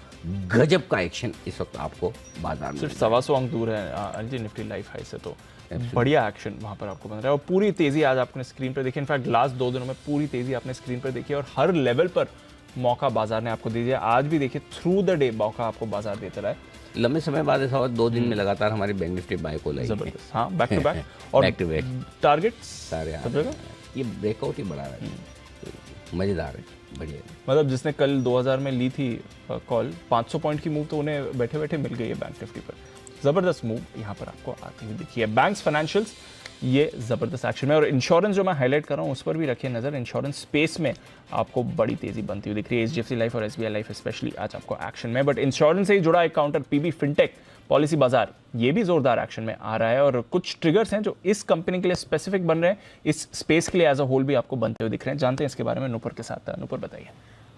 Speaker 1: गजब का एक्शन इस वक्त आपको बाजार में,
Speaker 2: सिर्फ 125 अंक दूर है निफ्टी लाइफ हाई से। तो बढ़िया एक्शन वहाँ पर आपको बन रहा है और पूरी तेजी आज आपने स्क्रीन पर देखी। इनफैक्ट लास्ट 2 दिनों में पूरी तेजी आपने स्क्रीन पर देखी और हर लेवल पर मौका बाजार ने आपको दे दिया। आज भी देखिए थ्रू द डे मौका आपको बाजार देता रहा है।
Speaker 1: लंबे समय बाद ऐसा हुआ 2 दिन में लगातार हमारी बैंक निफ्टी बाय को लाई।
Speaker 2: जबरदस्त, हाँ, बैक टू बैक और
Speaker 1: बैक टू बैक
Speaker 2: टारगेट्स
Speaker 1: सारे ये ब्रेकआउट ही बढ़ा रहा है, मजेदार है, बढ़िया।
Speaker 2: मतलब जिसने कल 2000 में ली थी कॉल 500 पॉइंट की मूव, तो उन्हें बैठे बैठे मिल गई है बैंक निफ्टी पर। जबरदस्त मूव यहां पर आपको आती हुई दिखी है। बैंक्स, फाइनेंशियल्स, ये जबरदस्त एक्शन में। और इंश्योरेंस जो मैं हाईलाइट कर रहा हूं उस पर भी रखिए नजर। इंश्योरेंस स्पेस में आपको बड़ी तेजी बनती हुई दिख रही है। HDFC लाइफ और SBI लाइफ स्पेशली आज आपको एक्शन में। बट इंश्योरेंस से ही जुड़ा एक काउंटर PB फिनटेक, पॉलिसी बाजार, ये भी जोरदार एक्शन में आ रहा है। और कुछ ट्रिगर्स हैं जो इस कंपनी के लिए स्पेसिफिक बन रहे हैं, इस स्पेस के लिए एज अ होल भी आपको बनते हुए दिख रहे हैं। जानते हैं इसके बारे में नूपुर के साथ। नूपुर बताइए।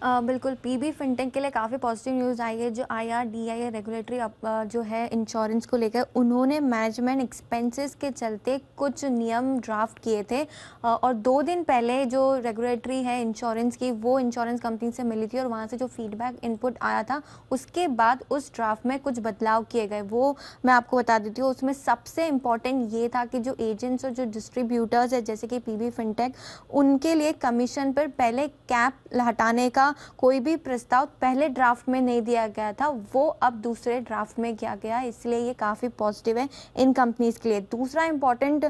Speaker 14: बिल्कुल, PB फिनटेक के लिए काफ़ी पॉजिटिव न्यूज़ आई है। जो IRDAI रेगुलेटरी जो है इंश्योरेंस को लेकर, उन्होंने मैनेजमेंट एक्सपेंसेस के चलते कुछ नियम ड्राफ्ट किए थे और 2 दिन पहले जो रेगुलेटरी है इंश्योरेंस की, वो इंश्योरेंस कंपनी से मिली थी और वहाँ से जो फीडबैक इनपुट आया था उसके बाद उस ड्राफ्ट में कुछ बदलाव किए गए। वो मैं आपको बता देती हूँ। उसमें सबसे इम्पॉर्टेंट ये था कि जो एजेंट्स और जो डिस्ट्रीब्यूटर्स है जैसे कि PB फिनटेक, उनके लिए कमीशन पर पहले कैप हटाने का कोई भी प्रस्ताव पहले ड्राफ्ट में नहीं दिया गया था, वो अब दूसरे ड्राफ्ट में किया गया, इसलिए ये काफ़ी पॉजिटिव है इन कंपनीज के लिए। दूसरा इंपॉर्टेंट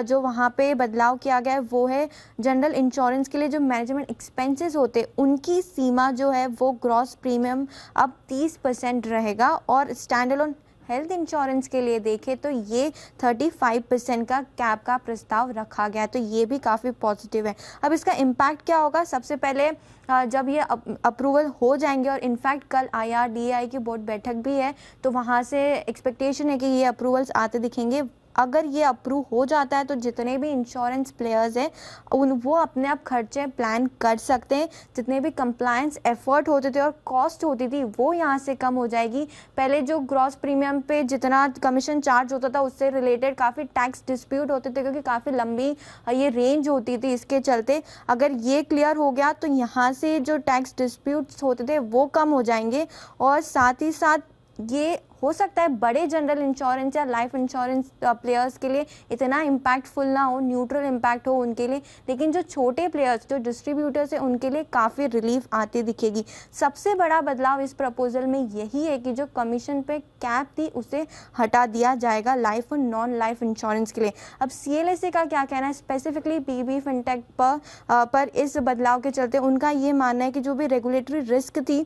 Speaker 14: जो वहाँ पे बदलाव किया गया है वो है जनरल इंश्योरेंस के लिए जो मैनेजमेंट एक्सपेंसेस होते उनकी सीमा जो है वो ग्रॉस प्रीमियम अब 30% रहेगा और स्टैंड अलोन हेल्थ इंश्योरेंस के लिए देखें तो ये 35% का कैप का प्रस्ताव रखा गया है, तो ये भी काफ़ी पॉजिटिव है। अब इसका इम्पैक्ट क्या होगा? सबसे पहले जब ये अप्रूवल हो जाएंगे और इनफैक्ट कल IRDAI की बोर्ड बैठक भी है, तो वहाँ से एक्सपेक्टेशन है कि ये अप्रूवल्स आते दिखेंगे। अगर ये अप्रूव हो जाता है तो जितने भी इंश्योरेंस प्लेयर्स हैं वो अपने आप खर्चे प्लान कर सकते हैं। जितने भी कंप्लायंस एफर्ट होते थे और कॉस्ट होती थी वो यहाँ से कम हो जाएगी। पहले जो ग्रॉस प्रीमियम पे जितना कमीशन चार्ज होता था उससे रिलेटेड काफ़ी टैक्स डिस्प्यूट होते थे क्योंकि काफ़ी लंबी ये रेंज होती थी। इसके चलते अगर ये क्लियर हो गया तो यहाँ से जो टैक्स डिस्प्यूट्स होते थे वो कम हो जाएंगे और साथ ही साथ ये हो सकता है बड़े जनरल इंश्योरेंस या लाइफ इंश्योरेंस प्लेयर्स के लिए इतना इम्पैक्टफुल ना हो, न्यूट्रल इम्पैक्ट हो उनके लिए, लेकिन जो छोटे प्लेयर्स जो डिस्ट्रीब्यूटर्स हैं उनके लिए काफ़ी रिलीफ आती दिखेगी। सबसे बड़ा बदलाव इस प्रपोजल में यही है कि जो कमीशन पे कैप थी उसे हटा दिया जाएगा लाइफ और नॉन लाइफ इंश्योरेंस के लिए। अब CLSA का क्या कहना है स्पेसिफिकली PB फिनटेक पर इस बदलाव के चलते? उनका ये मानना है कि जो भी रेगुलेटरी रिस्क थी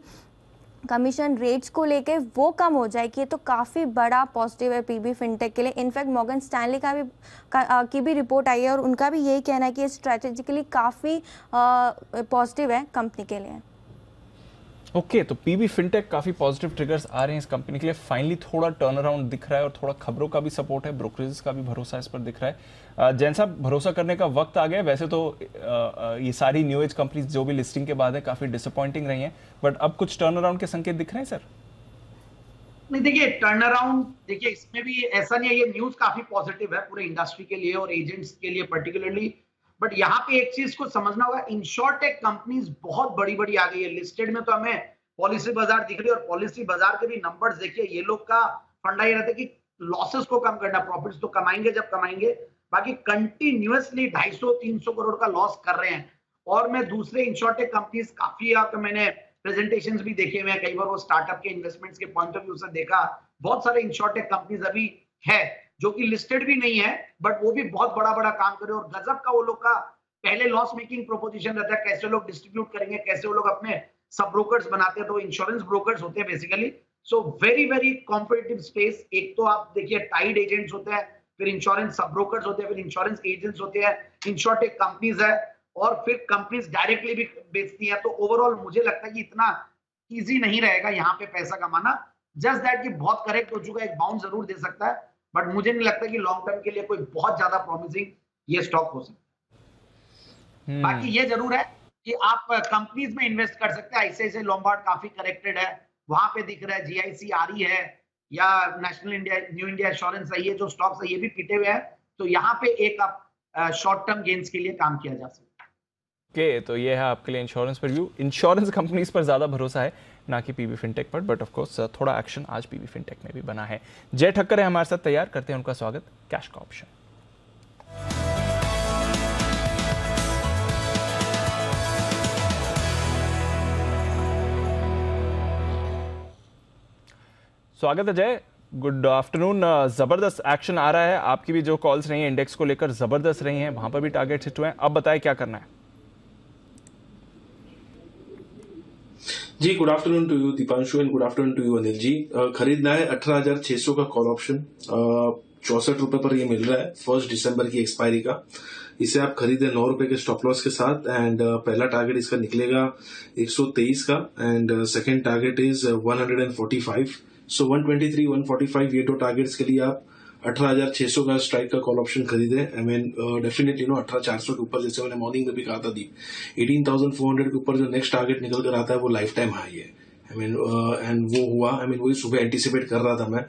Speaker 14: कमीशन रेट्स को लेके वो कम हो जाएगी। ये तो काफ़ी बड़ा पॉजिटिव है PB फिनटेक के लिए। इनफैक्ट मॉर्गन स्टैनली की भी रिपोर्ट आई है और उनका भी यही कहना है कि स्ट्रेटेजिकली काफ़ी पॉजिटिव है कंपनी के लिए।
Speaker 2: ओके, तो PB फिनटेक काफी पॉजिटिव ट्रिगर्स आ रहे हैं इस कंपनी के लिए। फाइनली थोड़ा टर्न अराउंड दिख रहा है और थोड़ा खबरों का भी सपोर्ट है, ब्रोकरेज का भी भरोसा इस पर दिख रहा है। जैन साहब, भरोसा करने का वक्त आ गया। वैसे तो ये सारी न्यू एज कंपनीज जो भी लिस्टिंग के बाद है काफी डिसअपॉइंटिंग रही हैं, बट अब कुछ टर्न अराउंड के संकेत दिख रहे हैं सर?
Speaker 11: नहीं, देखिए टर्न अराउंड, देखिए इसमें भी ऐसा नहीं है, ये न्यूज काफी पॉजिटिव है पूरे इंडस्ट्री के लिए और एजेंट्स के लिए पर्टिकुलरली। बट यहाँ पे एक चीज को समझना होगा, इंश्योरटेक कंपनीज बहुत बड़ी बड़ी आ गई है। लिस्टेड में तो हमें पॉलिसी बाजार दिख रही है और पॉलिसी बाजार के भी नंबर्स देखिए, ये लोग का फंडा ये रहता है कि लॉसेस को कम करना, प्रॉफिट्स तो कमाएंगे जब कमाएंगे, बाकी कंटिन्यूअसली 250-300 करोड़ का लॉस कर रहे हैं। और मैं दूसरे इंश्योरटेक कंपनीज काफी मैंने प्रेजेंटेशंस भी देखे हुए हैं, कई बार वो स्टार्टअप के इन्वेस्टमेंट्स के पॉइंट ऑफ व्यू से देखा, बहुत सारे इंश्योरटेक कंपनीज अभी है जो कि लिस्टेड भी नहीं है बट वो भी बहुत बड़ा बड़ा काम करे और गजब का वो लोग का पहले लॉस मेकिंग प्रोपोजिशन रहता है, कैसे लोग डिस्ट्रीब्यूट करेंगे, कैसे वो लोग अपने सब ब्रोकर्स बनाते हैं, तो इंश्योरेंस ब्रोकर्स होते हैं basically. So very very competitive space. एक तो आप देखिए टाइड एजेंट्स होते हैं, फिर इंश्योरेंस सब ब्रोकर्स होते हैं, फिर इंश्योरेंस एजेंट्स होते हैं, इंश्योरटेक कंपनीज है और फिर कंपनीज डायरेक्टली भी बेचती है। तो ओवरऑल मुझे लगता है कि इतना इजी नहीं रहेगा यहाँ पे पैसा कमाना। जस्ट दैट कि बहुत करेक्ट हो चुका है, एक बाउंस जरूर दे सकता है, बट मुझे नहीं लगता कि लॉन्ग टर्म के लिए कोई बहुत ज्यादा प्रॉमिसिंग ये स्टॉक हो सकता है। बाकी ये जरूर है कि आप कंपनीज में इन्वेस्ट कर सकते हैं। ICICI लोम्बार्ड काफी करेक्टेड है, वहां पे दिख रहा है, GIC RE है या national India new India assurance है, ये जो स्टॉक्स है ये भी पिटे हुए हैं, तो यहाँ पे एक आप शॉर्ट टर्म गेन्स के लिए काम किया जा सकता है।
Speaker 2: ओके, तो ये है आपके लिए इंश्योरेंस पर व्यू। इंश्योरेंस कंपनीज पर ज्यादा भरोसा है, ना कि PB फिनटेक पर, बट ऑफ कोर्स थोड़ा एक्शन आज PB फिनटेक में भी बना है। जय ठक्कर है हमारे साथ तैयार, करते हैं उनका स्वागत। कैश का ऑप्शन। स्वागत है जय, गुड आफ्टरनून। जबरदस्त एक्शन आ रहा है, आपकी भी जो कॉल्स रही हैं इंडेक्स को लेकर जबरदस्त रही हैं, वहां पर भी टारगेट हिट हुए हैं। अब बताएं क्या करना है।
Speaker 15: जी, good afternoon to you Deepanshu and good afternoon to you Anil ji. खरीदना है 18,600 का कॉल ऑप्शन, 64 रुपए पर ये मिल रहा है 1 दिसंबर की एक्सपायरी का। इसे आप खरीदें 9 रुपए के स्टॉप लॉस के साथ एंड पहला टारगेट इसका निकलेगा 123 का एंड सेकंड टारगेट इज 145। सो 123, 145 ये दो टारगेट्स के लिए आप 18,600 का स्ट्राइक का कॉल ऑप्शन खरीदे। आई मीन डेफिनेटली 18,400 के ऊपर, जैसे मैंने मॉर्निंग में भी कहा था दीप, 18,400 के ऊपर जो नेक्स्ट टारगेट निकल कर आता है वो लाइफ टाइम हाई है। आई मीन एंड वो हुआ, आई मीन वही सुबह एंटिसिपेट कर रहा था मैं,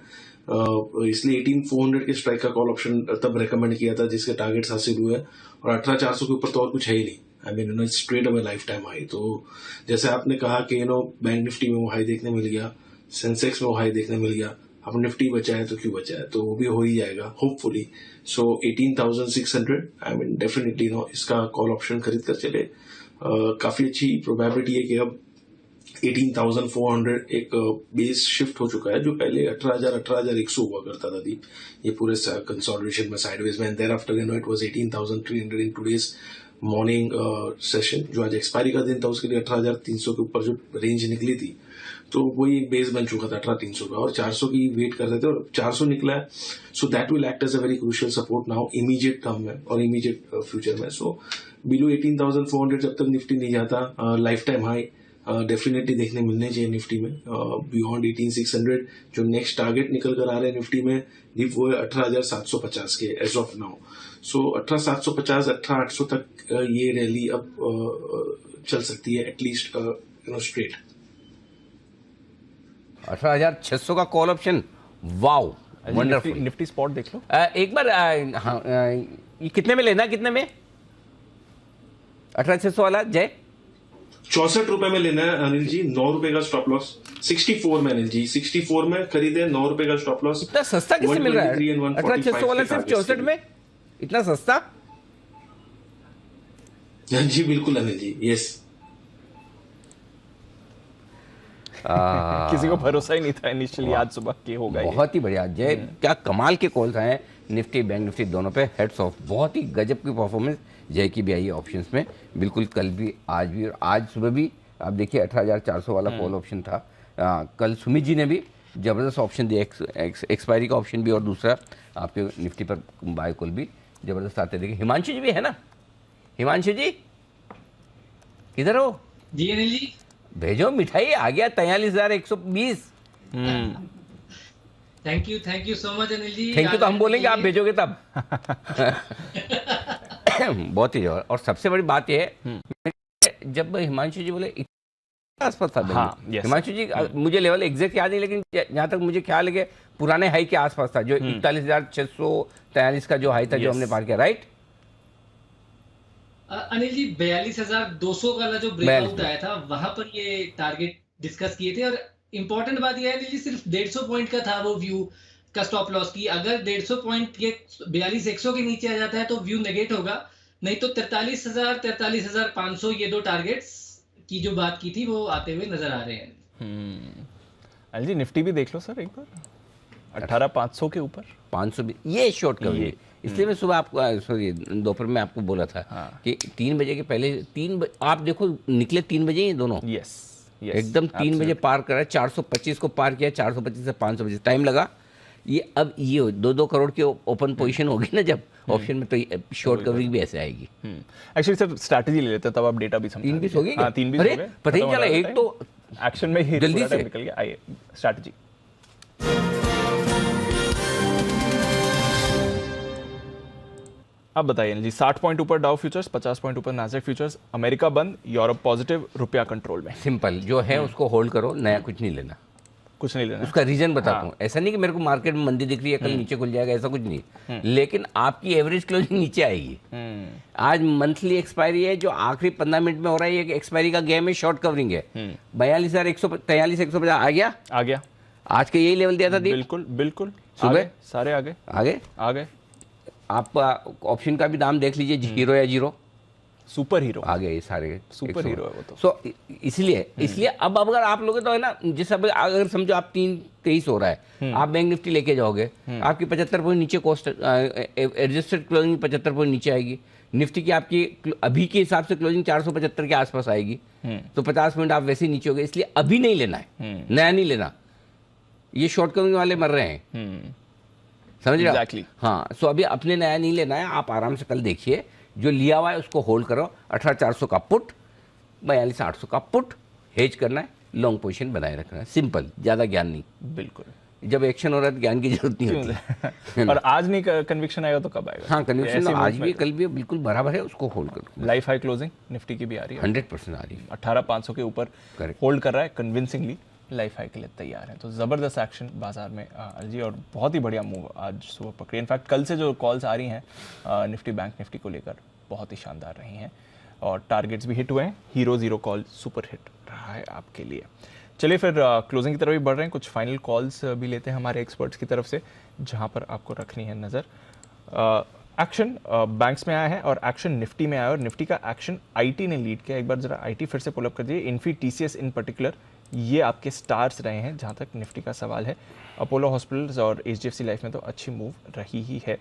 Speaker 15: इसलिए 18,400 के स्ट्राइक का कॉल ऑप्शन तब रेकमेंड किया था जिसके टारगेट्स हासिल हुए, और 18,400 के ऊपर तो और कुछ है ही नहीं। I mean it's straight away life time high. तो जैसे आपने कहा कि बैंक निफ्टी में वो हाई देखने मिल गया, सेंसेक्स में वो हाई देखने मिल गया, अब निफ्टी बचा है तो क्यों बचा है, तो वो भी हो ही जाएगा hopefully. So 18,600 I mean definitely इसका कॉल ऑप्शन खरीद कर चले। काफी अच्छी प्रोबेबिलिटी है कि अब 18,400 एक बेस शिफ्ट हो चुका है, जो पहले 18,100 हुआ करता था दीप, ये पूरे कंसोलिडेशन में साइडवेज में। Thereafter it was 18,300 in today's morning session, जो आज एक्सपायरी का दिन था, उसके लिए 18,300 के ऊपर जो रेंज निकली थी, तो वही एक बेस बन चुका था 18,300 का, और 400 की वेट कर रहे थे और 400 निकला है। So that will act as a very crucial support now immediate term में और इमीडिएट फ्यूचर में। सो बिलो 18,400 जब तक निफ्टी नहीं जाता, लाइफ टाइम हाई डेफिनेटली देखने मिलने चाहिए निफ्टी में। बियॉन्ड 18,600 जो नेक्स्ट टारगेट निकल कर आ रहे हैं निफ्टी में दीप, वो है 18,750 के एज ऑफ नाउ। सो 18,750, 18,800 तक ये रैली अब चल सकती है एटलीस्ट स्ट्रेट।
Speaker 1: 18,600 का call option, wow wonderful.
Speaker 2: Nifty spot देख लो
Speaker 1: एक बार। ये कितने में लेना, कितने में 18,600 वाला जय?
Speaker 15: 64 रुपए में लेना है अनिल जी, 9 रुपए का स्टॉप लॉस। 64 में अनिल जी, 64 में खरीदे, 9 रुपए का स्टॉप लॉस।
Speaker 1: इतना सस्ता कैसे मिल रहा है 18,600 वाला सिर्फ 64 में, इतना सस्ता?
Speaker 15: जी बिल्कुल अनिल जी, यस।
Speaker 2: किसी को भरोसा ही नहीं था इनिशियली, आज सुबह के होगा।
Speaker 1: बहुत ही बढ़िया जय, क्या कमाल के कॉल्स आए निफ्टी बैंक निफ्टी दोनों पे, हेड्स ऑफ। बहुत ही गजब की परफॉर्मेंस जय की भी आई है ऑप्शंस में, बिल्कुल कल भी आज भी, और आज सुबह भी आप देखिए 18,400 वाला कॉल ऑप्शन था। कल सुमित जी ने भी जबरदस्त ऑप्शन दिया, एक्सपायरी का ऑप्शन भी, और दूसरा आपके निफ्टी पर बाय कॉल भी जबरदस्त आते। देखिए हिमांशु जी भी है ना, हिमांशु जी किधर हो?
Speaker 5: जी अनिल जी
Speaker 1: भेजो मिठाई, आ गया 43,120।
Speaker 5: Thank you so much Anil ji.
Speaker 1: Thank you तो हम बोलेंगे, आप भेजोगे तब। बहुत ही जबरदस्त। और सबसे बड़ी बात यह है, जब हिमांशु जी बोले आसपास था,
Speaker 2: हाँ,
Speaker 1: हिमांशु जी मुझे लेवल एग्जैक्ट याद नहीं, लेकिन जहां तक मुझे ख्याल है कि पुराने हाई के आसपास था, जो 41,643 का जो हाई था, जो हमने पार किया, राइट
Speaker 5: अनिल जी? 42,200 वाला जो ब्रेकआउट आया था, वहां पर ये टारगेट डिस्कस किए थे। और इंपॉर्टेंट बात यह है अनिल जी, सिर्फ 150 पॉइंट का था वो व्यू का स्टॉप लॉस की। अगर 150 पॉइंट ये 42,100 के नीचे आ जाता है तो व्यू नेगेट होगा, नहीं तो 43,000, 43,500 ये दो टारगेट्स की जो बात की थी वो आते हुए नजर आ रहे हैं।
Speaker 2: अनिल जी निफ्टी भी देख लो सर एक बार, 18,500 के ऊपर
Speaker 1: 500 भी ये शॉर्ट कवरिंग। इसलिए मैं सुबह आपको सॉरी दोपहर में आपको बोला था कि 3 बजे के पहले आप देखो निकले 3 बजे ये दोनों,
Speaker 2: यस
Speaker 1: एकदम 3 बजे पार करा, 425 को पार किया, 425 से 500 बजे टाइम लगा। ये अब ये 2-2 करोड़ की ओपन पोजीशन होगी ना जब ऑप्शन में, तो शॉर्ट कवरिंग भी ऐसे आएगी।
Speaker 2: एक्चुअली सर स्ट्रैटेजी ले लेते तब आप डेटा भी समझ
Speaker 1: 3 बीस होगी।
Speaker 2: हाँ 3 बीस हो गए,
Speaker 1: पता ही चला, एक तो
Speaker 2: एक्शन में ही
Speaker 1: जल्दी से
Speaker 2: निकल गया। आइए स्ट्रैटेजी। अब बताइए जी, 60 पॉइंट ऊपर डाउ फ्यूचर्स, 50 पॉइंट ऊपर नास्डैक फ्यूचर्स, अमेरिका बंद, यूरोप पॉजिटिव, रुपया कंट्रोल में।
Speaker 1: सिंपल जो है उसको होल्ड करो, नया कुछ नहीं लेना,
Speaker 2: कुछ नहीं लेना।
Speaker 1: उसका रीजन बताता हूँ। ऐसा नहीं कि मेरे को मार्केट में मंदी दिख रही है, कल नीचे खुल जाएगा, ऐसा कुछ नहीं, लेकिन आपकी एवरेज क्लोजिंग नीचे आएगी। आज मंथली एक्सपायरी है, जो आखिरी 15 मिनट में हो रहा है, ये एक्सपायरी का गेम है, शॉर्ट कवरिंग है। 42,143 आ गया आज के यही लेवल दिया था।
Speaker 2: बिल्कुल
Speaker 1: सुबह
Speaker 2: सारे आगे
Speaker 1: आप ऑप्शन का भी दाम देख लीजिए, हीरो या जीरो,
Speaker 2: सुपर हीरो
Speaker 1: आ गए, सारे
Speaker 2: सुपर हीरो है वो तो।
Speaker 1: सो इसलिए अब अगर आप लोगे तो है ना, जैसे अगर समझो आप 323 हो रहा है, आप बैंक निफ्टी लेके जाओगे, आपकी 75 पॉइंट नीचे कॉस्ट एडजस्टेड क्लोजिंग 75 पॉइंट नीचे आएगी, निफ्टी की आपकी अभी के हिसाब से क्लोजिंग 475 के आसपास आएगी, तो 50 मिनट आप वैसे ही नीचे हो गए, इसलिए अभी नहीं लेना है, नया नहीं लेना। ये शॉर्ट कवरिंग वाले मर रहे हैं, समझ रहे
Speaker 2: exactly.
Speaker 1: हाँ, सो अभी अपने नया नहीं लेना है, आप आराम से कल देखिए, जो लिया हुआ है उसको होल्ड करो, 18,400 का पुट, 42,800 का पुट हेज करना है, लॉन्ग पोजीशन बनाए रखना है, सिंपल, ज्यादा ज्ञान नहीं।
Speaker 2: बिल्कुल,
Speaker 1: जब एक्शन हो रहा है तो ज्ञान की जरूरत नहीं होती।
Speaker 2: और आज नहीं कन्विक्शन आएगा तो कब आएगा?
Speaker 1: हाँ, कन्विक्शन आज भी कल भी बिल्कुल बराबर है, उसको होल्ड करो।
Speaker 2: लाइफ हाई क्लोजिंग निफ्टी की भी आ रही है,
Speaker 1: 100% आ रही है,
Speaker 2: 18,500 के ऊपर होल्ड कर रहा है कन्विंसिंगली, लाइफ हाई के लिए तैयार है। तो जबरदस्त एक्शन बाजार में जी, और बहुत ही बढ़िया मूव आज सुबह पकड़ी। इनफैक्ट कल से जो कॉल्स आ रही हैं निफ्टी बैंक निफ्टी को लेकर बहुत ही शानदार रही हैं, और टारगेट्स भी हिट हुए हैं। Hero zero call super hit रहा है आपके लिए। चलिए फिर क्लोजिंग की तरफ भी बढ़ रहे हैं, कुछ फाइनल कॉल्स भी लेते हैं हमारे एक्सपर्ट्स की तरफ से, जहां पर आपको रखनी है नज़र। एक्शन बैंक्स में आया है और एक्शन निफ्टी में आया, और निफ्टी का एक्शन आईटी ने लीड किया। एक बार जरा आईटी फिर से पुल अप कर दिए। इन्फी, टीसीएस इन पर्टिकुलर ये आपके स्टार्स रहे हैं जहां तक निफ्टी का सवाल है। अपोलो हॉस्पिटल्स और एचडीएफसी लाइफ में तो अच्छी मूव रही ही है।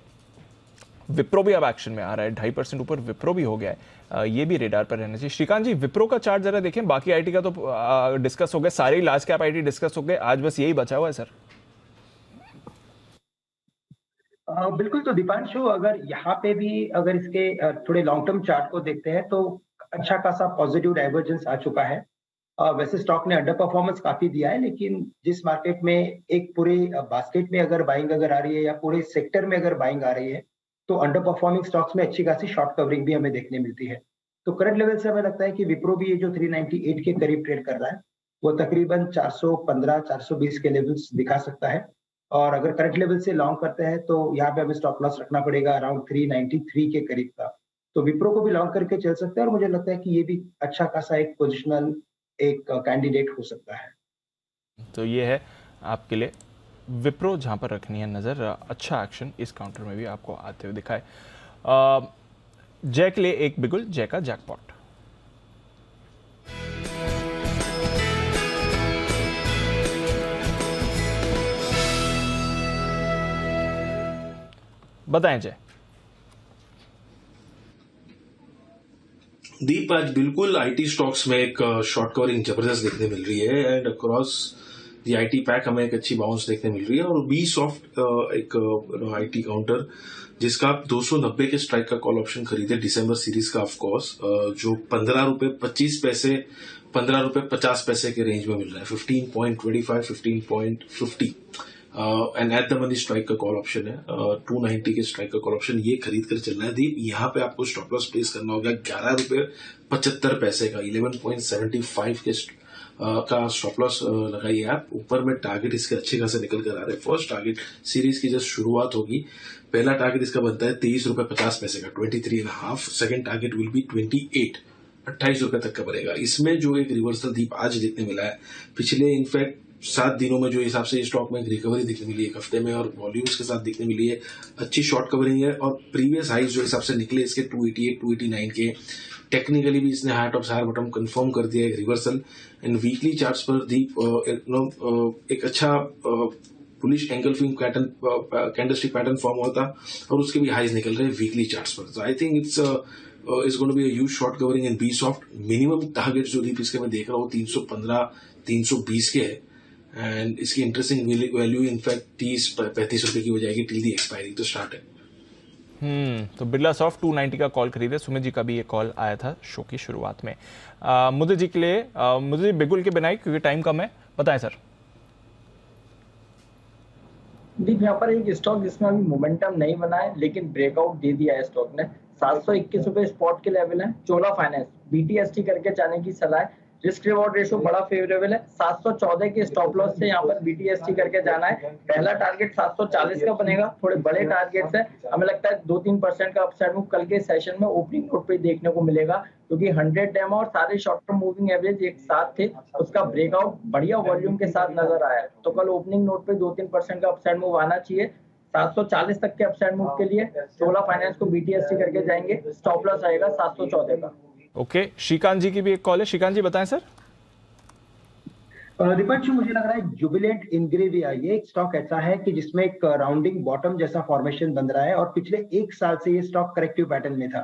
Speaker 2: विप्रो भी अब एक्शन में आ रहा है, 2.5% ऊपर विप्रो भी हो गया है, ये भी रेडार पर रहना चाहिए। श्रीकांत जी, विप्रो का चार्ट जरा देखें, बाकी आईटी का तो डिस्कस हो गया, सारे लार्ज कैप आईटी डिस्कस हो गए, आज बस यही बचा हुआ है सर।
Speaker 12: बिल्कुल, तो दीपांशु, अगर यहाँ पे भी अगर इसके थोड़े लॉन्ग टर्म चार्ट को देखते हैं तो अच्छा खासा पॉजिटिव डाइवर्जेंस आ चुका है। वैसे स्टॉक ने अंडर परफॉर्मेंस काफी दिया है, लेकिन जिस मार्केट में एक पूरे बास्केट में अगर बाइंग अगर आ रही है या पूरे सेक्टर में अगर बाइंग आ रही है, तो अंडर परफॉर्मिंग स्टॉक्स में अच्छी खासी शॉर्ट कवरिंग भी हमें देखने मिलती है। तो करंट लेवल से हमें लगता है कि विप्रो भी ये जो 398 के करीब ट्रेड कर रहा है, वो तकरीबन 415 420 के लेवल्स दिखा सकता है। और अगर करंट लेवल से लॉन्ग करते हैं तो यहाँ पे हमें स्टॉप लॉस रखना पड़ेगा अराउंड 393 के करीब का। तो विप्रो को भी लॉन्ग करके चल सकते हैं, और मुझे लगता है कि ये भी अच्छा खासा एक पोजिशनल एक कैंडिडेट हो सकता है।
Speaker 2: तो ये है आपके लिए विप्रो, जहां पर रखनी है नजर। अच्छा एक्शन इस काउंटर में भी आपको आते हुए दिखाए। जय के लिए एक बिगुल, जय का जैकपॉट। बताएं जय।
Speaker 15: दीप, आज बिल्कुल आईटी स्टॉक्स में एक शॉर्ट कवरिंग जबरदस्त देखने मिल रही है, and across the IT pack हमें एक अच्छी बाउंस देखने मिल रही है। और बी सॉफ्ट एक आईटी काउंटर जिसका आप 290 के स्ट्राइक का कॉल ऑप्शन खरीदे दिसंबर सीरीज का, ऑफ कोर्स जो 15 रुपए 25 पैसे 15 रुपए 50 पैसे के रेंज में मिल रहा है, 15.25 15.50 and at the money strike का कॉल ऑप्शन है, 290 के स्ट्राइक का कॉल ऑप्शन, ये खरीद कर चलना है। दीप, यहाँ पे आपको स्टॉप लॉस प्लेस करना होगा 11 रुपए 75 पैसे का, 11.75 के का स्टॉप लॉस लगाइए आप। ऊपर में टारगेट इसके अच्छे खासे निकल कर आ रहे हैं। फर्स्ट टारगेट सीरीज की जस्ट शुरुआत होगी, पहला टारगेट इसका बनता है 23 रुपए 50 पैसे का, 23.5। सेकंड टारगेट विल बी 28 रुपए तक का बनेगा। इसमें जो एक रिवर्सल दीप आज देखने मिला है, पिछले इनफैक्ट 7 दिनों में जो हिसाब से स्टॉक में एक रिकवरी दिखने मिली है एक हफ्ते में, और वॉल्यूम्स के साथ दिखने मिली है, अच्छी शॉर्ट कवरिंग है। और प्रीवियस हाइज जो हिसाब से निकले इसके 288 289 के, टेक्निकली भी इसने high top higher bottom confirm कर दिया एक रिवर्सल। एंड वीकली चार्ट्स पर दीप एक अच्छा bullish angle film candlestick pattern form हुआ था, और उसके भी हाइज निकल रहे हैं वीकली चार्ट्स पर। तो I think it's going to be a huge short covering in B soft. Minimum target जो दीप इसके मैं देख रहा हूँ 315 320 के है, एंड इसकी इंटरेस्टिंग वैल्यू इनफैक्ट 30-35 रुपए की हो जाएगी टिल दी एक्सपायरी, तो स्टार्ट है।
Speaker 2: तो बिरला सॉफ्ट 290 का कॉल खरीदे। सुमित जी का भी ये कॉल आया था शो की शुरुआत में। मुझे जी के लिए मुझे जी बिगुल के बनाई, क्योंकि टाइम कम है, बताएं सर।
Speaker 8: दीप, यहाँ पर एक स्टॉक जिसमें अभी मोमेंटम नहीं बना है लेकिन ब्रेकआउट दे दिया है स्टॉक ने, 721 रुपए स्पॉट के लेवल है। चोला फाइनेंस BTST करके जाने की सलाह है, रिस्क रिवॉर्ड रेशो बड़ा फेवरेबल है। 714 के स्टॉप लॉस से यहाँ पर BTST करके जाना है। पहला टारगेट 740 का बनेगा, थोड़े बड़े टारगेट्स है, हमें लगता है 2-3% का अपसाइड मूव कल के सेशन में ओपनिंग नोट पे देखने को मिलेगा, क्योंकि 100 डेमो और सारे शॉर्ट टर्म मूविंग एवरेज एक साथ थे, उसका ब्रेकआउट बढ़िया वॉल्यूम के साथ नजर आया। तो कल ओपनिंग नोट पे 2-3% का अपसाइड मूव आना चाहिए। 740 तक के अपसाइड मूव के लिए चोला फाइनेंस को BTST करके जाएंगे, स्टॉप लॉस आएगा 714 का।
Speaker 2: ओके, श्रीकांत जी की भी एक कॉल है, श्रीकांत जी बताएं सर।
Speaker 12: दीपांशु, मुझे लग रहा है जुबिलेंट इंग्रेविया ये एक स्टॉक ऐसा है कि जिसमें एक राउंडिंग बॉटम जैसा फॉर्मेशन बन रहा है, और पिछले 1 साल से ये स्टॉक करेक्टिव पैटर्न में था।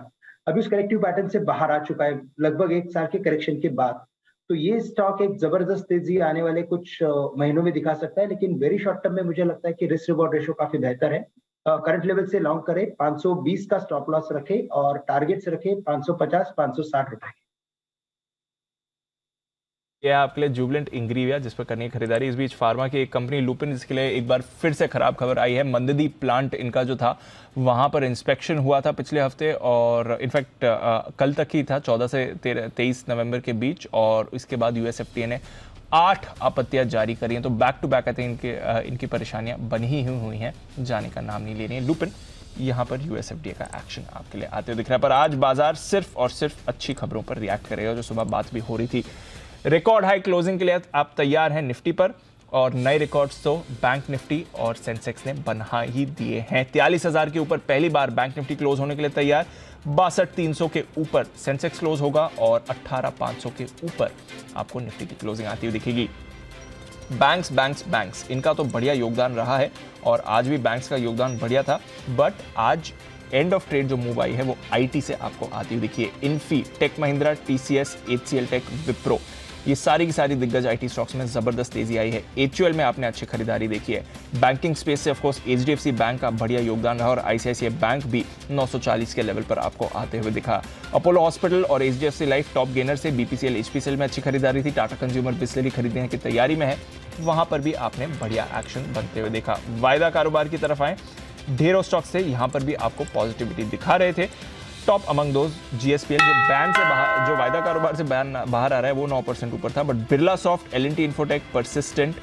Speaker 12: अभी उस करेक्टिव पैटर्न से बाहर आ चुका है लगभग 1 साल के करेक्शन के बाद। तो ये स्टॉक एक जबरदस्त तेजी आने वाले कुछ महीनों में दिखा सकता है, लेकिन वेरी शॉर्ट टर्म में मुझे लगता है कि रिस्क रिवॉर्ड रेशो काफी बेहतर है। करंट लेवल से लॉन्ग करें, 520 का स्टॉप लॉस रखें और टारगेट्स रखें 550 560 रुपए।
Speaker 2: यह आपके लिए जुबिलेंट इंग्रीविया जिस पर करनी है खरीदारी। इस बीच फार्मा की एक कंपनी लुपिन, इसके लिए एक बार फिर से खराब खबर आई है। मंददी प्लांट इनका जो था वहां पर इंस्पेक्शन हुआ था पिछले हफ्ते और इनफैक्ट कल तक ही था, 14 से 23 नवंबर के बीच, और इसके बाद यूएसएफडीए ने 8 आपत्तियां जारी करी हैं। तो back to back I think इनकी परेशानियां बनी ही हुई हैं, जाने का नाम नहीं ले रही है लुपिन। यहाँ पर यूएसएफडीए का एक्शन आपके लिए आते हुए दिख रहा है। पर आज बाजार सिर्फ और सिर्फ अच्छी खबरों पर रिएक्ट करेगा, जो सुबह बात भी हो रही थी। रिकॉर्ड हाई क्लोजिंग के लिए आप तैयार हैं निफ्टी पर, और नए रिकॉर्ड्स तो बैंक निफ्टी और सेंसेक्स ने बना ही दिए हैं। 43,000 के ऊपर पहली बार बैंक निफ्टी क्लोज होने के लिए तैयार। 62,300 के ऊपर सेंसेक्स क्लोज होगा और 18,500 के ऊपर आपको निफ्टी की क्लोजिंग आती हुई दिखेगी। बैंक्स इनका तो बढ़िया योगदान रहा है और आज भी बैंक्स का योगदान बढ़िया था, बट आज एंड ऑफ ट्रेड जो मूव आई है वो आईटी से आपको आती हुई दिखी है। Infy, Tech Mahindra, TCS, HCL Tech, Wipro, ये सारी की सारी दिग्गज आईटी स्टॉक्स में जबरदस्त तेजी आई है। एचयूएल में आपने अच्छी खरीदारी देखी है। बैंकिंग स्पेस से ऑफ कोर्स एचडीएफसी बैंक का बढ़िया योगदान रहा और आईसीआईसीआई बैंक भी 940 के लेवल पर आपको आते हुए दिखा। अपोलो हॉस्पिटल और एचडीएफसी लाइफ टॉप गेनर से। बीपीसीएल, एचपीसीएल में अच्छी खरीदारी थी। टाटा कंज्यूमर बिस्लेरी खरीदने की तैयारी में है, वहां पर भी आपने बढ़िया एक्शन बनते हुए देखा। वायदा कारोबार की तरफ आए, ढेरों स्टॉक्स थे यहां पर भी आपको पॉजिटिविटी दिखा रहे थे। टॉप अमंग दोज जीएसपीएल जो बैन से बाहर, जो वायदा कारोबार से बाहर आ रहा है, वो 9% ऊपर था। But Birla soft, L and T Infotech, Persistent,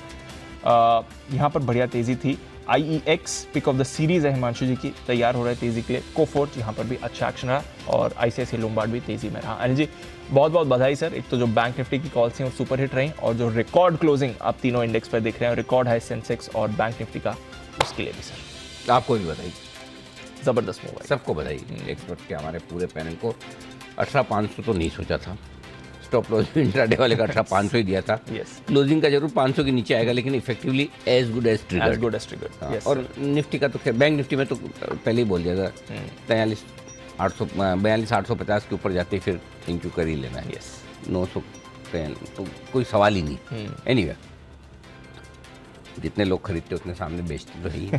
Speaker 2: यहां पर बढ़िया तेजी थी। IEX pick of the series है हिमांशु जी की, तैयार हो रहा है तेजी के लिए। कोफोर्ज यहां पर भी अच्छा एक्शन रहा और आईसीआईसीआई लोम्बार्ड भी तेजी में रहा। अनिल जी बहुत बहुत बधाई सर। एक तो जो बैंक निफ्टी की कॉल्स थी वो सुपर हिट रही, और जो रिकॉर्ड क्लोजिंग आप तीनों इंडेक्स पर देख रहे हैं, रिकॉर्ड है सेंसेक्स और बैंक निफ्टी का, उसके लिए भी सर
Speaker 1: आपको भी बधाई।
Speaker 2: जबरदस्त मूव है,
Speaker 1: सबको बधाई। एक्सपर्ट के हमारे पूरे पैनल को। 18,500 तो नहीं सोचा था, स्टॉप लॉस इंट्राडे वाले का 18,500 ही दिया था। क्लोजिंग का जरूर 500 के नीचे आएगा, लेकिन effectively as good as triggered. और निफ्टी का तो खैर, बैंक निफ्टी में तो पहले ही बोल दिया था 42,850 के ऊपर जाते फिर थैंक यू कर ही लेना है। 900 तो कोई सवाल ही नहीं। एनीवे, जितने लोग खरीदते उतने सामने बेचते तो ही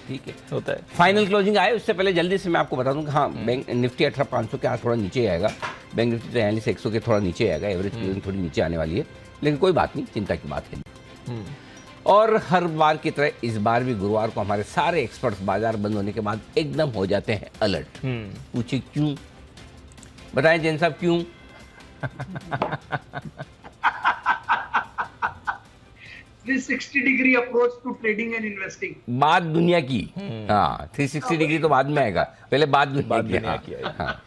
Speaker 1: ठीक है, होता है। फाइनल क्लोजिंग आए उससे पहले जल्दी से मैं आपको बता दूं कि हाँ, बैंक निफ्टी 18,500 के थोड़ा नीचे आएगा। बैंक निफ्टी 43,100 के थोड़ा नीचे आएगा। एवरेज क्लोजिंग थोड़ी नीचे आने वाली है, लेकिन कोई बात नहीं, चिंता की बात है। और हर बार की तरह इस बार भी गुरुवार को हमारे सारे एक्सपर्ट्स बाजार बंद होने के बाद एकदम हो जाते हैं अलर्ट। पूछिए क्यों? बताएं जैन साहब क्यों?
Speaker 11: 360 degree approach to trading and investing.
Speaker 1: बात दुनिया की, हाँ 360 डिग्री तो बाद में आएगा, पहले बात दुनिया की। हाँ,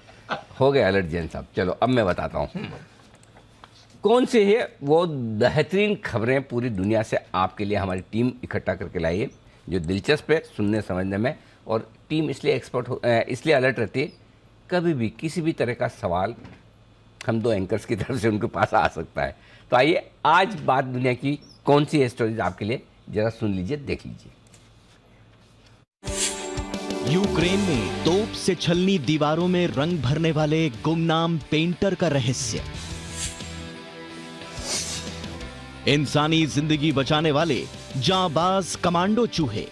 Speaker 1: हो गया अलर्ट जैन साहब। चलो अब मैं बताता हूँ कौन से है वो बेहतरीन खबरें पूरी दुनिया से आपके लिए हमारी टीम इकट्ठा करके लाई है, जो दिलचस्प है सुनने समझने में। और टीम इसलिए इसलिए अलर्ट रहती है, कभी भी किसी भी तरह का सवाल हम दो एंकर्स की तरफ से उनके पास आ सकता है। तो आइए आज बात दुनिया की कौन सी स्टोरीज आपके लिए, जरा सुन लीजिए, देख लीजिए।
Speaker 16: यूक्रेन में तोप से छलनी दीवारों में रंग भरने वाले गुमनाम पेंटर का रहस्य। इंसानी जिंदगी बचाने वाले जांबाज कमांडो चूहे।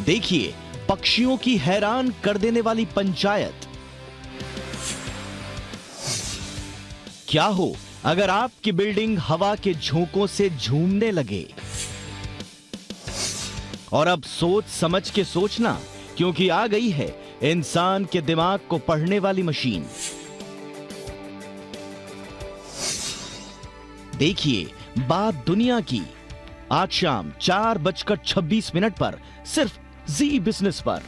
Speaker 16: देखिए पक्षियों की हैरान कर देने वाली पंचायत। क्या हो अगर आपकी बिल्डिंग हवा के झोंकों से झूमने लगे? और अब सोच समझ के सोचना, क्योंकि आ गई है इंसान के दिमाग को पढ़ने वाली मशीन। देखिए बात दुनिया की, आज शाम 4:26 पर सिर्फ जी बिजनेस पर।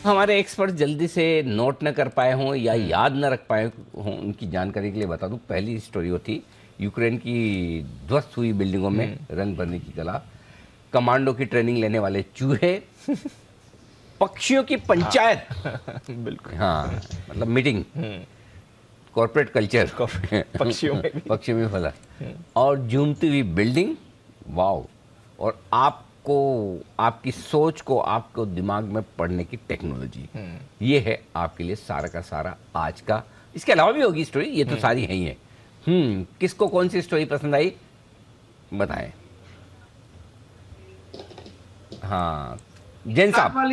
Speaker 1: हमारे एक्सपर्ट जल्दी से नोट न कर पाए हों या याद न रख पाए हों, उनकी जानकारी के लिए बता दूं। पहली स्टोरी वो थी यूक्रेन की ध्वस्त हुई बिल्डिंगों में रंग भरने की कला, कमांडो की ट्रेनिंग लेने वाले चूहे, पक्षियों की पंचायत।
Speaker 2: बिल्कुल,
Speaker 1: हाँ मतलब मीटिंग, कॉर्पोरेट कल्चर पक्षियों में फला, और झूमती हुई बिल्डिंग। वाओ। और आप आपको, आपकी सोच को, आपको दिमाग में पढ़ने की टेक्नोलॉजी, ये है आपके लिए सारा का सारा आज का। इसके अलावा भी होगी स्टोरी, ये तो सारी है ही है। किसको कौन सी स्टोरी पसंद आई बताएं। हाँ जैन साहब।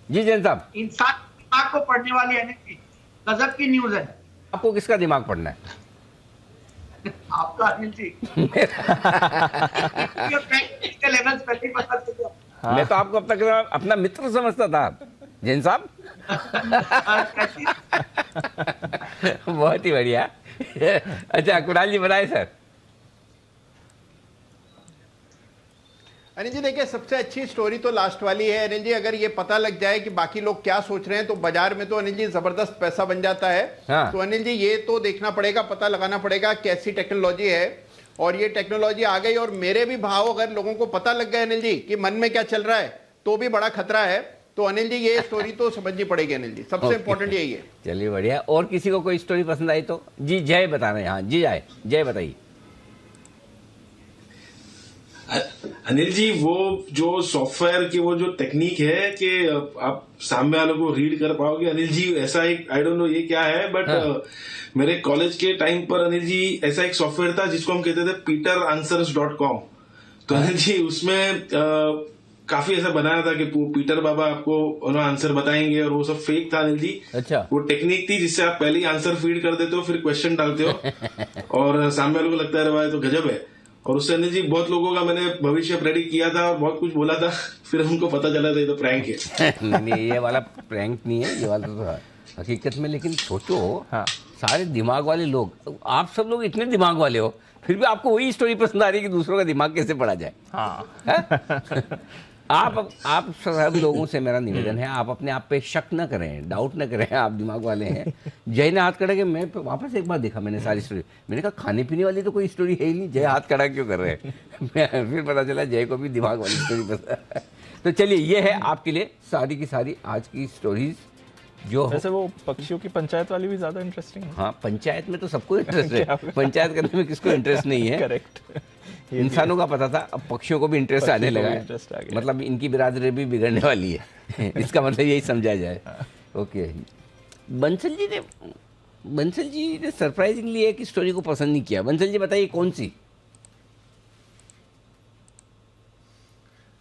Speaker 1: जी जैन साहब।
Speaker 11: इंसान दिमाग को पढ़ने वाली एनर्जी गजब की न्यूज है।
Speaker 1: आपको किसका दिमाग पढ़ना है?
Speaker 11: आपका अनिल जी।
Speaker 1: मैं तो आपको अब तक अपना मित्र समझता था जैन साहब। बहुत ही बढ़िया। अच्छा कुणाल जी बताइए सर।
Speaker 6: अनिल जी देखिए, सबसे अच्छी स्टोरी तो लास्ट वाली है अनिल जी। अगर ये पता लग जाए कि बाकी लोग क्या सोच रहे हैं तो बाजार में तो अनिल जी जबरदस्त पैसा बन जाता है। हाँ। तो अनिल जी ये तो देखना पड़ेगा, पता लगाना पड़ेगा कैसी टेक्नोलॉजी है, और ये टेक्नोलॉजी आ गई और मेरे भी भाव अगर लोगों को पता लग गया अनिल जी कि मन में क्या चल रहा है तो भी बड़ा खतरा है। तो अनिल जी ये स्टोरी तो समझनी पड़ेगी अनिल जी, सबसे इंपॉर्टेंट यही है।
Speaker 1: चलिए बढ़िया। और किसी को कोई स्टोरी पसंद आई तो जी जय बता रहे हैं। हाँ जी जय बताइए।
Speaker 15: अनिल जी वो जो सॉफ्टवेयर की वो जो टेक्निक है कि आप सामने वालों को रीड कर पाओगे अनिल जी, ऐसा एक आई डोंट नो ये क्या है बट मेरे कॉलेज के टाइम पर अनिल जी ऐसा एक सॉफ्टवेयर था जिसको हम कहते थे peterannswers.com। तो अनिल जी उसमें काफी ऐसा बनाया था कि पीटर बाबा आपको आंसर बताएंगे और वो सब फेक था अनिल जी।
Speaker 1: अच्छा।
Speaker 15: वो टेक्निक थी जिससे आप पहले ही आंसर फीड कर देते हो, फिर क्वेश्चन डालते हो और सामने वालों को लगता है भाई तो गजब है। और उससे अनिल जी बहुत लोगों का मैंने भविष्य प्रेडिक्ट किया था और बहुत कुछ बोला था, फिर हमको पता चला था ये तो प्रैंक है।
Speaker 1: नहीं ये वाला प्रैंक नहीं है, ये वाला तो हकीकत में। लेकिन सोचो हाँ। सारे दिमाग वाले लोग, आप सब लोग इतने दिमाग वाले हो, फिर भी आपको वही स्टोरी पसंद आ रही है कि दूसरों का दिमाग कैसे पढ़ा जाए। हाँ। आप सब लोगों से मेरा निवेदन है, आप अपने आप पे शक न करें, डाउट न करें, आप दिमाग वाले हैं। जय ने हाथ खड़ा के मैं वापस एक बार देखा मैंने सारी स्टोरी, मैंने कहा खाने पीने वाली तो कोई स्टोरी है ही नहीं, जय हाथ खड़ा क्यों कर रहे हैं। फिर पता चला जय को भी दिमाग वाली स्टोरी पसंद है। तो चलिए ये है आपके लिए सारी की सारी आज की स्टोरीज। जो
Speaker 2: वैसे वो पक्षियों की पंचायत वाली भी ज्यादा इंटरेस्टिंग है।
Speaker 1: हाँ पंचायत में तो सबको इंटरेस्ट है, पंचायत करने में किसको इंटरेस्ट नहीं है।
Speaker 2: करेक्ट।
Speaker 1: इंसानों का पता था, अब पक्षियों को भी इंटरेस्ट आने लगा है। मतलब इनकी बिरादरी भी बिगड़ने वाली है। इसका मतलब यही समझा जाए। ओके बंसल जी ने सरप्राइजिंगली एक स्टोरी को पसंद नहीं किया। बंसल जी बताइए कौन सी?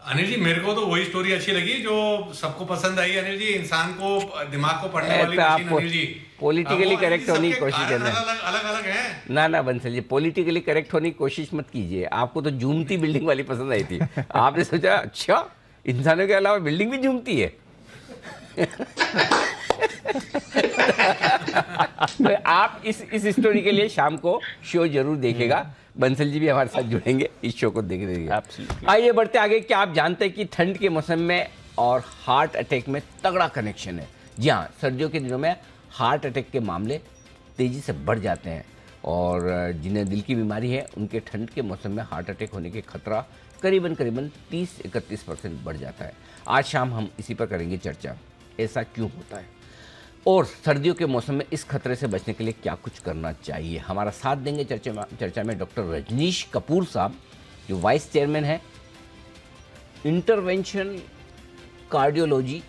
Speaker 9: अनिल जी मेरे को तो वही स्टोरी अच्छी लगी जो सबको पसंद आई अनिल जी, इंसान को दिमाग को पढ़ने वाली machine Anil ji.
Speaker 1: Politically correct होने की कोशिश करना
Speaker 9: अलग अलग है
Speaker 1: ना बंसल जी, पॉलिटिकली करेक्ट होने की कोशिश मत कीजिए। आपको तो झूमती बिल्डिंग वाली पसंद आई थी, आपने सोचा अच्छा इंसानों के अलावा बिल्डिंग भी झूमती है। तो आप इस स्टोरी के लिए शाम को शो जरूर देखेगा। बंसल जी भी हमारे साथ जुड़ेंगे इस शो को देखने के लिए। आइए बढ़ते आगे। क्या आप जानते हैं कि ठंड के मौसम में और हार्ट अटैक में तगड़ा कनेक्शन है? जी हाँ, सर्दियों के दिनों में हार्ट अटैक के मामले तेजी से बढ़ जाते हैं और जिन्हें दिल की बीमारी है उनके ठंड के मौसम में हार्ट अटैक होने के खतरा करीबन 30-31% बढ़ जाता है। आज शाम हम इसी पर करेंगे चर्चा, ऐसा क्यों होता है और सर्दियों के मौसम में इस खतरे से बचने के लिए क्या कुछ करना चाहिए। हमारा साथ देंगे चर्चा में डॉक्टर रजनीश कपूर साहब, जो वाइस चेयरमैन है इंटरवेंशन कार्डियोलॉजी,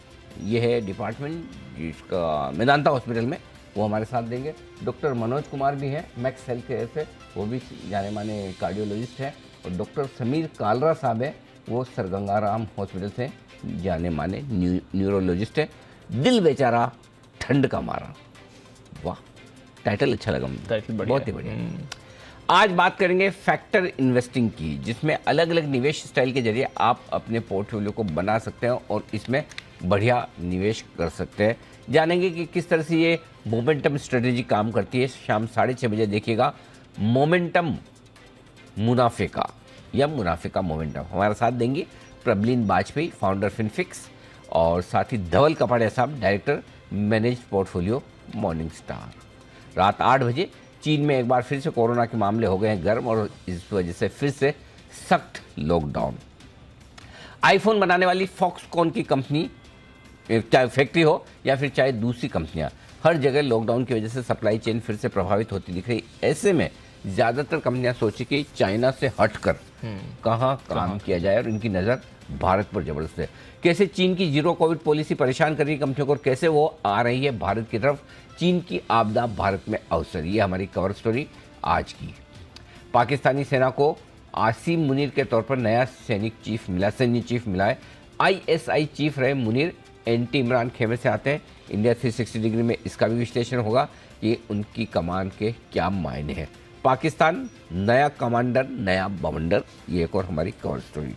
Speaker 1: ये है डिपार्टमेंट जिसका मेदांता हॉस्पिटल में, वो हमारे साथ देंगे। डॉक्टर मनोज कुमार भी हैं मैक्स हेल्थ केयर से, वो भी जाने माने कार्डियोलॉजिस्ट हैं। और डॉक्टर समीर कालरा साहब है, वो सर गंगाराम हॉस्पिटल से जाने माने न्यूरोलॉजिस्ट है। दिल बेचारा ठंड का मारा, वाह टाइटल अच्छा लगा मुझे, टाइटल बहुत ही बढ़िया। आज बात करेंगे फैक्टर इन्वेस्टिंग की, जिसमें अलग अलग निवेश स्टाइल के जरिए आप अपने पोर्टफोलियो को बना सकते हैं और इसमें बढ़िया निवेश कर सकते हैं। जानेंगे कि किस तरह से ये मोमेंटम स्ट्रेटेजी काम करती है। शाम 6:30 बजे देखिएगा मोमेंटम मुनाफे का या मुनाफे का मोमेंटम। हमारा साथ देंगे प्रबलीन बाजपेयी, फाउंडर फिनफिक्स, और साथ ही धवल कपाड़िया साहब, director manage portfolio morning star. रात 8 बजे चीन में एक बार फिर से कोरोना के मामले हो गए हैं गर्म और इस वजह से फिर से सख्त लॉकडाउन। आईफोन बनाने वाली फॉक्सकॉन की कंपनी, चाहे फैक्ट्री हो या फिर चाहे दूसरी कंपनियां, हर जगह लॉकडाउन की वजह से सप्लाई चेन फिर से प्रभावित होती दिख रही। ऐसे में ज़्यादातर कंपनियां सोची कि चाइना से हटकर कहाँ काम किया जाए और इनकी नज़र भारत पर जबरदस्त है। कैसे चीन की जीरो कोविड पॉलिसी परेशान कर रही है कंपनियों को और कैसे वो आ रही है भारत की तरफ। चीन की आपदा भारत में अवसर, ये हमारी कवर स्टोरी आज की। पाकिस्तानी सेना को आसिम मुनीर के तौर पर नया सैन्य चीफ मिला है। ISI चीफ रहे मुनीर, एंटी इमरान खेमे से आते हैं। इंडिया 360 डिग्री में इसका भी विश्लेषण होगा कि उनकी कमान के क्या मायने हैं। पाकिस्तान नया कमांडर, नया बवंडर, ये एक और हमारी कवर स्टोरी।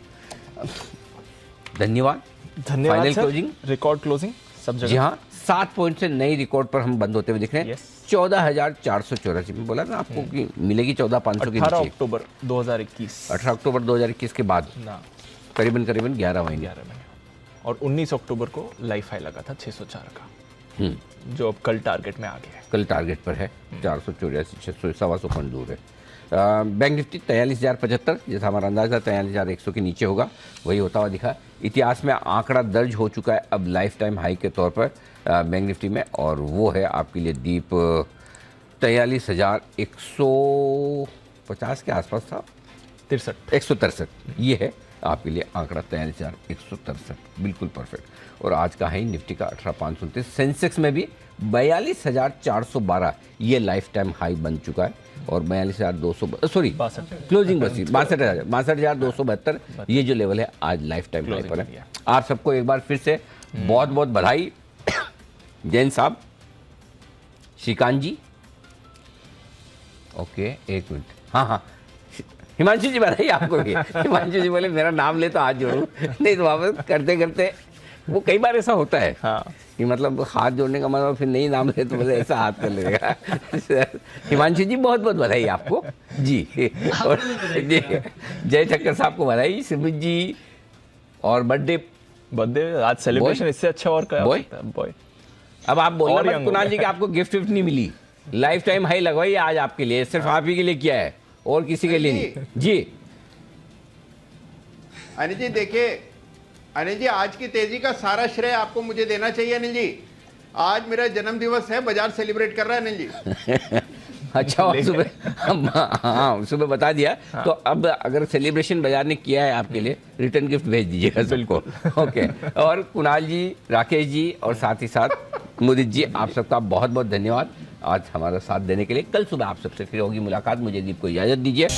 Speaker 1: धन्यवाद। फाइनल क्लोजिंग,
Speaker 2: रिकॉर्ड क्लोजिंग सब जगह।
Speaker 1: जी हाँ, 7 पॉइंट से नई रिकॉर्ड पर हम बंद होते हुए दिख रहे हैं। 14,484 में बोला ना आपको कि मिलेगी 14,500 की।
Speaker 2: 18 अक्टूबर 2021,
Speaker 1: 18 अक्टूबर 2021 के बाद करीबन 11 महीने।
Speaker 2: और 19 अक्टूबर को लाइफ हाई लगा था 604 का, जो अब कल टारगेट में आ गया है।
Speaker 1: कल टारगेट पर है 484, 600, 125 पॉइंट दूर है। बैंक निफ्टी 43,075, जैसा हमारा अंदाजा 43,100 के नीचे होगा, वही होता हुआ दिखा। इतिहास में आंकड़ा दर्ज हो चुका है अब लाइफ टाइम हाई के तौर पर बैंक निफ्टी में, और वो है आपके लिए दीप 43,150 के आसपास था, 163। ये है आपके लिए आंकड़ा 43,163, बिल्कुल परफेक्ट। और आज का हाई निफ्टी का 18,529, सेंसेक्स में भी 42,412 ये लाइफ टाइम हाई बन चुका है, और 42,200 सॉरी क्लोजिंग बसी 62,272 ये जो लेवल है आज लाइफ टाइम हाई पर है। आप सबको एक बार फिर से बहुत बहुत बधाई। जैन साहब, श्रीकांत जी, ओके एक मिनट, हाँ, हिमांशु जी बधाई आपको भी। हिमांशु जी बोले मेरा नाम ले तो हाथ जोड़ू, नहीं तो वापस करते करते वो कई बार ऐसा होता है कि मतलब हाथ जोड़ने का मतलब फिर नहीं नाम ले तो बोले ऐसा हाथ कर लेगा। हिमांशु जी बहुत बहुत बधाई आपको जी। और जय ठक्कर साहब को बधाई, सुमित जी, और बर्थडे
Speaker 2: आज सेलिब्रेशन इससे अच्छा और क्या
Speaker 1: बॉय। अब आप बोलना कुणाल जी कि आपको गिफ्ट नहीं मिली, लाइफ टाइम हाई लगवाई आज आपके लिए, सिर्फ आप ही के लिए किया है और किसी के लिए नहीं जी।
Speaker 6: अनिल जी देखिए, अनिल जी आज की तेजी का सारा श्रेय आपको मुझे देना चाहिए। अनिल जी आज मेरा जन्म दिवस है, बाजार सेलिब्रेट कर रहा है अनिल जी।
Speaker 1: अच्छा, सुबह हाँ सुबह बता दिया। तो अब अगर सेलिब्रेशन बाजार ने किया है आपके लिए, रिटर्न गिफ्ट भेज दीजिएगा सबको। ओके, और कुणाल जी, राकेश जी, और साथ ही साथ मुदित जी, आप सबका बहुत बहुत धन्यवाद आज हमारा साथ देने के लिए। कल सुबह आप सबसे फिर होगी मुलाकात। मुझे दीप को इजाजत दीजिए।